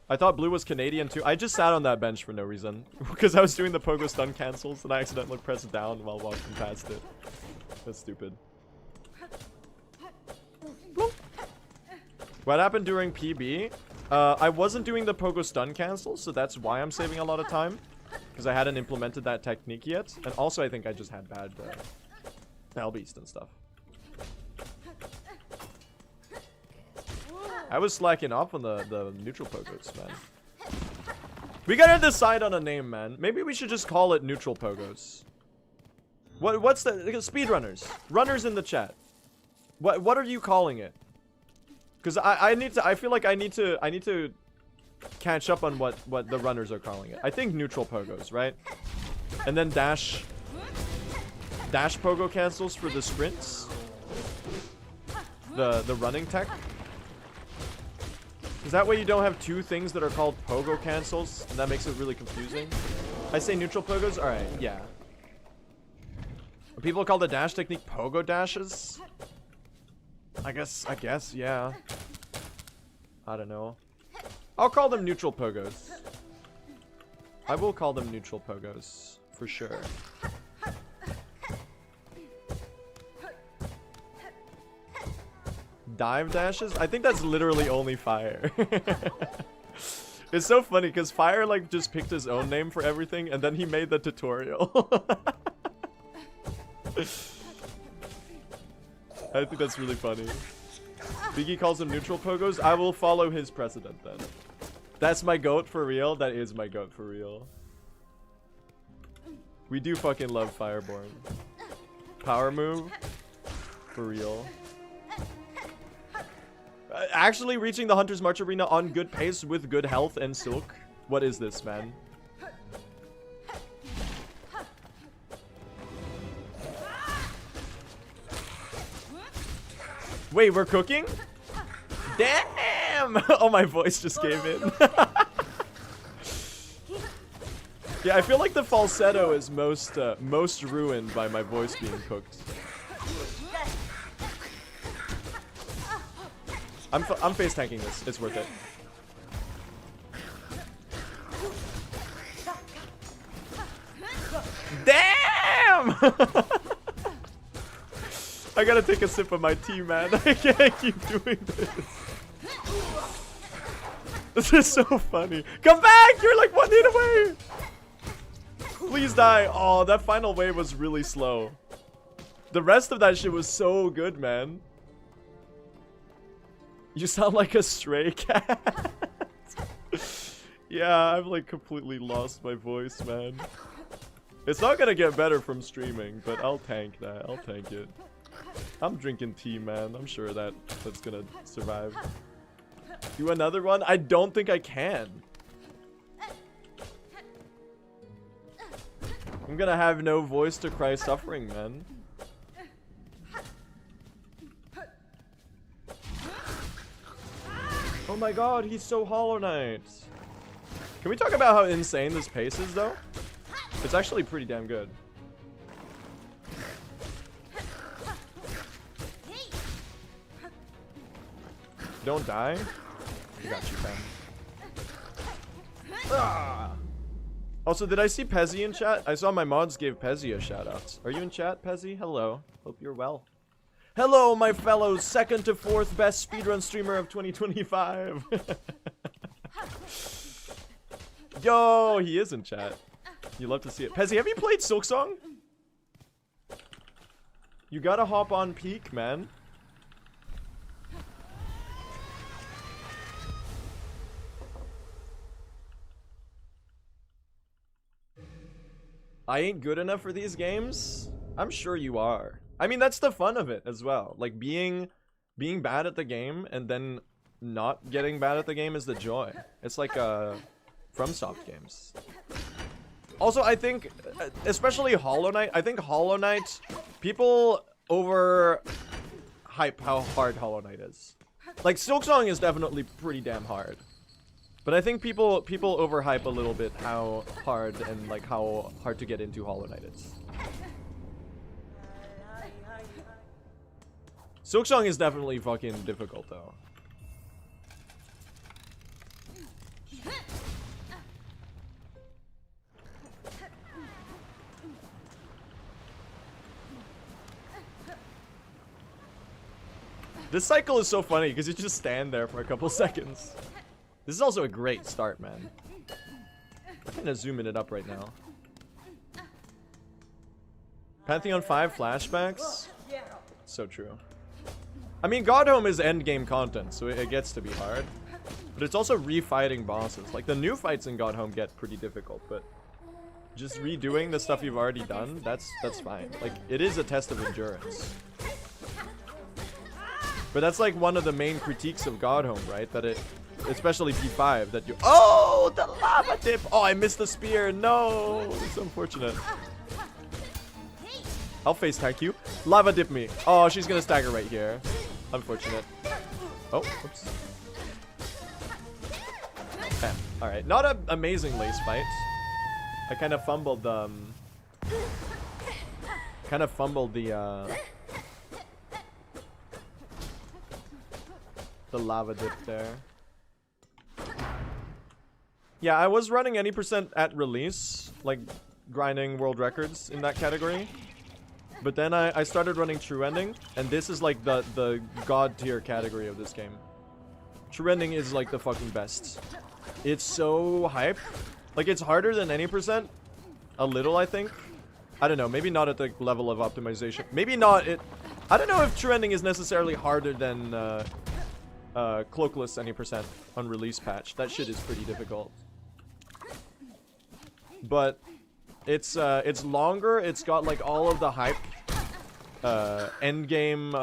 I thought blue was Canadian too. I just sat on that bench for no reason. Because I was doing the pogo stun cancels and I accidentally pressed down while walking past it. That's stupid. What happened during PB? I wasn't doing the pogo stun cancels, so that's why I'm saving a lot of time. Because I hadn't implemented that technique yet. And also I think I just had bad Belbeast and stuff. I was slacking off on the neutral pogos, man. We gotta decide on a name, man. Maybe we should just call it neutral pogos. What's the speedrunners? Runners in the chat. What are you calling it? Because I feel like I need to catch up on what the runners are calling it. I think neutral pogos, right? And then dash pogo cancels for the sprints. The running tech. Because that way you don't have two things that are called pogo cancels, and that makes it really confusing. I say neutral pogos? Alright, yeah. People call the dash technique pogo dashes? I guess, yeah. I don't know. I'll call them neutral pogos. I will call them neutral pogos, for sure. Dive dashes? I think that's literally only Fire. It's so funny because Fire like just picked his own name for everything and then he made the tutorial. I think that's really funny. Biggie calls them neutral pogos. I will follow his precedent then. That's my goat for real. That is my goat for real. We do fucking love Fireborn. Power move? For real. Actually reaching the Hunter's March Arena on good pace with good health and Silk. What is this, man? Wait, we're cooking? Damn! Oh, my voice just gave in. Yeah, I feel like the falsetto is most ruined by my voice being cooked. I'm face tanking this. It's worth it. Damn! I gotta take a sip of my tea, man. I can't keep doing this. This is so funny. Come back! You're like 1 hit away! Please die. Oh, that final wave was really slow. The rest of that shit was so good, man. You sound like a stray cat. Yeah, I've like completely lost my voice, man. It's not gonna get better from streaming, but I'll tank that. I'll tank it. I'm drinking tea, man. I'm sure that's gonna survive. Do another one? I don't think I can. I'm gonna have no voice to cry suffering, man. Oh my god, he's so Hollow Knight. Can we talk about how insane this pace is, though? It's actually pretty damn good. Don't die. I got you, fam. Ah! Also, did I see Pezzy in chat? I saw my mods gave Pezzy a shout-out. Are you in chat, Pezzy? Hello. Hope you're well. Hello, my fellow 2nd to 4th best speedrun streamer of 2025. Yo, he is in chat. You love to see it. Pezzy, have you played Silksong? You gotta hop on peak, man. I ain't good enough for these games? I'm sure you are. I mean, that's the fun of it as well. Like, being bad at the game and then not getting bad at the game is the joy. It's like FromSoft games. Also, I think, especially Hollow Knight, I think Hollow Knight, people overhype how hard Hollow Knight is. Like, Silksong is definitely pretty damn hard. But I think people overhype a little bit how hard and like how hard to get into Hollow Knight is. Silksong is definitely fucking difficult though. This cycle is so funny because you just stand there for a couple seconds. This is also a great start, man. I'm gonna zoom it up right now. Pantheon 5 flashbacks? So true. I mean, God Home is endgame content, so it gets to be hard. But it's also refighting bosses. Like, the new fights in God Home get pretty difficult, but just redoing the stuff you've already done, that's fine. Like, it is a test of endurance. But that's like one of the main critiques of God Home, right? That it, especially P5, that you— oh, the lava dip! Oh, I missed the spear. No, it's unfortunate. I'll face tag you. Lava dip me. Oh, she's gonna stagger right here. Unfortunate. Oh, oops. Okay. All right, not an amazing lace fight. I kind of fumbled the lava dip there. Yeah, I was running any percent at release, like grinding world records in that category. But then I started running True Ending, and this is like the god tier category of this game. True Ending is like the fucking best. It's so hype. Like, it's harder than any percent. A little, I think. I don't know, maybe not at the level of optimization. Maybe not it. I don't know if True Ending is necessarily harder than Cloakless any percent on release patch. That shit is pretty difficult. But it's longer. It's got like all of the hype, end game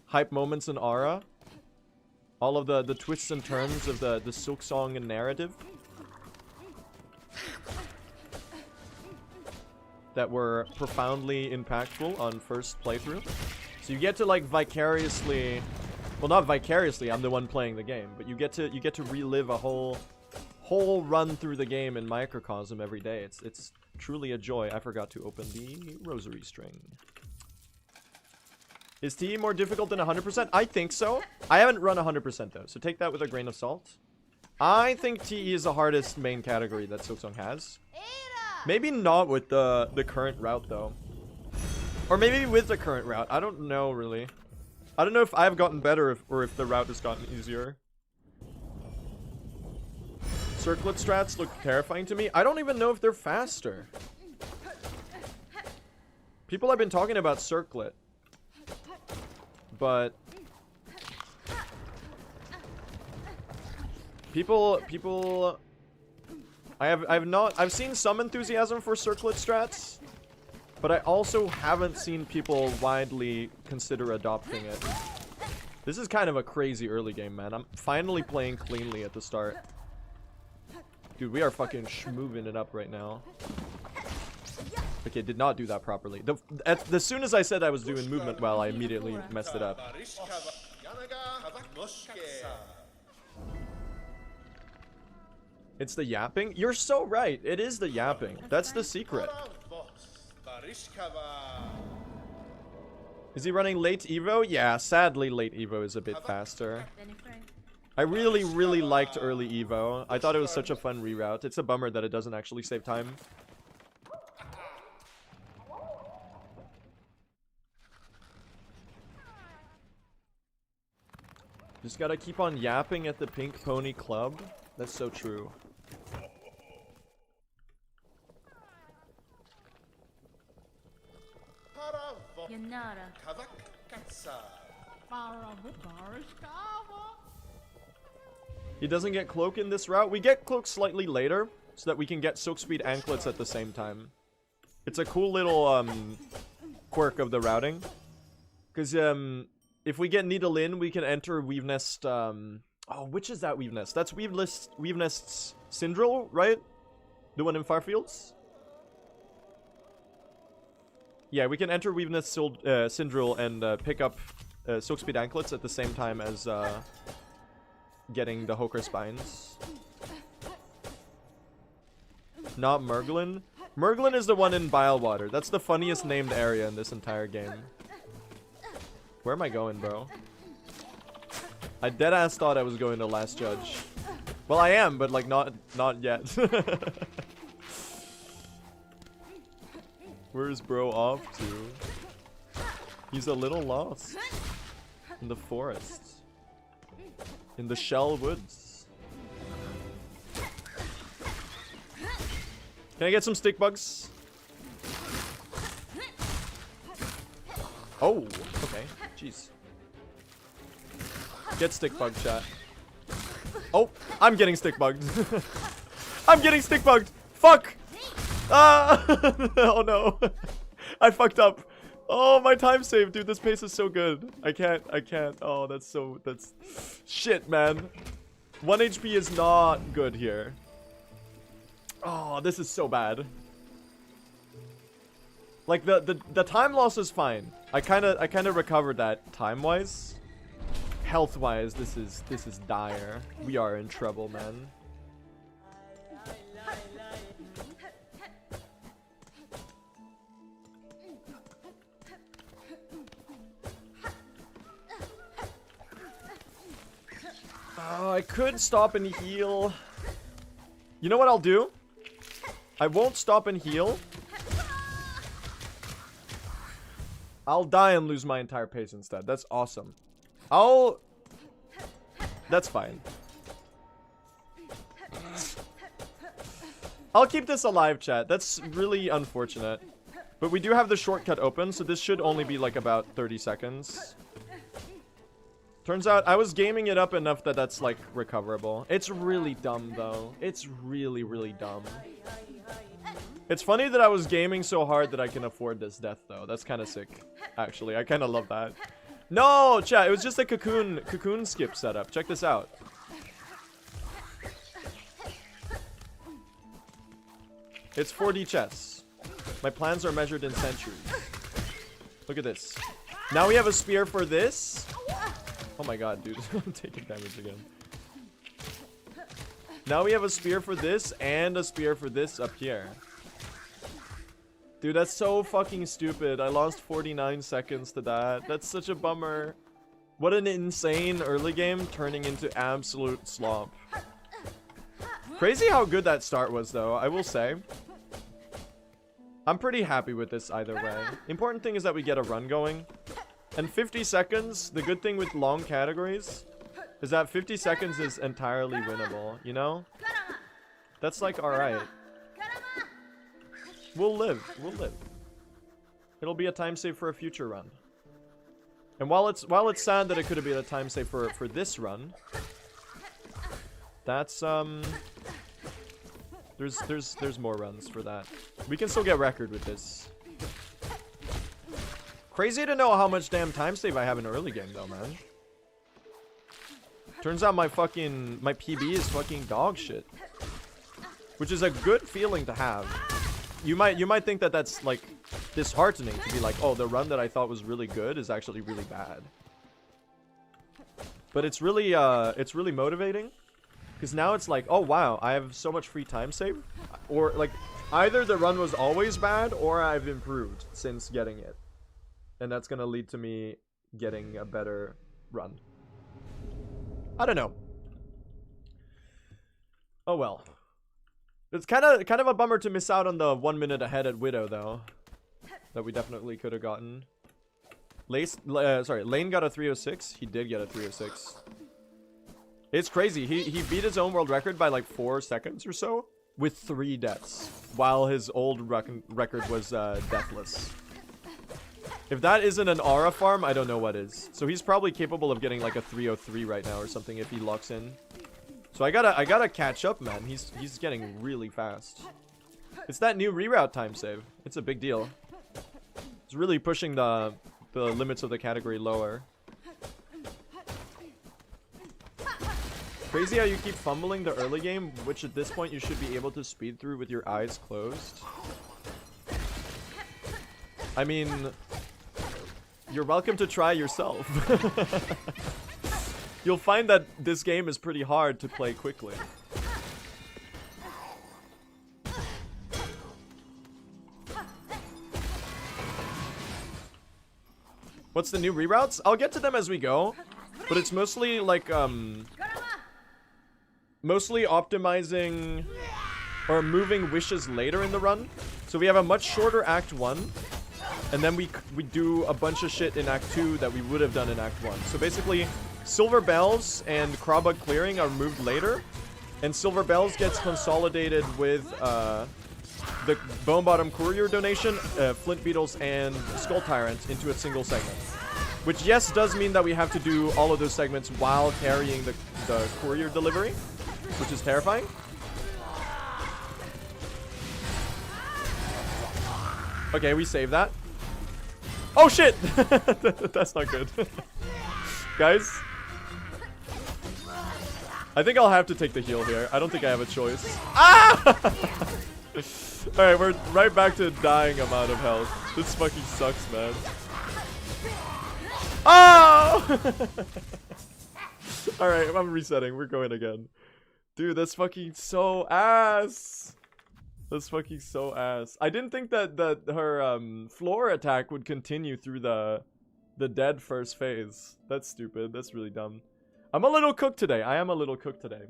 hype moments and aura. All of the twists and turns of the Silksong narrative that were profoundly impactful on first playthrough. So you get to like vicariously, well, not vicariously, I'm the one playing the game, but you get to relive a whole run through the game in microcosm every day. It's truly a joy. I forgot to open the rosary string. Is TE more difficult than 100%? I think so. I haven't run 100% though, so take that with a grain of salt. I think TE is the hardest main category that Silksong has. Maybe not with the current route though. Or maybe with the current route. I don't know really. I don't know if I've gotten better or if the route has gotten easier. Circlet strats look terrifying to me. I don't even know if they're faster. People have been talking about circlet. But people I've seen some enthusiasm for circlet strats, but I also haven't seen people widely consider adopting it. This is kind of a crazy early game, man. I'm finally playing cleanly at the start. Dude, we are fucking schmoving it up right now. Okay, did not do that properly. As soon as I said I was doing movement well, I immediately messed it up. It's the yapping? You're so right. It is the yapping. That's the secret. Is he running late Evo? Yeah, sadly late Evo is a bit faster. I really, really liked early Evo. I thought it was such a fun reroute. It's a bummer that it doesn't actually save time. Just gotta keep on yapping at the Pink Pony Club. That's so true. He doesn't get cloak in this route. We get cloak slightly later. so that we can get Silk Speed Anklets at the same time. It's a cool little quirk of the routing. Because if we get Needle in, we can enter Weave Nest. Oh, which is that Weave Nest? That's Weave Nest's Syndril, right? The one in Farfields? Yeah, we can enter Weave Nest Syndril and pick up Silk Speed Anklets at the same time as getting the Hoker Spines. Not Merglin. Merglin is the one in Bilewater. That's the funniest named area in this entire game. Where am I going, bro? I deadass thought I was going to Last Judge. Well, I am, but like not yet. Where's bro off to? He's a little lost in the forest, in the Shell Woods. Can I get some stick bugs? Oh, okay. Jeez. Get stick bug, chat. Oh, I'm getting stick bugged. I'm getting stick bugged. Fuck. Ah! Oh no. I fucked up. Oh, my time save, dude. This pace is so good. I can't. Oh, that's shit, man. 1 HP is not good here. Oh, this is so bad. Like the time loss is fine. I kind of recovered that time-wise. Health-wise, this is dire. We are in trouble, man. Oh, I could stop and heal. You know what I'll do? I won't stop and heal. I'll die and lose my entire pace instead. That's awesome. That's fine. I'll keep this alive, chat. That's really unfortunate. But we do have the shortcut open, so this should only be like about 30 seconds. Turns out I was gaming it up enough that that's like recoverable. It's really dumb though. It's really, really dumb. It's funny that I was gaming so hard that I can afford this death though. That's kind of sick. Actually, I kind of love that. No, chat, it was just a cocoon skip setup. Check this out. It's 4D chess. My plans are measured in centuries. Look at this. Now we have a spear for this. Oh my god, dude. I'm taking damage again. Now we have a spear for this and a spear for this up here. Dude, that's so fucking stupid. I lost 49 seconds to that. That's such a bummer. What an insane early game turning into absolute slop. Crazy how good that start was, though, I will say. I'm pretty happy with this either way. Important thing is that we get a run going. And 50 seconds, the good thing with long categories is that 50 seconds is entirely winnable, you know? That's like alright. We'll live. We'll live. It'll be a time save for a future run. And while it's sad that it could have been a time save for this run, that's there's more runs for that. We can still get record with this. Crazy to know how much damn time save I have in early game though, man. Turns out my PB is fucking dog shit. Which is a good feeling to have. You might think that that's like disheartening to be like, oh, the run that I thought was really good is actually really bad. But it's really motivating. Because now it's like, oh wow, I have so much free time save. Or like, either the run was always bad or I've improved since getting it. And that's gonna lead to me getting a better run. I don't know. Oh well. It's kind of a bummer to miss out on the 1 minute ahead at Widow though. That we definitely could have gotten. Lane got a 306. He did get a 306. It's crazy. He beat his own world record by like 4 seconds or so with 3 deaths, while his old record was deathless. If that isn't an aura farm, I don't know what is. So he's probably capable of getting like a 303 right now or something if he locks in. So I gotta catch up, man. He's getting really fast. It's that new reroute time save. It's a big deal. It's really pushing the limits of the category lower. Crazy how you keep fumbling the early game, which at this point you should be able to speed through with your eyes closed. I mean, you're welcome to try yourself. You'll find that this game is pretty hard to play quickly. What's the new reroutes? I'll get to them as we go, but it's mostly like mostly optimizing or moving wishes later in the run. So we have a much shorter Act 1, and then we do a bunch of shit in Act 2 that we would have done in Act 1. So basically, Silver Bells and Crawbug clearing are moved later, and Silver Bells gets consolidated with the Bone Bottom Courier donation, Flint Beetles, and Skull Tyrant into a single segment. Which, yes, does mean that we have to do all of those segments while carrying the Courier delivery, which is terrifying. Okay, we save that. Oh, shit! That's not good. Guys, I think I'll have to take the heal here. I don't think I have a choice. Ah! Alright, we're right back to dying amount of health. This fucking sucks, man. Oh! Alright, I'm resetting. We're going again. Dude, that's fucking so ass. That's fucking so ass. I didn't think that her floor attack would continue through the dead first phase. That's stupid. That's really dumb. I'm a little cooked today. I am a little cooked today.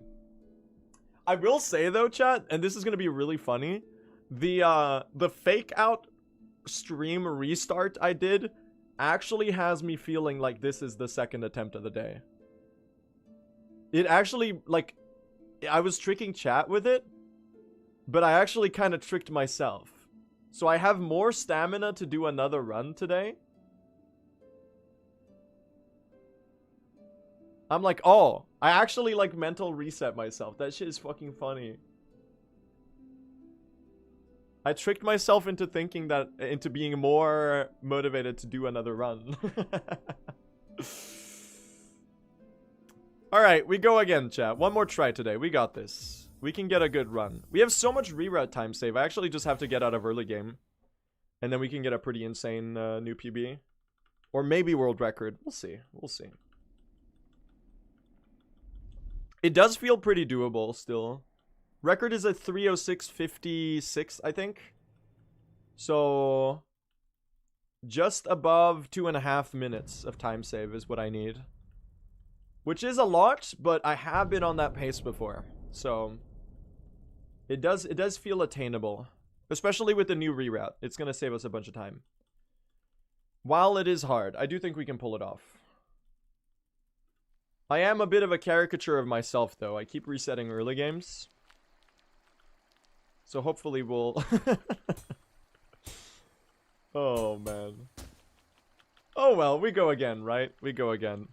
I will say though, chat, and this is gonna be really funny. The fake out stream restart I did actually has me feeling like this is the second attempt of the day. It actually, like, I was tricking chat with it, but I actually kind of tricked myself. So I have more stamina to do another run today. I'm like, oh, I actually like mental reset myself. That shit is fucking funny. I tricked myself into thinking that, into being more motivated to do another run. Alright, we go again, chat. One more try today. We got this. We can get a good run. We have so much reroute time save. I actually just have to get out of early game. And then we can get a pretty insane new PB. Or maybe world record. We'll see. We'll see. It does feel pretty doable still. Record is a 3:06:56, I think. So just above 2.5 minutes of time save is what I need. Which is a lot, but I have been on that pace before. So it does feel attainable. Especially with the new reroute. It's going to save us a bunch of time. While it is hard, I do think we can pull it off. I am a bit of a caricature of myself, though. I keep resetting early games. So hopefully we'll... Oh, man. Oh, well, we go again, right? We go again.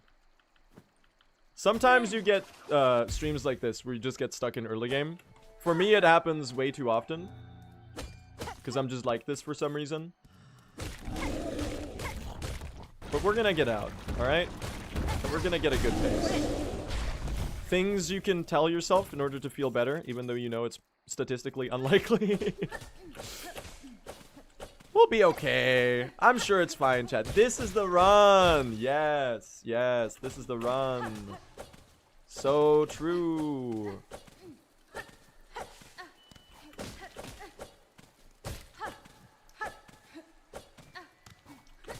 Sometimes you get streams like this where you just get stuck in early game. For me, it happens way too often. Because I'm just like this for some reason. But we're gonna get out, alright? We're gonna get a good pace. Things you can tell yourself in order to feel better, even though you know it's statistically unlikely. We'll be okay. I'm sure it's fine, chat. This is the run. Yes, yes, this is the run. So true.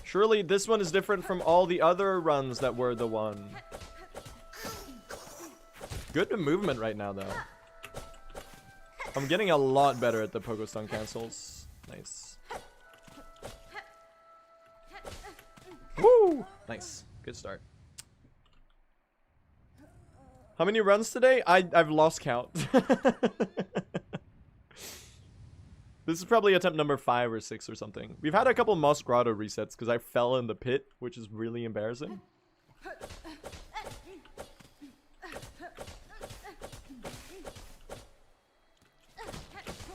Surely this one is different from all the other runs that were the one. Good movement right now, though. I'm getting a lot better at the pogo stun cancels. Nice. Woo! Nice. Good start. How many runs today? I've lost count. This is probably attempt number 5 or 6 or something. We've had a couple Moss Grotto resets because I fell in the pit, which is really embarrassing.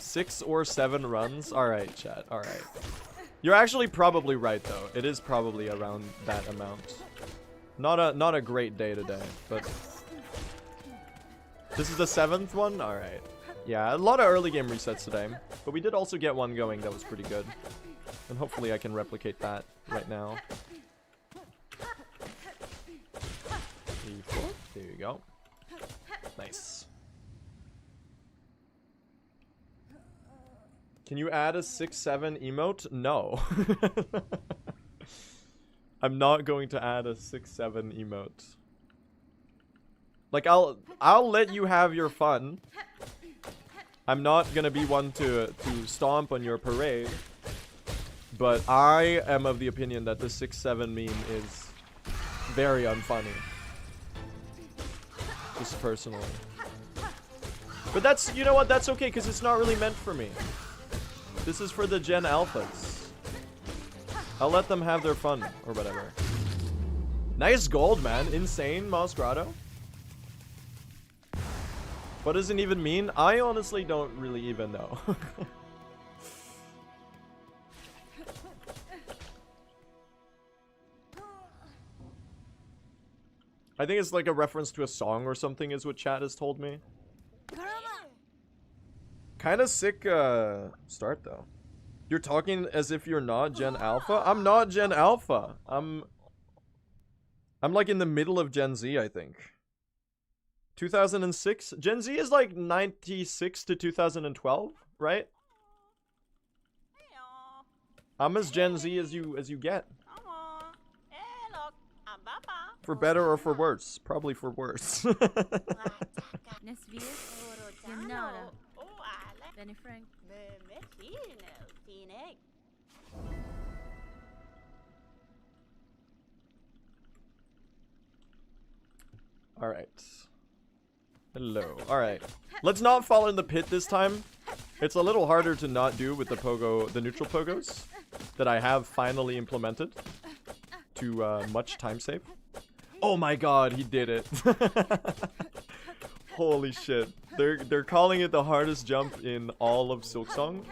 6 or 7 runs? Alright, chat. Alright. You're actually probably right, though. It is probably around that amount. Not a great day today, but... This is the 7th one? Alright. Yeah, a lot of early game resets today. But we did also get one going that was pretty good. And hopefully I can replicate that right now. 3, 4. There you go. Nice. Can you add a 6-7 emote? No. I'm not going to add a 6-7 emote. Like, I'll let you have your fun. I'm not gonna be one to stomp on your parade. But I am of the opinion that the 6-7 meme is very unfunny. Just personally. But that's, you know what, that's okay, because it's not really meant for me. This is for the Gen Alphas. I'll let them have their fun, or whatever. Nice gold, man. Insane, Moss Grotto. What does it even mean? I honestly don't really even know. I think it's like a reference to a song or something is what chat has told me. Kind of sick start though. You're talking as if you're not Gen Alpha? I'm not Gen Alpha. I'm like in the middle of Gen Z, I think. 2006? Gen Z is like 96 to 2012, right? I'm as Gen Z as you get. For better or for worse? Probably for worse. Alright. Hello. Alright. Let's not fall in the pit this time. It's a little harder to not do with the pogo, the neutral pogos that I have finally implemented to much time save. Oh my god, he did it. Holy shit. They're calling it the hardest jump in all of Silksong.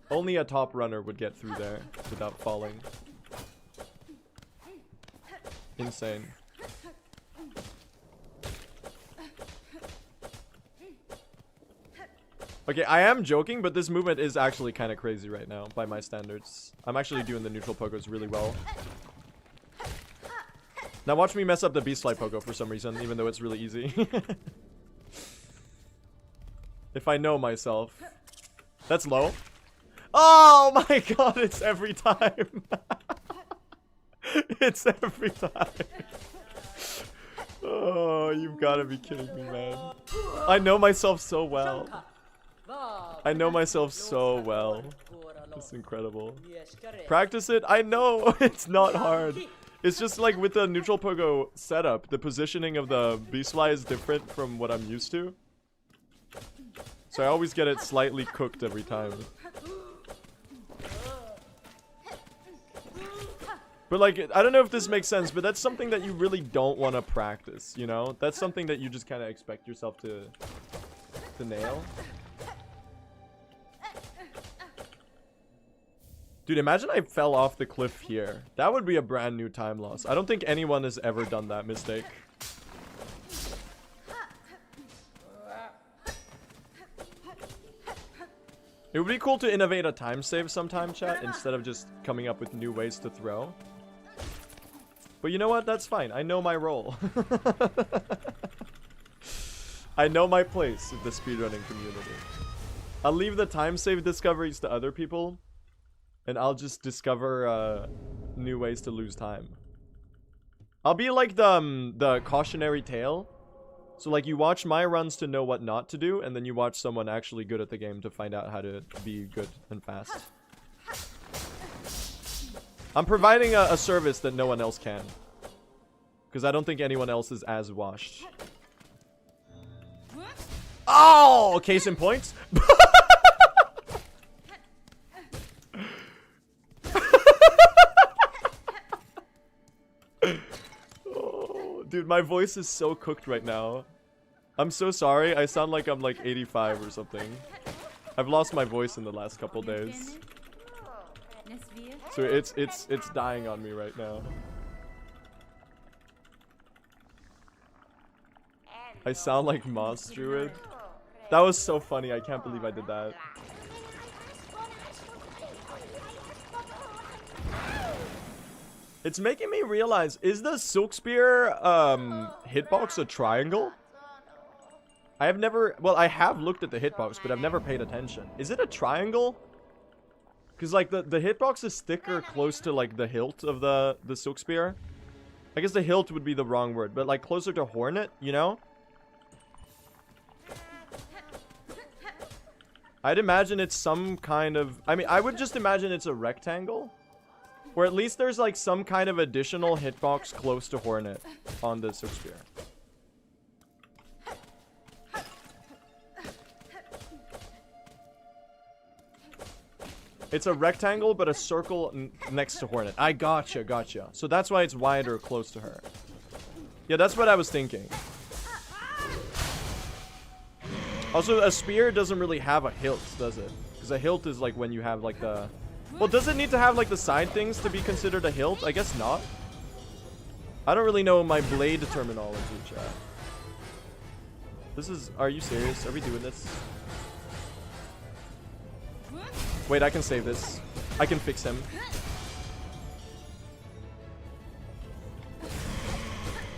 Only a top runner would get through there without falling. Insane. Okay, I am joking, but this movement is actually kind of crazy right now by my standards. I'm actually doing the neutral pogos really well. Now watch me mess up the beast slide pogo for some reason, even though it's really easy. If I know myself. That's low. Oh my god, it's every time. It's every time. Oh, you've got to be kidding me, man. I know myself so well. I know myself so well. It's incredible. Practice it. I know it's not hard. It's just like with the neutral pogo setup, the positioning of the B-Sly is different from what I'm used to. So I always get it slightly cooked every time. But like, I don't know if this makes sense, but that's something that you really don't want to practice, you know? That's something that you just kind of expect yourself to nail. Dude, imagine I fell off the cliff here. That would be a brand new time loss. I don't think anyone has ever done that mistake. It would be cool to innovate a time save sometime, chat, instead of just coming up with new ways to throw. But you know what? That's fine. I know my role. I know my place in the speedrunning community. I'll leave the time save discoveries to other people. And I'll just discover new ways to lose time. I'll be like the cautionary tale. So like you watch my runs to know what not to do, and then you watch someone actually good at the game to find out how to be good and fast. I'm providing a service that no one else can. Because I don't think anyone else is as washed. Oh! Case in point. Oh, dude, my voice is so cooked right now. I'm so sorry. I sound like I'm like 85 or something. I've lost my voice in the last couple days. So it's dying on me right now. I sound like Moss Druid. That was so funny. I can't believe I did that. It's making me realize, is the Silk Spear hitbox a triangle? I have never, well, I have looked at the hitbox, but I've never paid attention. Is it a triangle? Because like the hitbox is thicker close to like the hilt of the Silk Spear. I guess the hilt would be the wrong word, but like closer to hornet, you know? I'd imagine it's some kind of, I mean, I would just imagine it's a rectangle. Or at least there's like some kind of additional hitbox close to hornet on the Silk Spear. It's a rectangle, but a circle next to hornet. I gotcha, gotcha. So that's why it's wider close to her. Yeah, that's what I was thinking. Also, a spear doesn't really have a hilt, does it? Because a hilt is like when you have like the... Well, does it need to have like the side things to be considered a hilt? I guess not. I don't really know my blade terminology, chat. This is... Are you serious? Are we doing this? Wait, I can save this. I can fix him.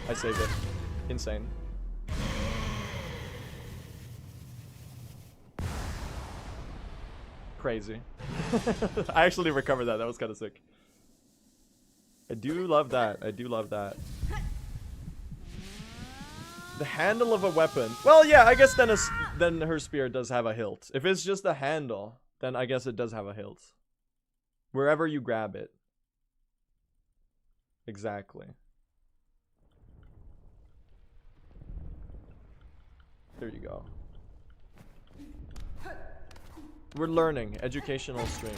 I saved it. Insane. Crazy. I actually recovered that. That was kind of sick. I do love that. I do love that. The handle of a weapon. Well, yeah, I guess then her spear does have a hilt. If it's just a handle, then I guess it does have a hilt. Wherever you grab it. Exactly. There you go. We're learning. Educational stream.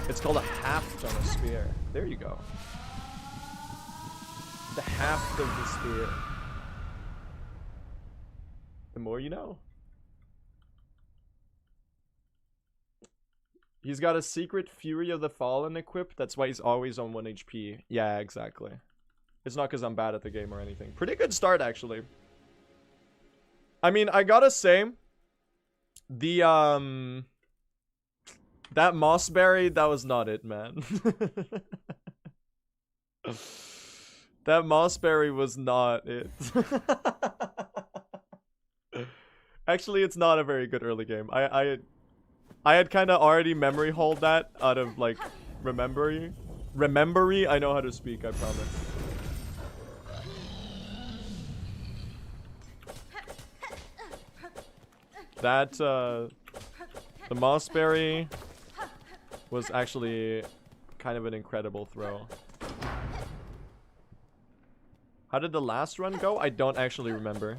It's called a haft on a spear. There you go. The haft of the spear. The more you know. He's got a secret Fury of the Fallen equipped. That's why he's always on 1 HP. Yeah, exactly. It's not because I'm bad at the game or anything. Pretty good start, actually. I mean, I gotta say, the, that mossberry, that was not it, man. That mossberry was not it. Actually, it's not a very good early game. I had kind of already memory hold that out of, like, remembery. I know how to speak, I promise. That, the mossberry was actually kind of an incredible throw. How did the last run go? I don't actually remember.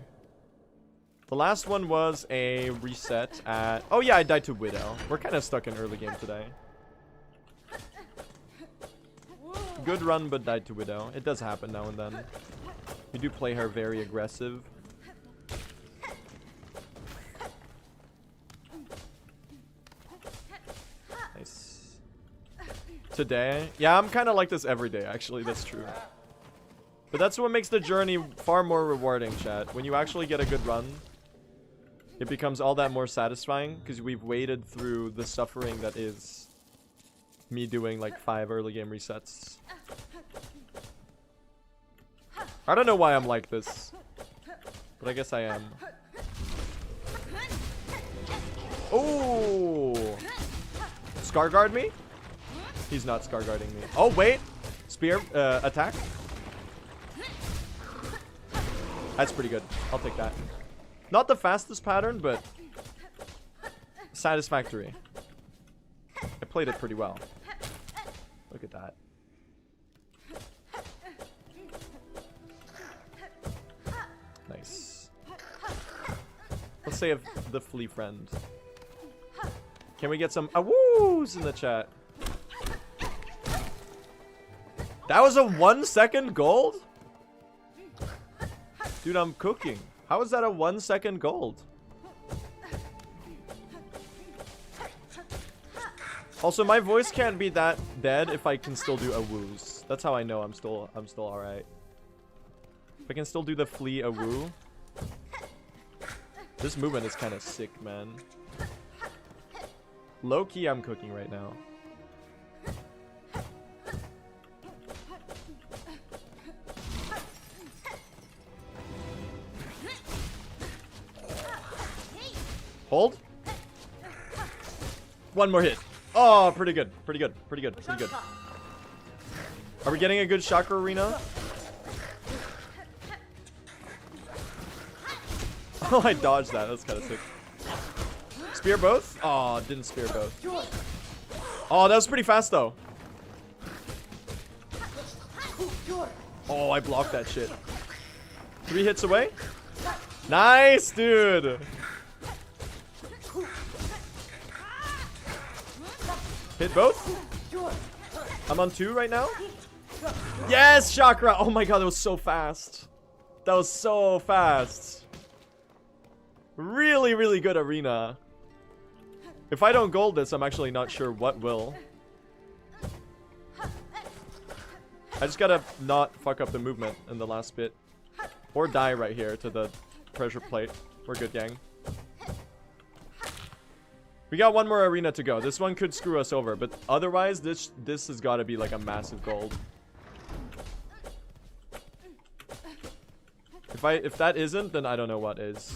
The last one was a reset at... Oh yeah, I died to Widow. We're kind of stuck in early game today. Good run, but died to Widow. It does happen now and then. We do play her very aggressive. Nice. Today? Yeah, I'm kind of like this every day, actually. That's true. But that's what makes the journey far more rewarding, chat. When you actually get a good run, it becomes all that more satisfying because we've waded through the suffering that is me doing like 5 early game resets. I don't know why I'm like this, but I guess I am. Oh! Scar guard me? He's not scar guarding me. Oh, wait! Spear, attack? That's pretty good. I'll take that. Not the fastest pattern, but satisfactory. I played it pretty well. Look at that. Nice. Let's save the flea friend. Can we get some awoos in the chat? That was a 1 second gold? Dude, I'm cooking. How is that a 1 second gold? Also, my voice can't be that dead if I can still do a woos. That's how I know I'm still alright. If I can still do the flee a woo. This movement is kind of sick, man. Low key, I'm cooking right now. Hold. One more hit. Oh, pretty good. Pretty good. Pretty good. Pretty good. Are we getting a good chakra arena? Oh, I dodged that. That's kind of sick. Spear both? Oh, didn't spear both. Oh, that was pretty fast, though. Oh, I blocked that shit. 3 hits away? Nice, dude. Hit both? I'm on 2 right now? Yes, chakra! Oh my god, that was so fast. That was so fast. Really, really good arena. If I don't gold this, I'm actually not sure what will. I just gotta not fuck up the movement in the last bit. Or die right here to the pressure plate. We're good, gang. We got one more arena to go. This one could screw us over, but otherwise, this has got to be like a massive gold. If that isn't, then I don't know what is.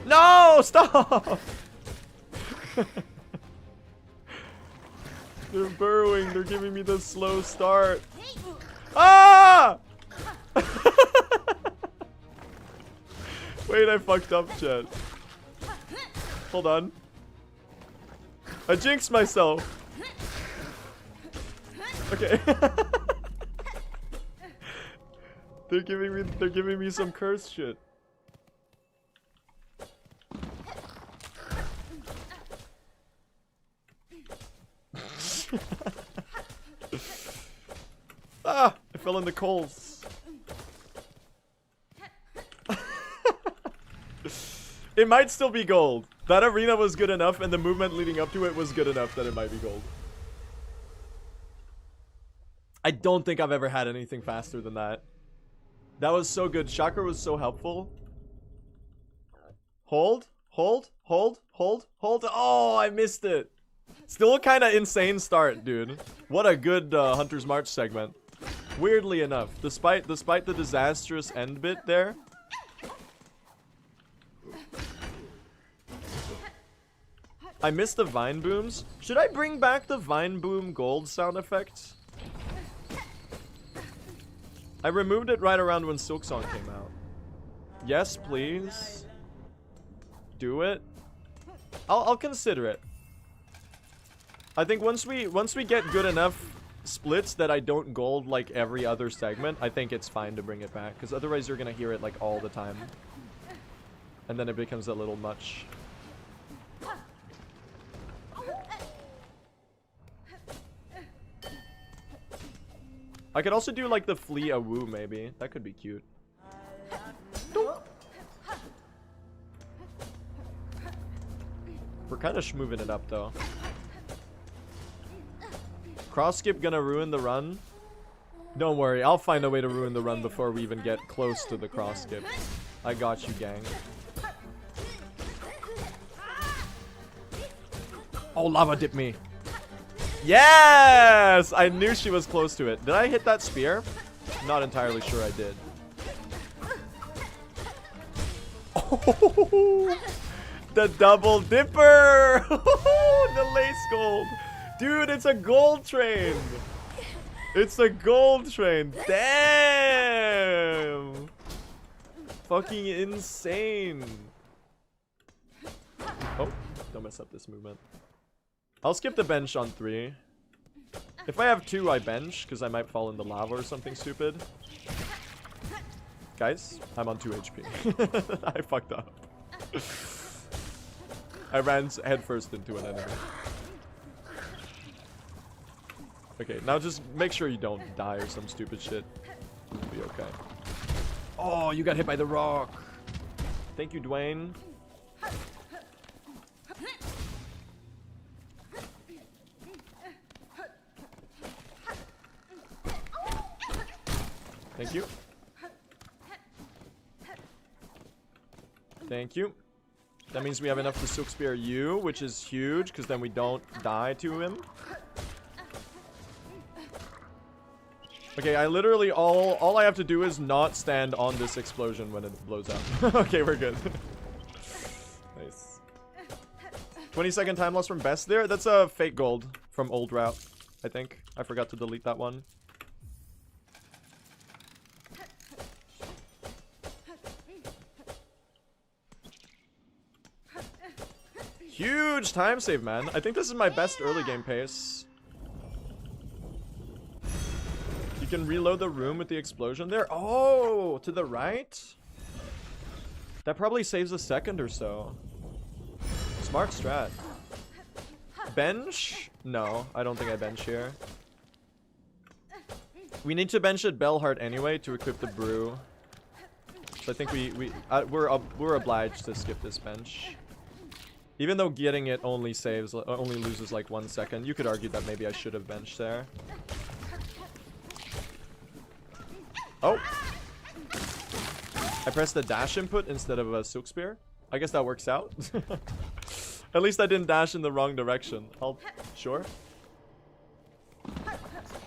No! Stop! They're burrowing. They're giving me the slow start. Ah! Wait, I fucked up, chat. Hold on. I jinxed myself. Okay. They're giving me some curse shit. Ah, I fell in the coals. It might still be gold. That arena was good enough, and the movement leading up to it was good enough that it might be gold. I don't think I've ever had anything faster than that. That was so good. Chakra was so helpful. Hold, hold, hold, hold, hold. Oh, I missed it. Still kind of insane start, dude. What a good Hunter's March segment. Weirdly enough, despite the disastrous end bit there. I missed the vine booms. Should I bring back the vine boom gold sound effect? I removed it right around when Silksong came out. Yes, please. Do it. I'll consider it. I think once we get good enough splits that I don't gold like every other segment, I think it's fine to bring it back, because otherwise you're gonna hear it like all the time, and then it becomes a little much. I could also do like the flee a woo, maybe. That could be cute. We're kind of schmoving it up though. Cross skip gonna ruin the run? Don't worry, I'll find a way to ruin the run before we even get close to the cross skip. I got you, gang. Oh, lava dip me. Yes! I knew she was close to it. Did I hit that spear? Not entirely sure I did. Oh, the double dipper! The lace gold. Dude, it's a gold train. It's a gold train. Damn! Fucking insane. Oh, don't mess up this movement. I'll skip the bench on 3. If I have 2, I bench, because I might fall in the lava or something stupid. Guys, I'm on 2 HP. I fucked up. I ran headfirst into an enemy. Okay, now just make sure you don't die or some stupid shit. It'll be okay. Oh, you got hit by the rock. Thank you, Dwayne. Thank you. Thank you. That means we have enough to Silk Spear you, which is huge, because then we don't die to him. Okay, I literally, all I have to do is not stand on this explosion when it blows up. Okay, we're good. Nice. 20-second time loss from best there. That's a fake gold from old route, I think. I forgot to delete that one. Huge time save, man. I think this is my best early game pace. You can reload the room with the explosion there. Oh, to the right? That probably saves a second or so. Smart strat. Bench? No, I don't think I bench here. We need to bench at Bellheart anyway to equip the brew. So I think we're obliged to skip this bench. Even though getting it only loses like 1 second. You could argue that maybe I should have benched there. Oh! I pressed the dash input instead of a Silk Spear. I guess that works out. At least I didn't dash in the wrong direction. Sure.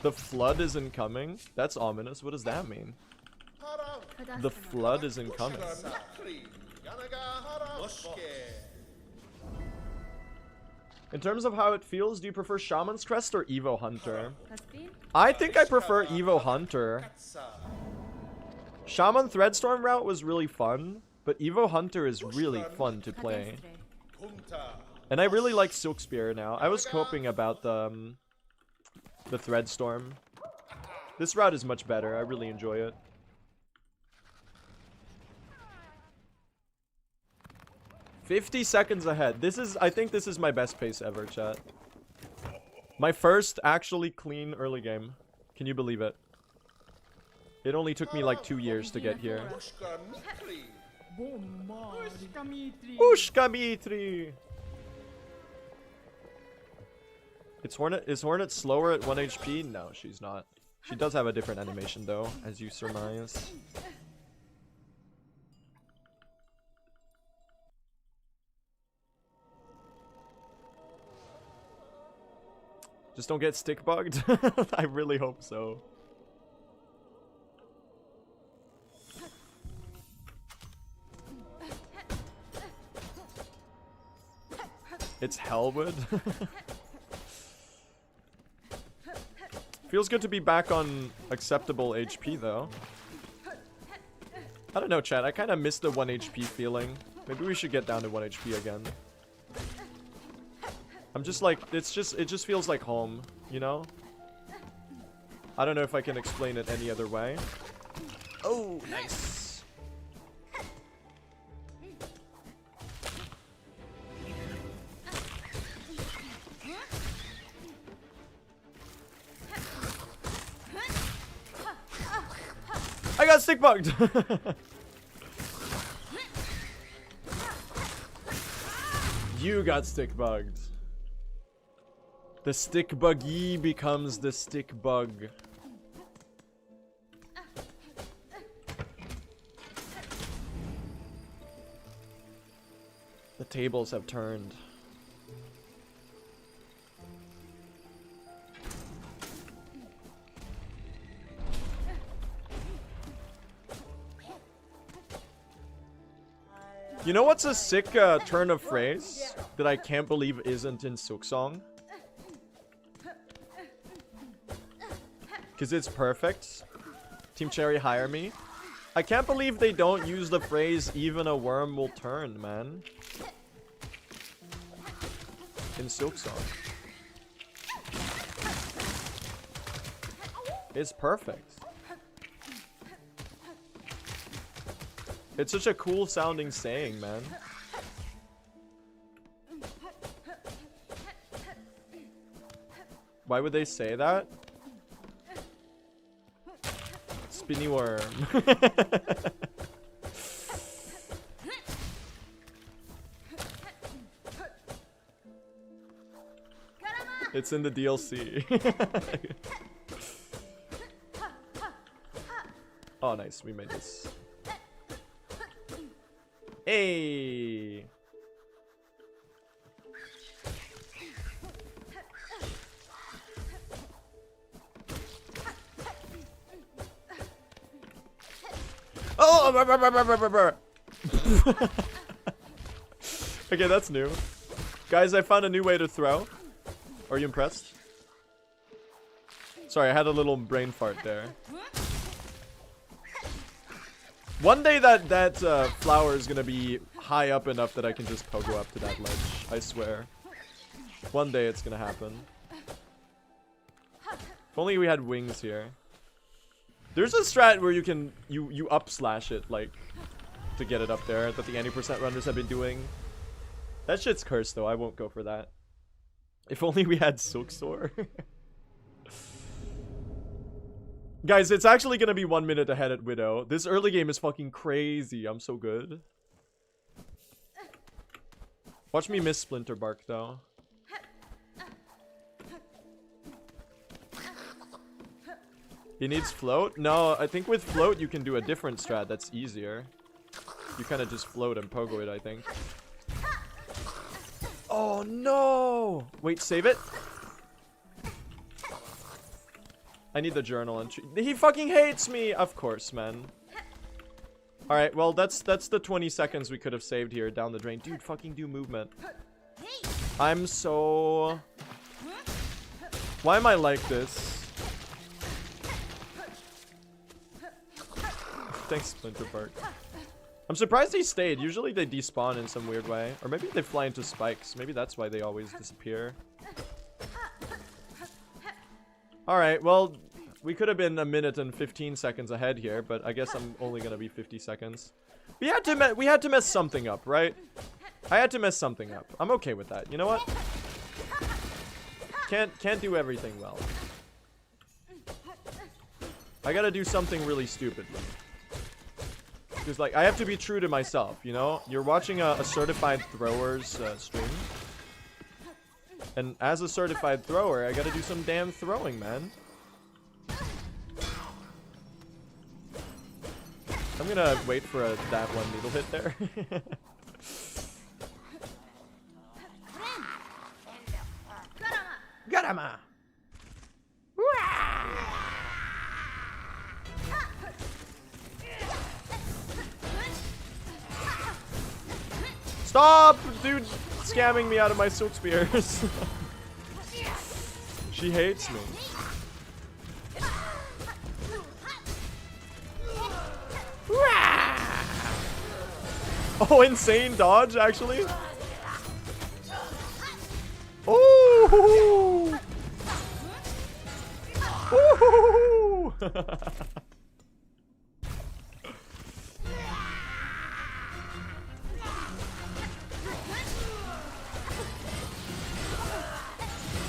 The flood is incoming? That's ominous. What does that mean? The flood is incoming. In terms of how it feels, do you prefer Shaman's Crest or Evo Hunter? I think I prefer Evo Hunter. Shaman Threadstorm route was really fun, but Evo Hunter is really fun to play. And I really like Silk Spear now. I was hoping about the Threadstorm. This route is much better. I really enjoy it. $50 seconds ahead. I think this is my best pace ever, chat. My first actually clean early game. Can you believe it? It only took me like 2 years to get here. Ushkamitri! Is Hornet slower at 1 HP? No, she's not. She does have a different animation though, as you surmise. Just don't get stick bugged. I really hope so. It's Hellwood. Feels good to be back on acceptable HP though. I don't know, chat. I kind of miss the 1 HP feeling. Maybe we should get down to 1 HP again. I'm just like, it just feels like home, you know? I don't know if I can explain it any other way. Oh, nice. I got stick bugged. You got stick bugged. The stick buggy becomes the stick bug. The tables have turned. You know what's a sick turn of phrase that I can't believe isn't in Silksong? Because it's perfect. Team Cherry, hire me. I can't believe they don't use the phrase even a worm will turn, man. In Silksong. It's perfect. It's such a cool sounding saying, man. Why would they say that? Spinny worm. It's in the DLC. Oh, nice. We made this. Hey. Oh! Okay, that's new. Guys, I found a new way to throw. Are you impressed? Sorry, I had a little brain fart there. One day that flower is gonna be high up enough that I can just pogo up to that ledge. I swear. One day it's gonna happen. If only we had wings here. There's a strat where you can you up slash it like to get it up there that the 90% runners have been doing. That shit's cursed though. I won't go for that. If only we had Silksong. Guys, it's actually gonna be 1 minute ahead at Widow. This early game is fucking crazy. I'm so good. Watch me miss Splinter Bark though. He needs float? No, I think with float you can do a different strat that's easier. You kind of just float and pogo it, I think. Oh no! Wait, save it? I need the journal entry. He fucking hates me! Of course, man. Alright, well, that's the 20 seconds we could have saved here down the drain. Dude, fucking do movement. I'm so... Why am I like this? Thanks, Splinter Bark. I'm surprised he stayed. Usually they despawn in some weird way. Or maybe they fly into spikes. Maybe that's why they always disappear. Alright, well, we could have been 1 minute and 15 seconds ahead here, but I guess I'm only gonna be 50 seconds. We had to mess something up, right? I had to mess something up. I'm okay with that. You know what? Can't do everything well. I gotta do something really stupidly. Because, like, I have to be true to myself, you know? You're watching a certified thrower's stream. And as a certified thrower, I gotta do some damn throwing, man. I'm gonna wait for that one needle hit there. Garama! Stop, dude, scamming me out of my silk spears. She hates me. Oh, insane dodge, actually. Oh. Ooh.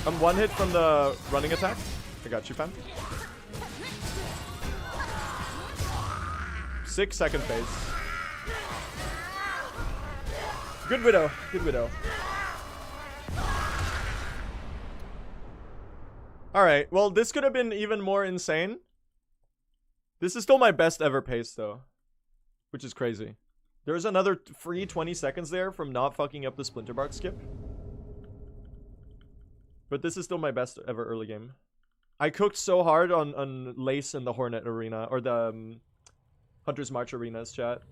I'm one hit from the running attack. I got you, fam. 6 second phase. Good Widow. Good Widow. Alright, well, this could have been even more insane. This is still my best ever pace, though. Which is crazy. There's another free 20 seconds there from not fucking up the Splinter Bark skip. But this is still my best ever early game. I cooked so hard on Lace and the Hornet Arena. Or the Hunter's March Arenas, chat.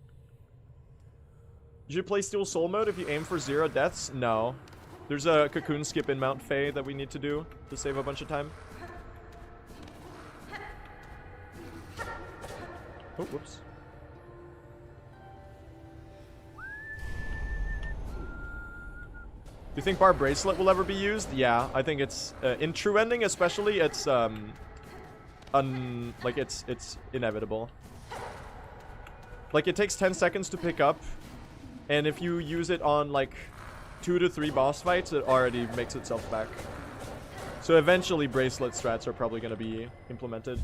You should play Steel Soul mode if you aim for 0 deaths? No. There's a Cocoon skip in Mount Fae that we need to do to save a bunch of time. Oh, whoops. Do you think Bar Bracelet will ever be used? Yeah, I think it's in True Ending especially. It's like it's inevitable. Like it takes 10 seconds to pick up, and if you use it on like 2 to 3 boss fights, it already makes itself back. So eventually bracelet strats are probably going to be implemented.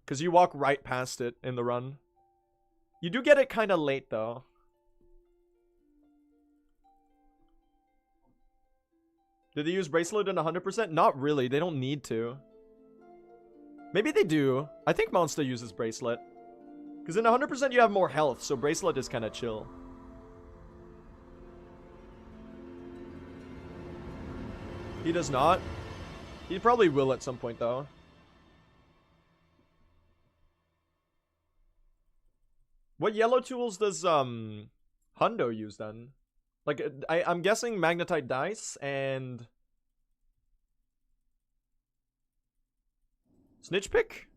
Because you walk right past it in the run. You do get it kind of late though. Did they use bracelet in 100%? Not really. They don't need to. Maybe they do. I think Monster uses bracelet. Because in 100% you have more health, so bracelet is kind of chill. He does not. He probably will at some point though. What yellow tools does Hundo use then? Like, I'm guessing magnetite dice and snitch pick?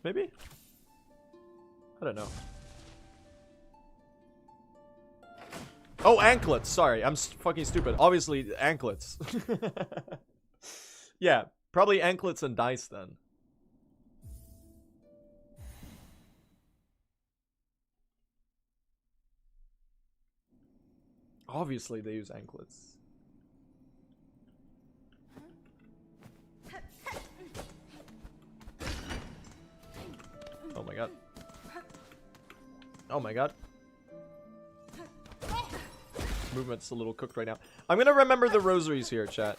Maybe? I don't know. Oh, anklets. Sorry, I'm fucking stupid. Obviously, anklets. Yeah, probably anklets and dice then. Obviously, they use anklets. Oh my god. Oh my god. Movement's a little cooked right now. I'm gonna remember the rosaries here, chat.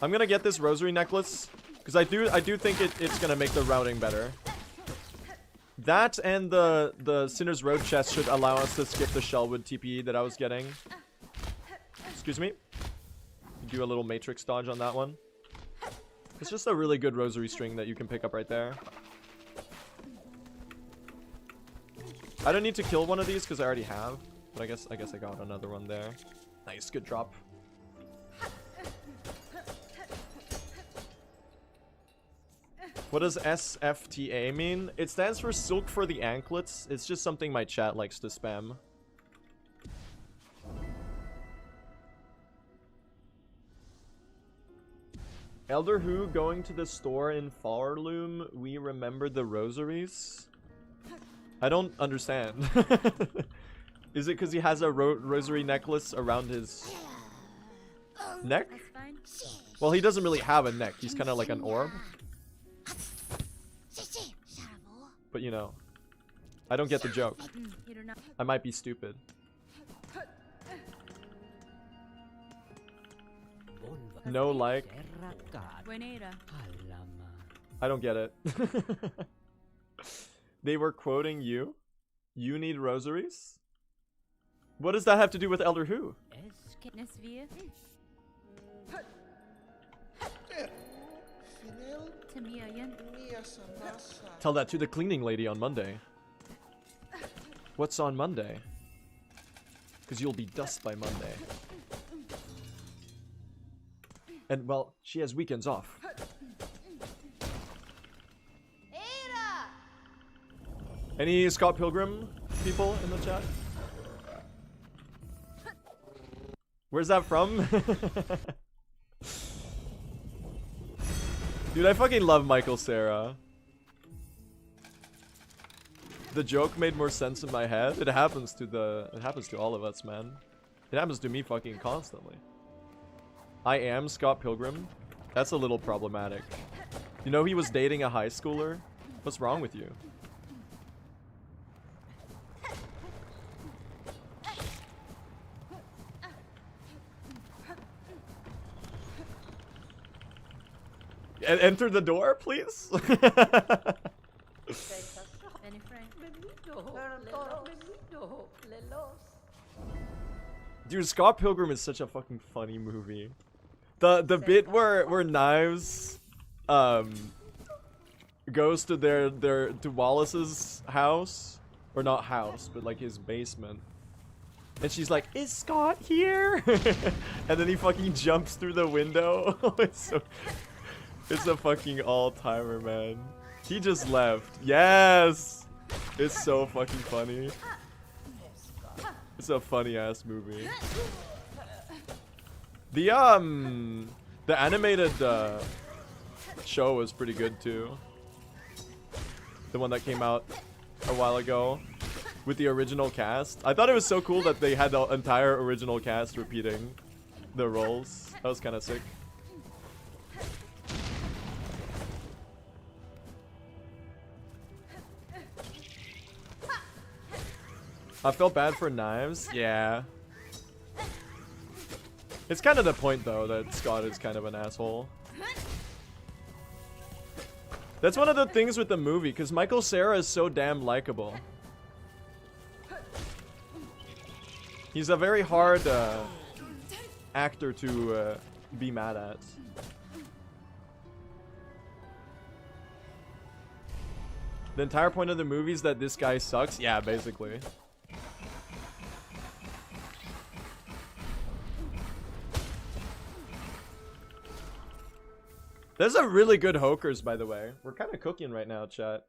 I'm gonna get this rosary necklace because I do think it's gonna make the routing better. That and the Sinner's Road chest should allow us to skip the Shellwood TPE that I was getting. Excuse me. Do a little matrix dodge on that one. It's just a really good rosary string that you can pick up right there. I don't need to kill one of these because I already have. But I guess I got another one there. Nice, good drop. What does SFTA mean? It stands for Silk for the Anklets. It's just something my chat likes to spam. Elder Who going to the store in Farloom, we remember the rosaries? I don't understand. Is it because he has a rosary necklace around his neck? Well, he doesn't really have a neck. He's kind of like an orb. But you know, I don't get the joke. I might be stupid. No like. I don't get it. They were quoting you. You need rosaries? What does that have to do with Elder Who? Tell that to the cleaning lady on Monday. What's on Monday? Because you'll be dust by Monday. And, well, she has weekends off. Any Scott Pilgrim people in the chat? Where's that from? Dude, I fucking love Michael Cera. The joke made more sense in my head. It happens to all of us, man. It happens to me fucking constantly. I am Scott Pilgrim. That's a little problematic. You know he was dating a high schooler? What's wrong with you? Enter the door, please. Dude, Scott Pilgrim is such a fucking funny movie. The bit where Knives goes to to Wallace's house, or not house, but like his basement. And she's like, "Is Scott here?" And then he fucking jumps through the window. It's a fucking all-timer, man. He just left. Yes! It's so fucking funny. It's a funny-ass movie. The animated show was pretty good, too. The one that came out a while ago with the original cast. I thought it was so cool that they had the entire original cast repeating the roles. That was kind of sick. I felt bad for Knives. Yeah. It's kind of the point, though, that Scott is kind of an asshole. That's one of the things with the movie, because Michael Cera is so damn likable. He's a very hard actor to be mad at. The entire point of the movie is that this guy sucks? Yeah, basically. There's a really good Hokers, by the way. We're kind of cooking right now, chat.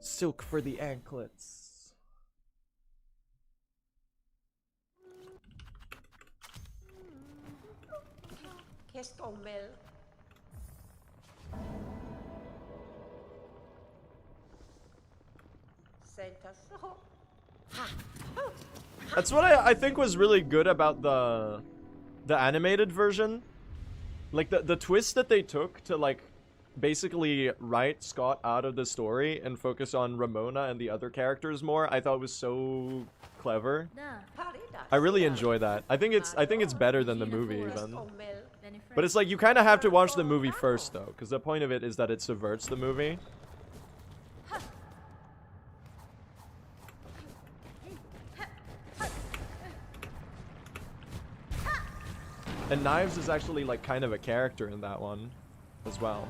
Silk for the anklets. Qu'est-ce qu'on met? That's what I think was really good about the animated version. Like the twist that they took to like basically write Scott out of the story and focus on Ramona and the other characters more, I thought was so clever. I really enjoy that. I think it's better than the movie even. But it's like you kind of have to watch the movie first though, because the point of it is that it subverts the movie. And Knives is actually like kind of a character in that one as well.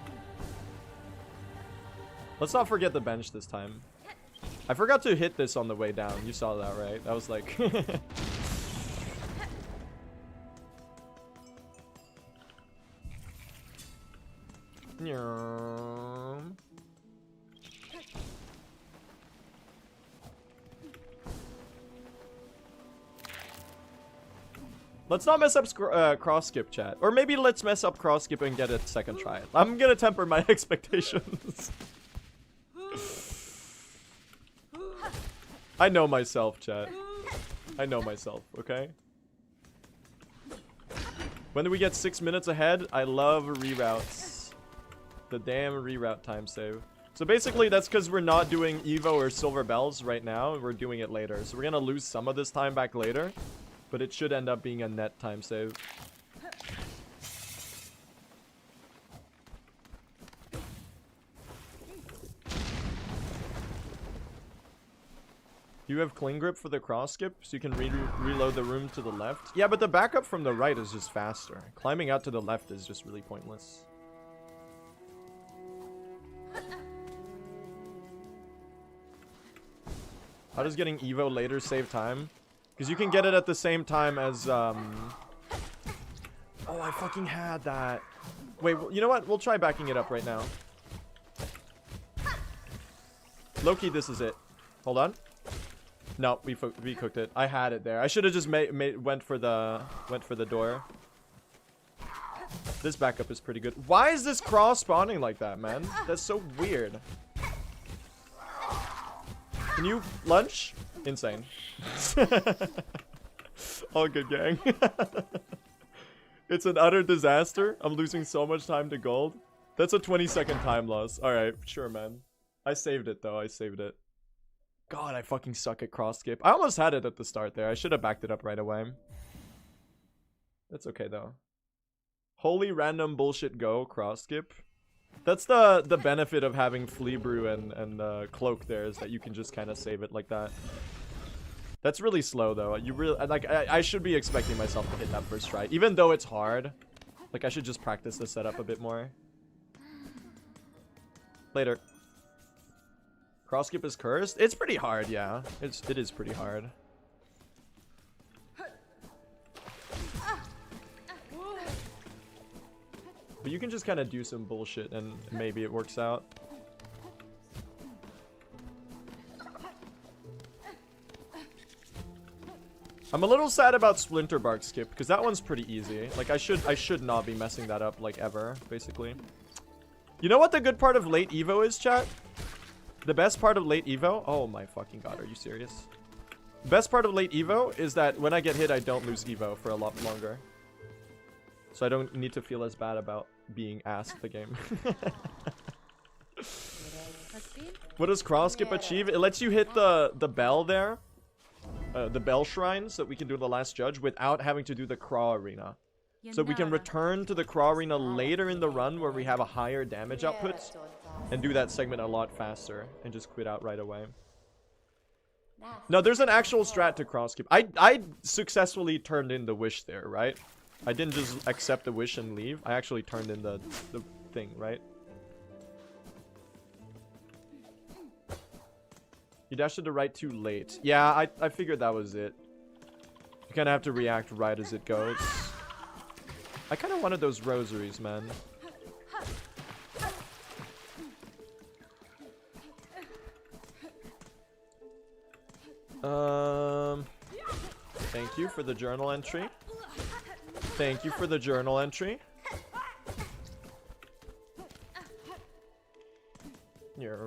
Let's not forget the bench this time. I forgot to hit this on the way down. You saw that, right? That was like... Let's not mess up cross skip, chat. Or maybe let's mess up cross skip and get a second try. I'm gonna temper my expectations. I know myself, chat. I know myself, okay? When do we get 6 minutes ahead? I love reroutes. The damn reroute time save. So basically that's because we're not doing Evo or Silver Bells right now. We're doing it later. So we're gonna lose some of this time back later. But it should end up being a net time save. You have cling grip for the cross skip, so you can reload the room to the left. Yeah, but the backup from the right is just faster. Climbing out to the left is just really pointless. How does getting Evo later save time? Because you can get it at the same time as, Oh, I fucking had that. Wait, you know what? We'll try backing it up right now. Low-key, this is it. Hold on. No, we cooked it. I had it there. I should have just went for the door. This backup is pretty good. Why is this Craw spawning like that, man? That's so weird. Can you lunch? Insane. All good, gang. It's an utter disaster. I'm losing so much time to gold. That's a 20-second time loss. Alright, sure, man. I saved it, though. I saved it. God, I fucking suck at cross skip. I almost had it at the start there. I should have backed it up right away. That's okay, though. Holy random bullshit go, cross skip. That's the benefit of having Flea Brew and Cloak there, is that you can just kind of save it like that. That's really slow though. You really like I should be expecting myself to hit that first try, even though it's hard. Like I should just practice the setup a bit more. Later. Cross skip is cursed. It's pretty hard, yeah. It is pretty hard. But you can just kind of do some bullshit and maybe it works out. I'm a little sad about Splinter Bark skip because that one's pretty easy. Like I should not be messing that up like ever, basically. You know what the good part of late Evo is, chat? The best part of late Evo? Oh my fucking god, are you serious? The best part of late Evo is that when I get hit, I don't lose Evo for a lot longer. So I don't need to feel as bad about being asked the game. What does Craw skip achieve? It lets you hit the bell there. The bell shrine, so that we can do the last judge without having to do the Craw arena. So we can return to the Craw arena later in the run where we have a higher damage output and do that segment a lot faster and just quit out right away. No, there's an actual strat to Craw skip. I successfully turned in the wish there, right? I didn't just accept the wish and leave. I actually turned in the thing, right? You dashed to the right too late. Yeah, I figured that was it. You kind of have to react right as it goes. I kind of wanted those rosaries, man. Thank you for the journal entry. Thank you for the journal entry. Yeah.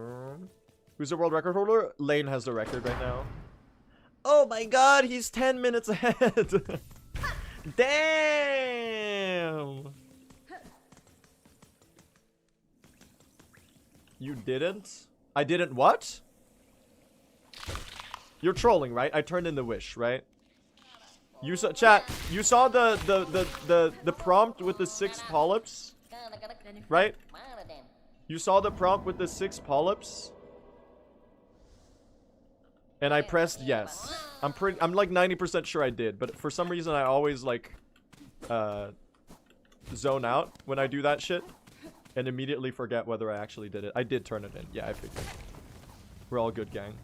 Who's the world record holder? Lane has the record right now. Oh my god, he's 10 minutes ahead. Damn. You didn't? I didn't what? You're trolling, right? I turned in the wish, right? You saw chat. You saw the prompt with the 6 polyps, right? You saw the prompt with the 6 polyps, and I pressed yes. I'm like 90% sure I did, but for some reason I always like zone out when I do that shit, and immediately forget whether I actually did it. I did turn it in. Yeah, I figured. We're all good, gang.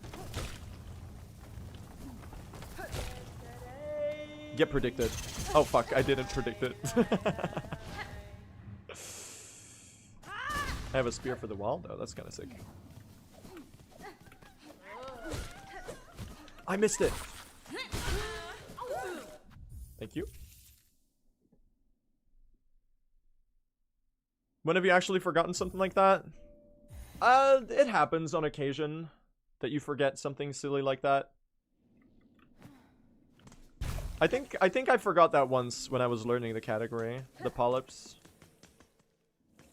Get predicted. Oh fuck, I didn't predict it. I have a spear for the wall though, that's kind of sick. I missed it. Thank you. When have you actually forgotten something like that? It happens on occasion that you forget something silly like that. I think I forgot that once when I was learning the category, the polyps.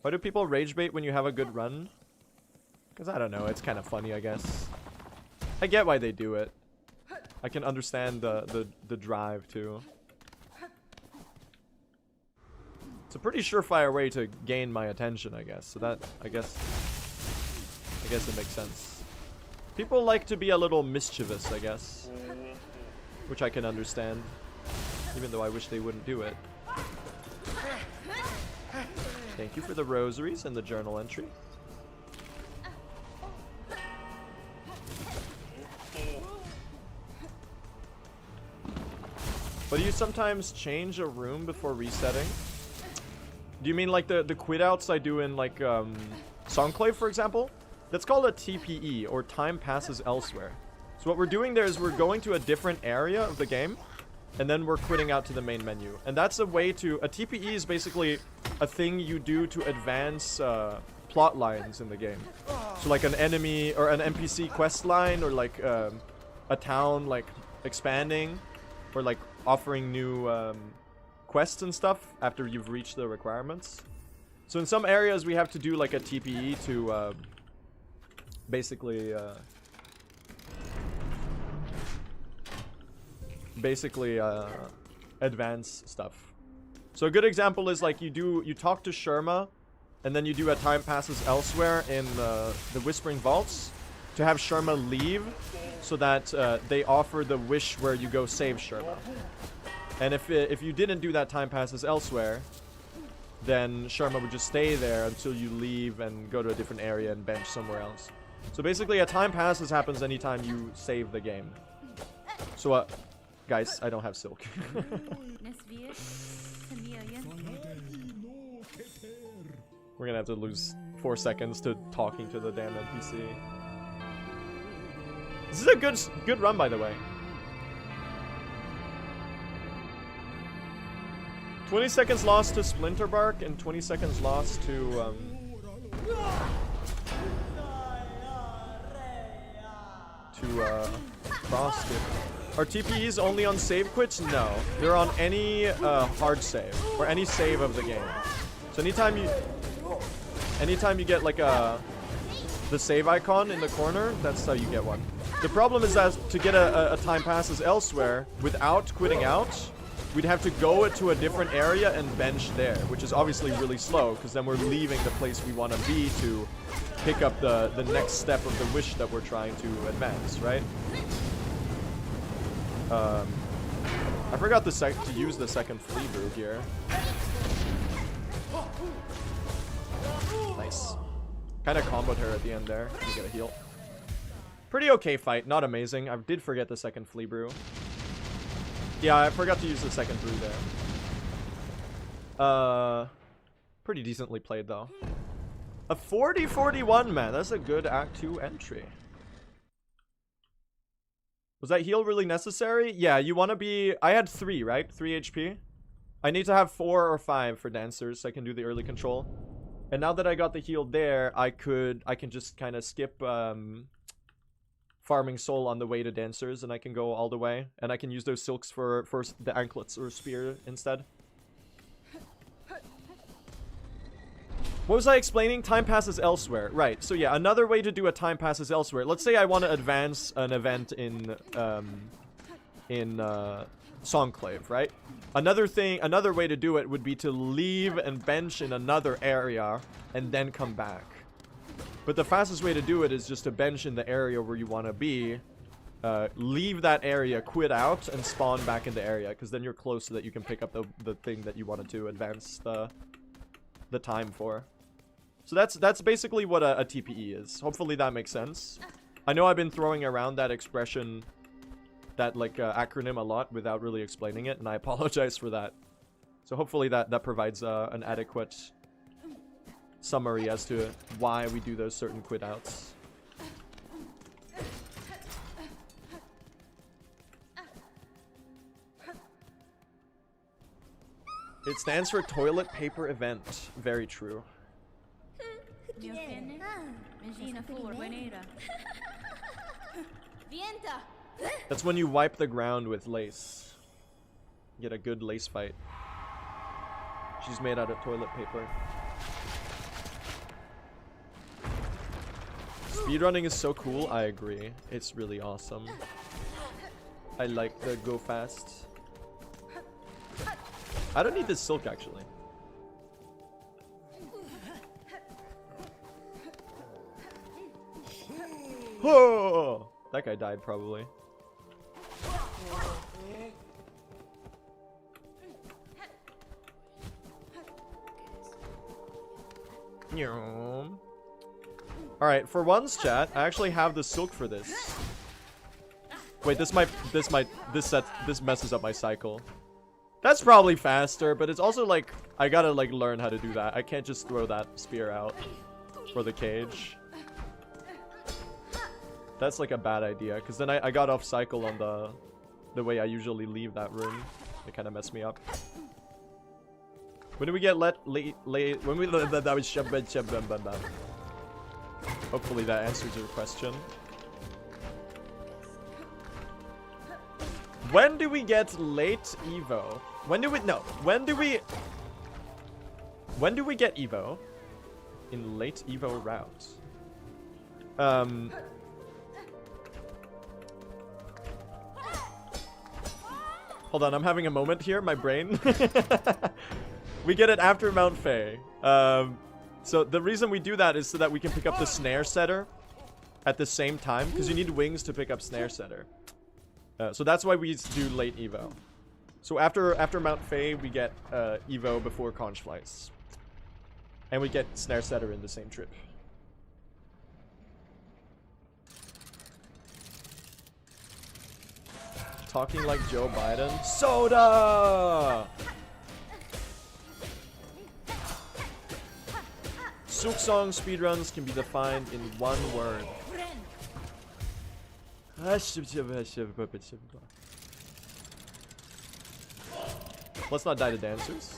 Why do people rage bait when you have a good run? Because I don't know, it's kind of funny, I guess. I get why they do it. I can understand the drive too. It's a pretty surefire way to gain my attention, I guess. So that I guess it makes sense. People like to be a little mischievous, I guess. Which I can understand. Even though I wish they wouldn't do it. Thank you for the rosaries and the journal entry. But do you sometimes change a room before resetting? Do you mean like the quit outs I do in like Songclave, for example? That's called a TPE, or time passes elsewhere. So what we're doing there is we're going to a different area of the game, and then we're quitting out to the main menu. And that's a way to... A TPE is basically a thing you do to advance plot lines in the game. So like an enemy or an NPC quest line, or like a town like expanding, or like offering new quests and stuff after you've reached the requirements. So in some areas we have to do like a TPE to basically advance stuff. So a good example is like you talk to Sherma, and then you do a time passes elsewhere in the Whispering Vaults to have Sherma leave, so that they offer the wish where you go save Sherma. And if you didn't do that time passes elsewhere, then Sherma would just stay there until you leave and go to a different area and bench somewhere else. So basically a time passes happens anytime you save the game. So guys, I don't have silk. We're gonna have to lose 4 seconds to talking to the damn NPC. This is a good run, by the way. 20 seconds lost to Splinterbark and 20 seconds lost to To cross skip. Are TPEs only on save quits? No. They're on any hard save. Or any save of the game. So anytime you get like the save icon in the corner, that's how you get one. The problem is that to get a time passes elsewhere without quitting out, we'd have to go to a different area and bench there, which is obviously really slow because then we're leaving the place we want to be to pick up the next step of the wish that we're trying to advance, right? I forgot to use the second flea brew here. Nice. Kind of comboed her at the end there. You get a heal. Pretty okay fight, not amazing. I did forget the second flea brew. Yeah, I forgot to use the second brew there. Pretty decently played though. A 40-41, man. That's a good Act 2 entry. Was that heal really necessary? Yeah, you want to be... I had 3, right? 3 HP. I need to have 4 or 5 for dancers so I can do the early control. And now that I got the heal there, I can just kind of skip farming soul on the way to dancers, and I can go all the way. And I can use those silks for the anklets or spear instead. What was I explaining? Time passes elsewhere. Right. So yeah, another way to do a time passes elsewhere. Let's say I want to advance an event in Songclave, right? Another way to do it would be to leave and bench in another area and then come back. But the fastest way to do it is just to bench in the area where you want to be, leave that area, quit out, and spawn back in the area, because then you're close so that you can pick up the thing that you wanted to advance the time for. So that's basically what a TPE is. Hopefully that makes sense. I know I've been throwing around that expression, that like acronym a lot without really explaining it, and I apologize for that. So hopefully that provides an adequate summary as to why we do those certain quit outs. It stands for toilet paper event. Very true. That's when you wipe the ground with lace. Get a good lace fight. She's made out of toilet paper. Speedrunning is so cool, I agree. It's really awesome. I like the go fast. I don't need this silk actually. Oh, that guy died probably. Alright, for once, chat, I actually have the silk for this. Wait, this messes up my cycle. That's probably faster, but it's also like, I gotta like learn how to do that. I can't just throw that spear out for the cage. That's like a bad idea, because then I got off cycle on the way I usually leave that room. It kind of messed me up. When do we get when we that was hopefully that answers your question. When do we get late Evo? When do we get Evo? In late Evo route. Hold on, I'm having a moment here, my brain. We get it after Mount Faye. So the reason we do that is so that we can pick up the snare setter at the same time, because you need wings to pick up snare setter. So that's why we do late Evo. So after Mount Faye, we get Evo before Conch Flights. And we get snare setter in the same trip. Talking like Joe Biden. Soda! Silksong speedruns can be defined in one word. Let's not die to dancers.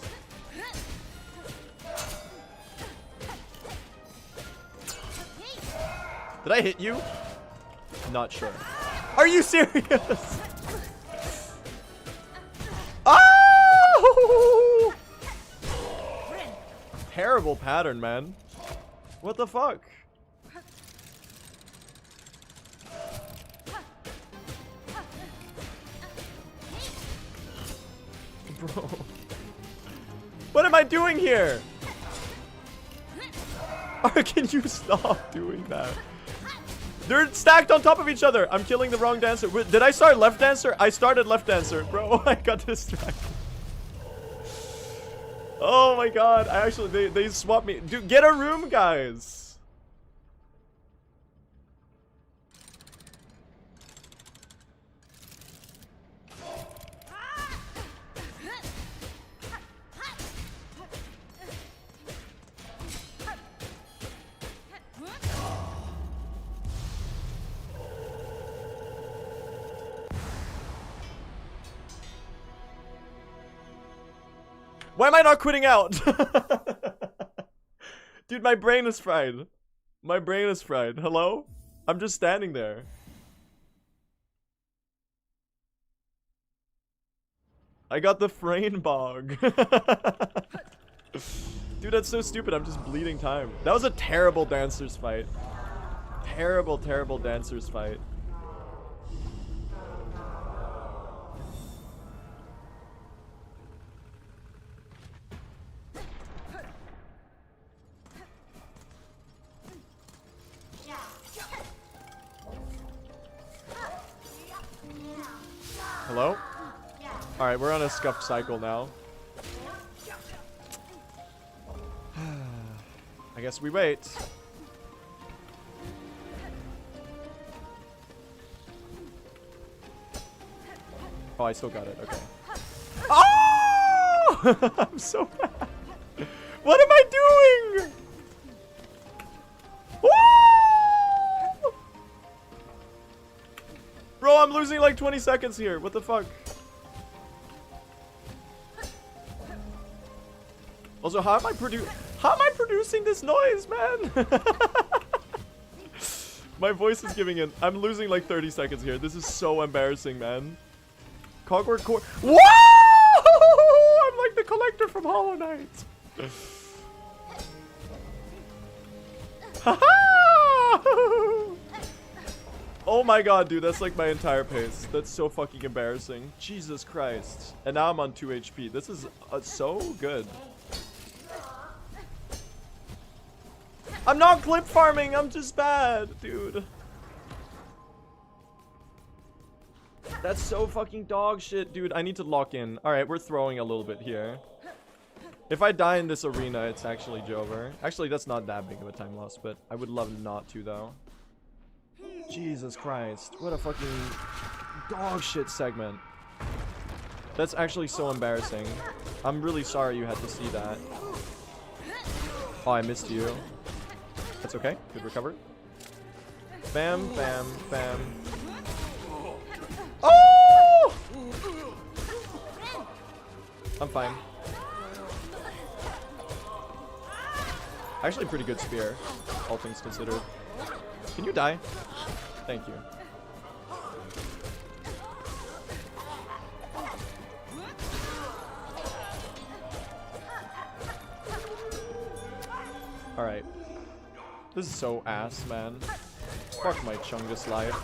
Did I hit you? Not sure. Are you serious? Oh! Terrible pattern, man. What the fuck? Bro. What am I doing here? Can you stop doing that? They're stacked on top of each other. I'm killing the wrong dancer. Did I start left dancer? I started left dancer. Bro, I got distracted. Oh my god. I actually, they swapped me. Dude, get a room, guys. Why am I not quitting out? Dude, my brain is fried. My brain is fried. Hello? I'm just standing there. I got the frame bog. Dude, that's so stupid. I'm just bleeding time. That was a terrible dancers fight. Terrible, terrible dancers fight. Hello? Alright, we're on a scuffed cycle now. I guess we wait. Oh, I still got it. Okay. Oh! I'm so bad. What am I doing? Woo! Bro, I'm losing like 20 seconds here. What the fuck? Also, how am I producing this noise, man? My voice is giving in. I'm losing like 30 seconds here. This is so embarrassing, man. Cogward core. Whoa! I'm like the collector from Hollow Knight. Oh my god, dude, that's like my entire pace. That's so fucking embarrassing. Jesus Christ. And now I'm on 2 HP. This is so good. I'm not clip farming, I'm just bad, dude. That's so fucking dog shit, dude. I need to lock in. Alright, we're throwing a little bit here. If I die in this arena, it's actually Jover. Actually, that's not that big of a time loss, but I would love not to, though. Jesus Christ. What a fucking dog shit segment. That's actually so embarrassing. I'm really sorry you had to see that. Oh, I missed you. That's okay. Good recover. Bam, bam, bam. Oh! I'm fine. Actually, pretty good spear, all things considered. Can you die? Thank you. Alright. This is so ass, man. Fuck my Chungus life.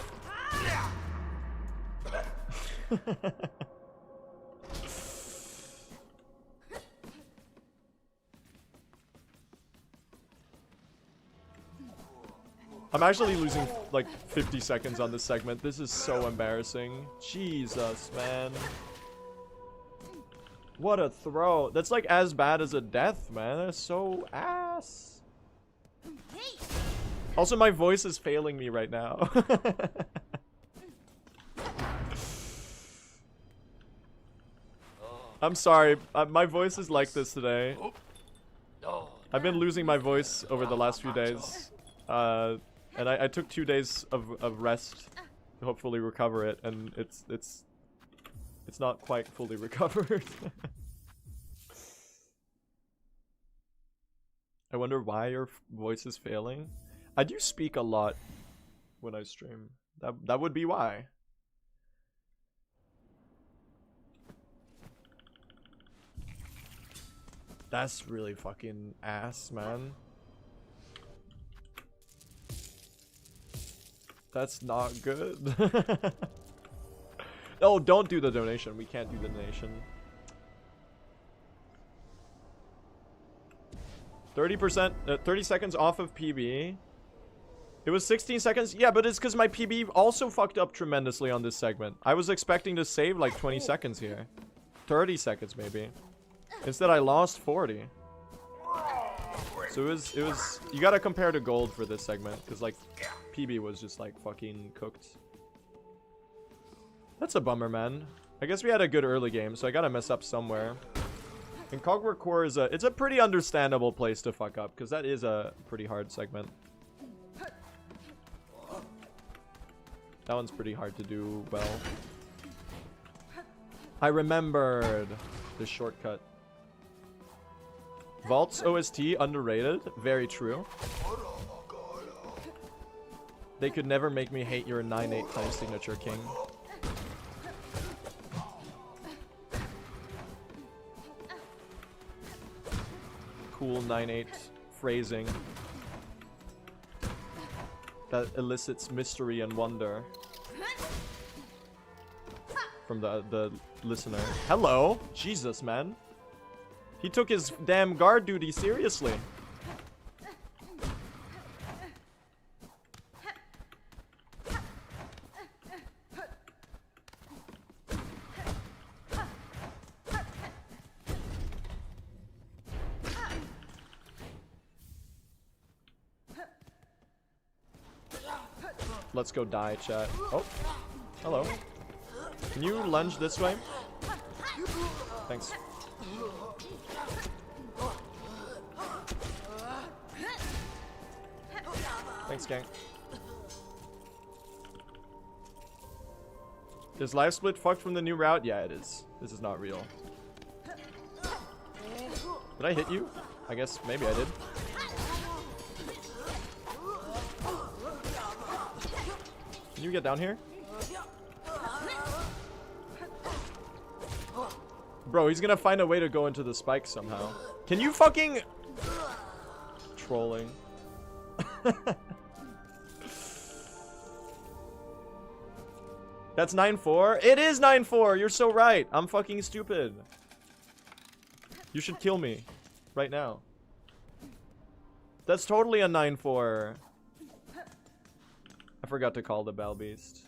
I'm actually losing like 50 seconds on this segment. This is so embarrassing. Jesus, man. What a throw. That's like as bad as a death, man. That's so ass. Also, my voice is failing me right now. I'm sorry. My voice is like this today. I've been losing my voice over the last few days. And I took 2 days of rest to hopefully recover it, and it's not quite fully recovered. I wonder why your voice is failing. I do speak a lot when I stream. That would be why. That's really fucking ass, man. That's not good. Oh, don't do the donation. We can't do the donation. 30%, 30 seconds off of PB. It was 16 seconds. Yeah, but it's because my PB also fucked up tremendously on this segment. I was expecting to save like 20 seconds here. 30 seconds maybe. Instead, I lost 40. So it was, you gotta compare to gold for this segment. Because like, PB was just like fucking cooked. That's a bummer, man. I guess we had a good early game, so I gotta mess up somewhere. And Cogwork Core is it's a pretty understandable place to fuck up, because that is a pretty hard segment. That one's pretty hard to do well. I remembered the shortcut. Vault's OST underrated. Very true. They could never make me hate your 9/8 time signature, king. Cool 9/8 phrasing that elicits mystery and wonder from the listener. Hello, Jesus, man. He took his damn guard duty seriously. Let's go die, chat. Oh, hello. Can you lunge this way? Thanks. Thanks, gang. Is live split fucked from the new route? Yeah, it is. This is not real. Did I hit you? I guess maybe I did. Can you get down here? Bro, he's gonna find a way to go into the spike somehow. Can you fucking... Trolling. That's 9-4? It is 9-4! You're so right! I'm fucking stupid. You should kill me. Right now. That's totally a 9-4. I forgot to call the Bell Beast.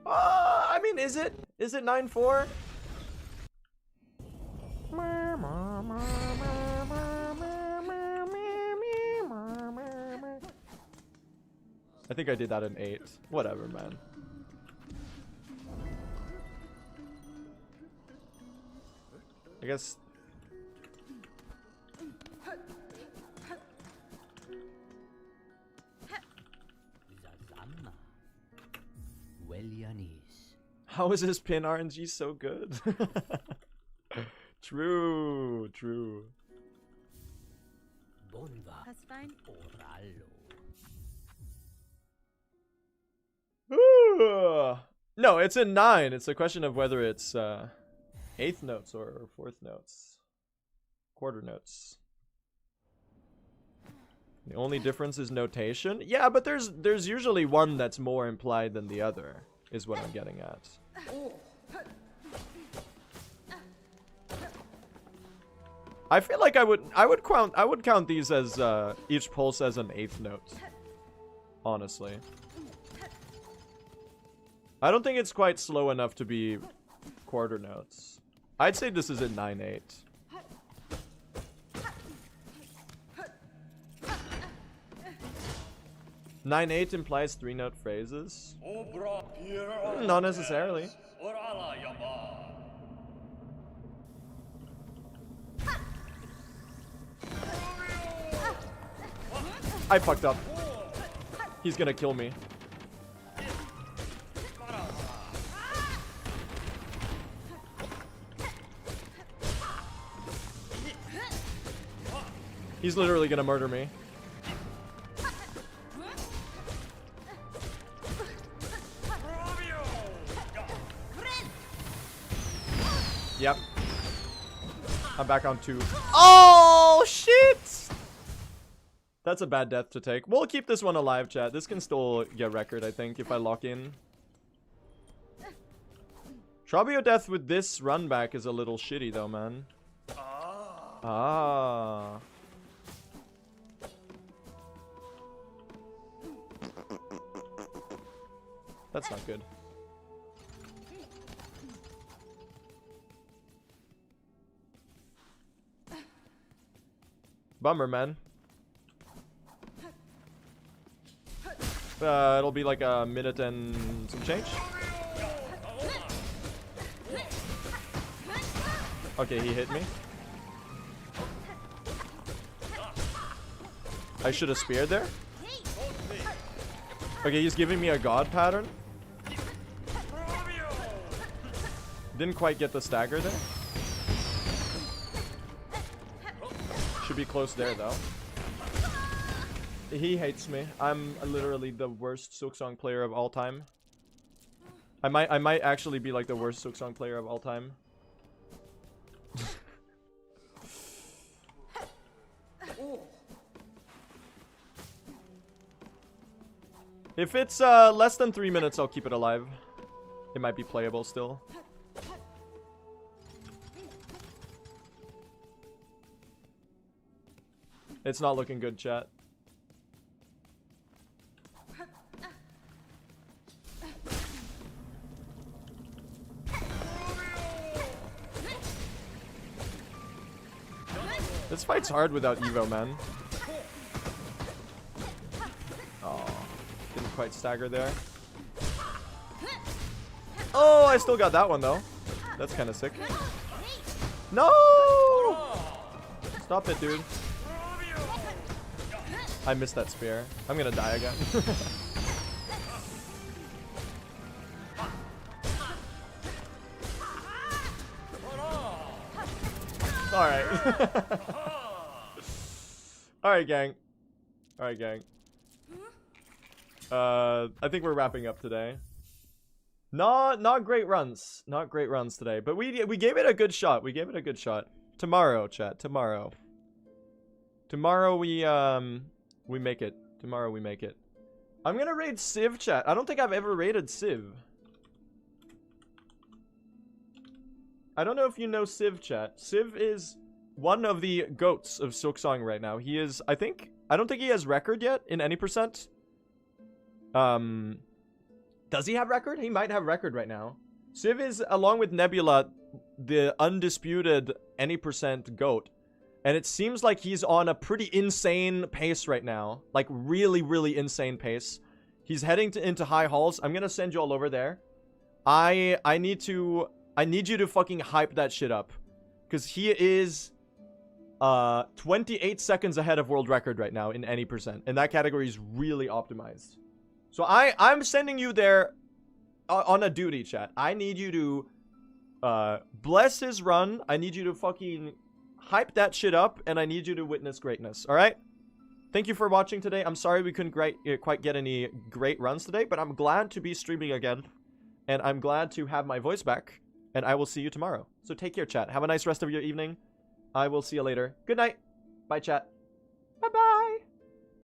I mean, is it 9-4? I think I did that in 8. Whatever, man. I guess. How is this pin RNG so good? True, true. That's fine. No, it's in 9. It's a question of whether it's 8th notes or 4th notes. Quarter notes. The only difference is notation? Yeah, but there's usually one that's more implied than the other, is what I'm getting at. I feel like I would count these as each pulse as an 8th note. Honestly. I don't think it's quite slow enough to be quarter notes. I'd say this is at 9/8. Nine-8 implies 3-note phrases? Not necessarily. I fucked up. He's gonna kill me. He's literally gonna murder me. Yep. I'm back on 2. Oh, shit! That's a bad death to take. We'll keep this one alive, chat. This can still get record, I think, if I lock in. Trobio death with this run back is a little shitty, though, man. Ah. That's not good. Bummer, man. It'll be like a minute and some change. Okay, he hit me. I should have speared there. Okay, he's giving me a god pattern. Didn't quite get the stagger there. Should be close there though. He hates me. I'm literally the worst Silksong player of all time. I might actually be like the worst Silksong player of all time. If it's less than 3 minutes, I'll keep it alive. It might be playable still. It's not looking good, chat. This fight's hard without Evo, man. Oh, didn't quite stagger there. Oh, I still got that one, though. That's kind of sick. No! Stop it, dude. I missed that spear. I'm gonna die again. Alright. Alright, gang. Alright, gang. I think we're wrapping up today. Not great runs. Not great runs today. But we gave it a good shot. We gave it a good shot. Tomorrow, chat. Tomorrow. Tomorrow we make it. Tomorrow we make it. I'm gonna raid Civ, chat. I don't think I've ever raided Civ. I don't know if you know Civ, chat. Civ is one of the goats of Silksong right now. He is, I don't think he has record yet in any percent. Does he have record? He might have record right now. Civ is, along with Nebula, the undisputed any percent goat. And it seems like he's on a pretty insane pace right now. Like, really, really insane pace. He's heading into high halls. I'm gonna send you all over there. I need you to fucking hype that shit up. Because he is 28 seconds ahead of world record right now in any percent. And that category is really optimized. So I'm sending you there on a duty, chat. I need you to bless his run. I need you to fucking hype that shit up, and I need you to witness greatness. All right? Thank you for watching today. I'm sorry we couldn't quite get any great runs today, but I'm glad to be streaming again, and I'm glad to have my voice back, and I will see you tomorrow. So take care, chat. Have a nice rest of your evening. I will see you later. Good night. Bye, chat. Bye-bye.